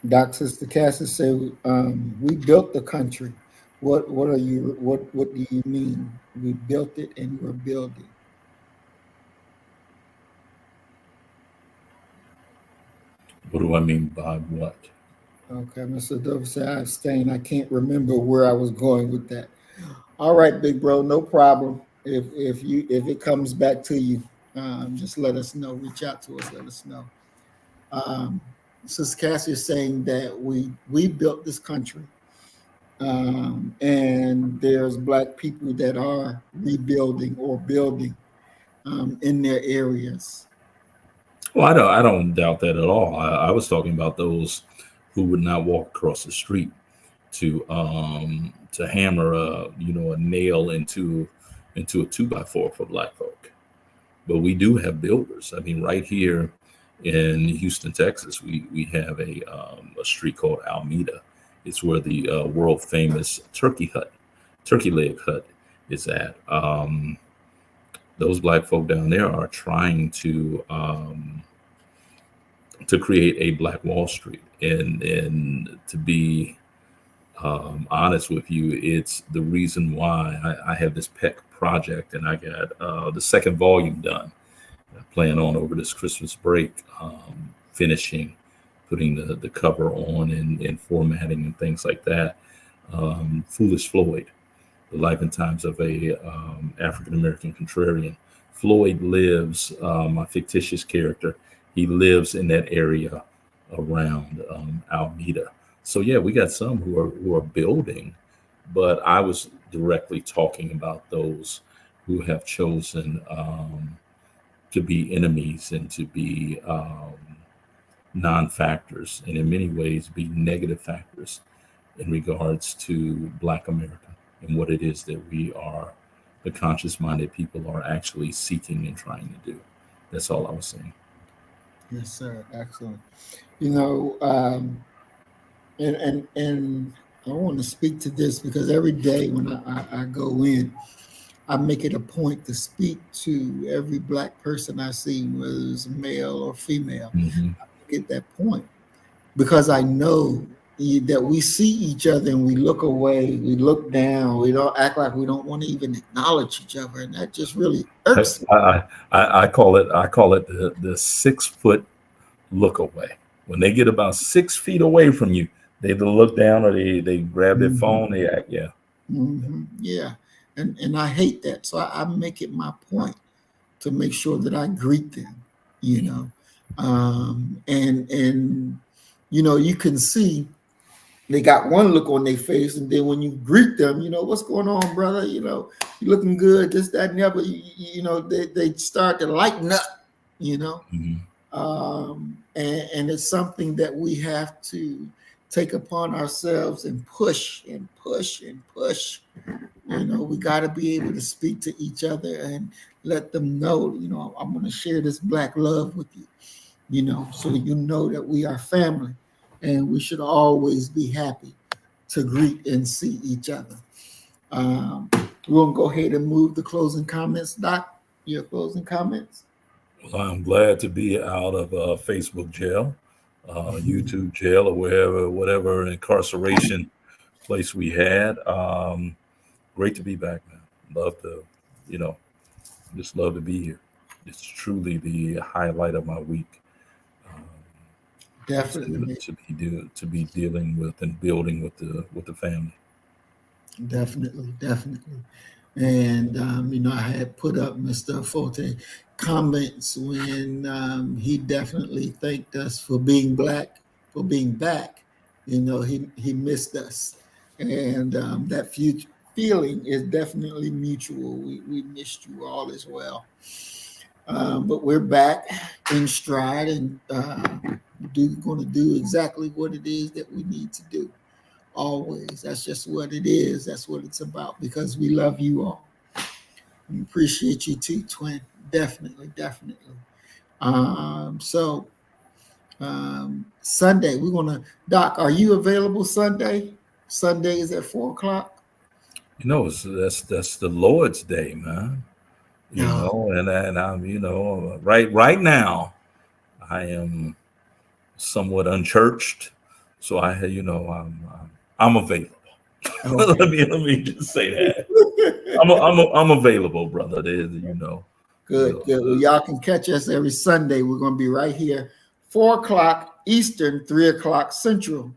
Speaker 1: Doc Sister Cassis said, we built the country. What do you mean? We built it and we're building.
Speaker 2: What do I mean by what?
Speaker 1: Okay, Mr. Dover said I abstain. I can't remember where I was going with that. All right, big bro, no problem. If it comes back to you, just let us know. Reach out to us, let us know. Sister Cassie is saying that we built this country, and there's Black people that are rebuilding or building in their areas.
Speaker 2: Well, I don't doubt that at all. I was talking about those who would not walk across the street to hammer a nail into a 2x4 for Black folk. But we do have builders. I mean, right here in Houston, Texas, we have a street called Alameda. It's where the world famous turkey leg hut is at. Those Black folk down there are trying to create a Black Wall Street, and to be honest with you, it's the reason why I have this pet project, and I got the second volume done. I plan on over this Christmas break finishing, putting the cover on and formatting and things like that. Foolish Floyd, the life and times of a African American contrarian. Floyd lives, my fictitious character, he lives in that area around Alameda. So yeah, we got some who are building, but I was directly talking about those who have chosen to be enemies and to be non-factors, and in many ways be negative factors in regards to Black America and what it is that we are, the conscious-minded people, are actually seeking and trying to do. That's all I was saying.
Speaker 1: Yes, sir. Excellent. And I want to speak to this because every day when I go in, I make it a point to speak to every Black person I see, whether it's male or female.
Speaker 2: Mm-hmm.
Speaker 1: I get that point because I know that we see each other and we look away, we look down, we don't act like we don't want to even acknowledge each other, and that just really irks me.
Speaker 2: I call it the 6 foot look away. When they get about 6 feet away from you, they either look down or they grab their phone. They act, yeah.
Speaker 1: Mm-hmm. Yeah. And I hate that. So I make it my point to make sure that I greet them, and you can see they got one look on their face, and then when you greet them, what's going on, brother? You looking good, this, that, and the other, they start to lighten up,
Speaker 2: Mm-hmm.
Speaker 1: And it's something that we have to take upon ourselves and push and push and push. We got to be able to speak to each other and let them know, I'm going to share this Black love with you, so that we are family and we should always be happy to greet and see each other. We're going to go ahead and move the closing comments. Doc, your closing comments?
Speaker 2: Well, I'm glad to be out of Facebook jail, YouTube jail, or whatever incarceration place we had. Great to be back, man. Love to, just love to be here. It's truly the highlight of my week.
Speaker 1: Definitely
Speaker 2: to be dealing with and building with the family.
Speaker 1: Definitely. And I had put up Mr. Forte comments when he definitely thanked us for being Black, for being back. He missed us, and that future feeling is definitely mutual. We missed you all as well, but we're back in stride and going to do exactly what it is that we need to do. Always. That's just what it is. That's what it's about, because we love you all. We appreciate you too, twin. Definitely. Sunday, we're going to, Doc, are you available Sunday? Sunday is at 4:00.
Speaker 2: That's the Lord's Day, man. And I'm, right now, I am somewhat unchurched, So I had, I'm available.
Speaker 1: Okay.
Speaker 2: let me just say that. I'm available, brother.
Speaker 1: Good. Well, y'all can catch us every Sunday. We're going to be right here, 4 o'clock Eastern, 3 o'clock Central.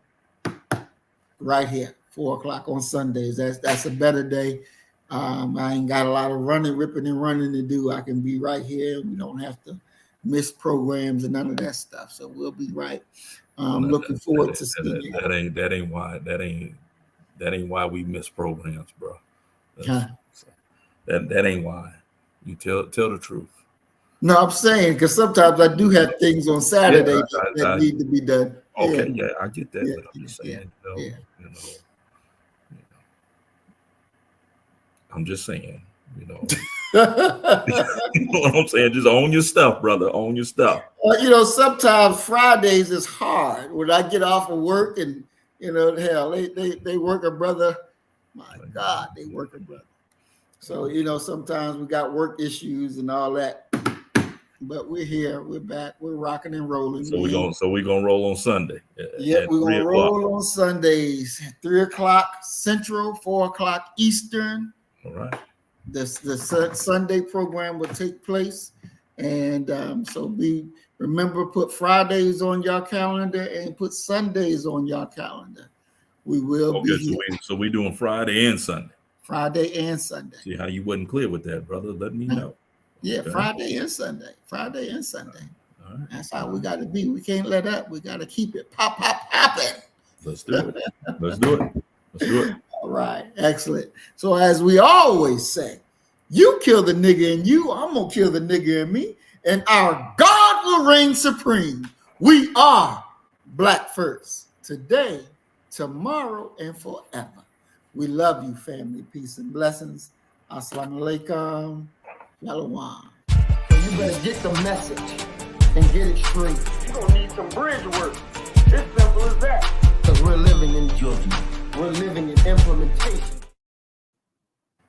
Speaker 1: Right here, 4 o'clock on Sundays. That's a better day. I ain't got a lot of ripping and running to do. I can be right here. We don't have to miss programs and none of that stuff. So we'll be right. Looking forward to seeing you.
Speaker 2: That ain't why we miss programs, bro.
Speaker 1: Huh?
Speaker 2: That ain't why. You tell the truth.
Speaker 1: No, I'm saying because sometimes I do have things on Saturday that need to be done.
Speaker 2: Okay, yeah, I get that. But I'm just saying, I'm just saying, you know what I'm saying? Just own your stuff, brother. Own your stuff.
Speaker 1: Well, sometimes Fridays is hard when I get off of work and hell, they work a brother. My God, they work a brother. So sometimes we got work issues and all that. But we're here, we're back, we're rocking and rolling.
Speaker 2: So we're gonna roll on Sunday.
Speaker 1: Yeah, we're gonna roll on Sundays, 3 o'clock Central, 4 o'clock Eastern.
Speaker 2: All right.
Speaker 1: The Sunday program will take place, and so remember, put Fridays on your calendar and put Sundays on your calendar. We will be here.
Speaker 2: So we're doing Friday and Sunday.
Speaker 1: Friday and Sunday.
Speaker 2: See how you wasn't clear with that, brother? Let me know.
Speaker 1: Yeah, okay. Friday and Sunday. All right. That's how we got to be. We can't let up. We got to keep it popping.
Speaker 2: Let's do it.
Speaker 1: All right, excellent. So as we always say, you kill the nigga in you, I'm gonna kill the nigga in me, and our God will reign supreme. We are Black First, today, tomorrow, and forever. We love you, family. Peace and blessings. Assalamu alaikum. Shalom.
Speaker 7: So you better get the message and get it straight. You're gonna need some bridge work. It's simple as that. Because we're living in Georgia. We're living in implementation.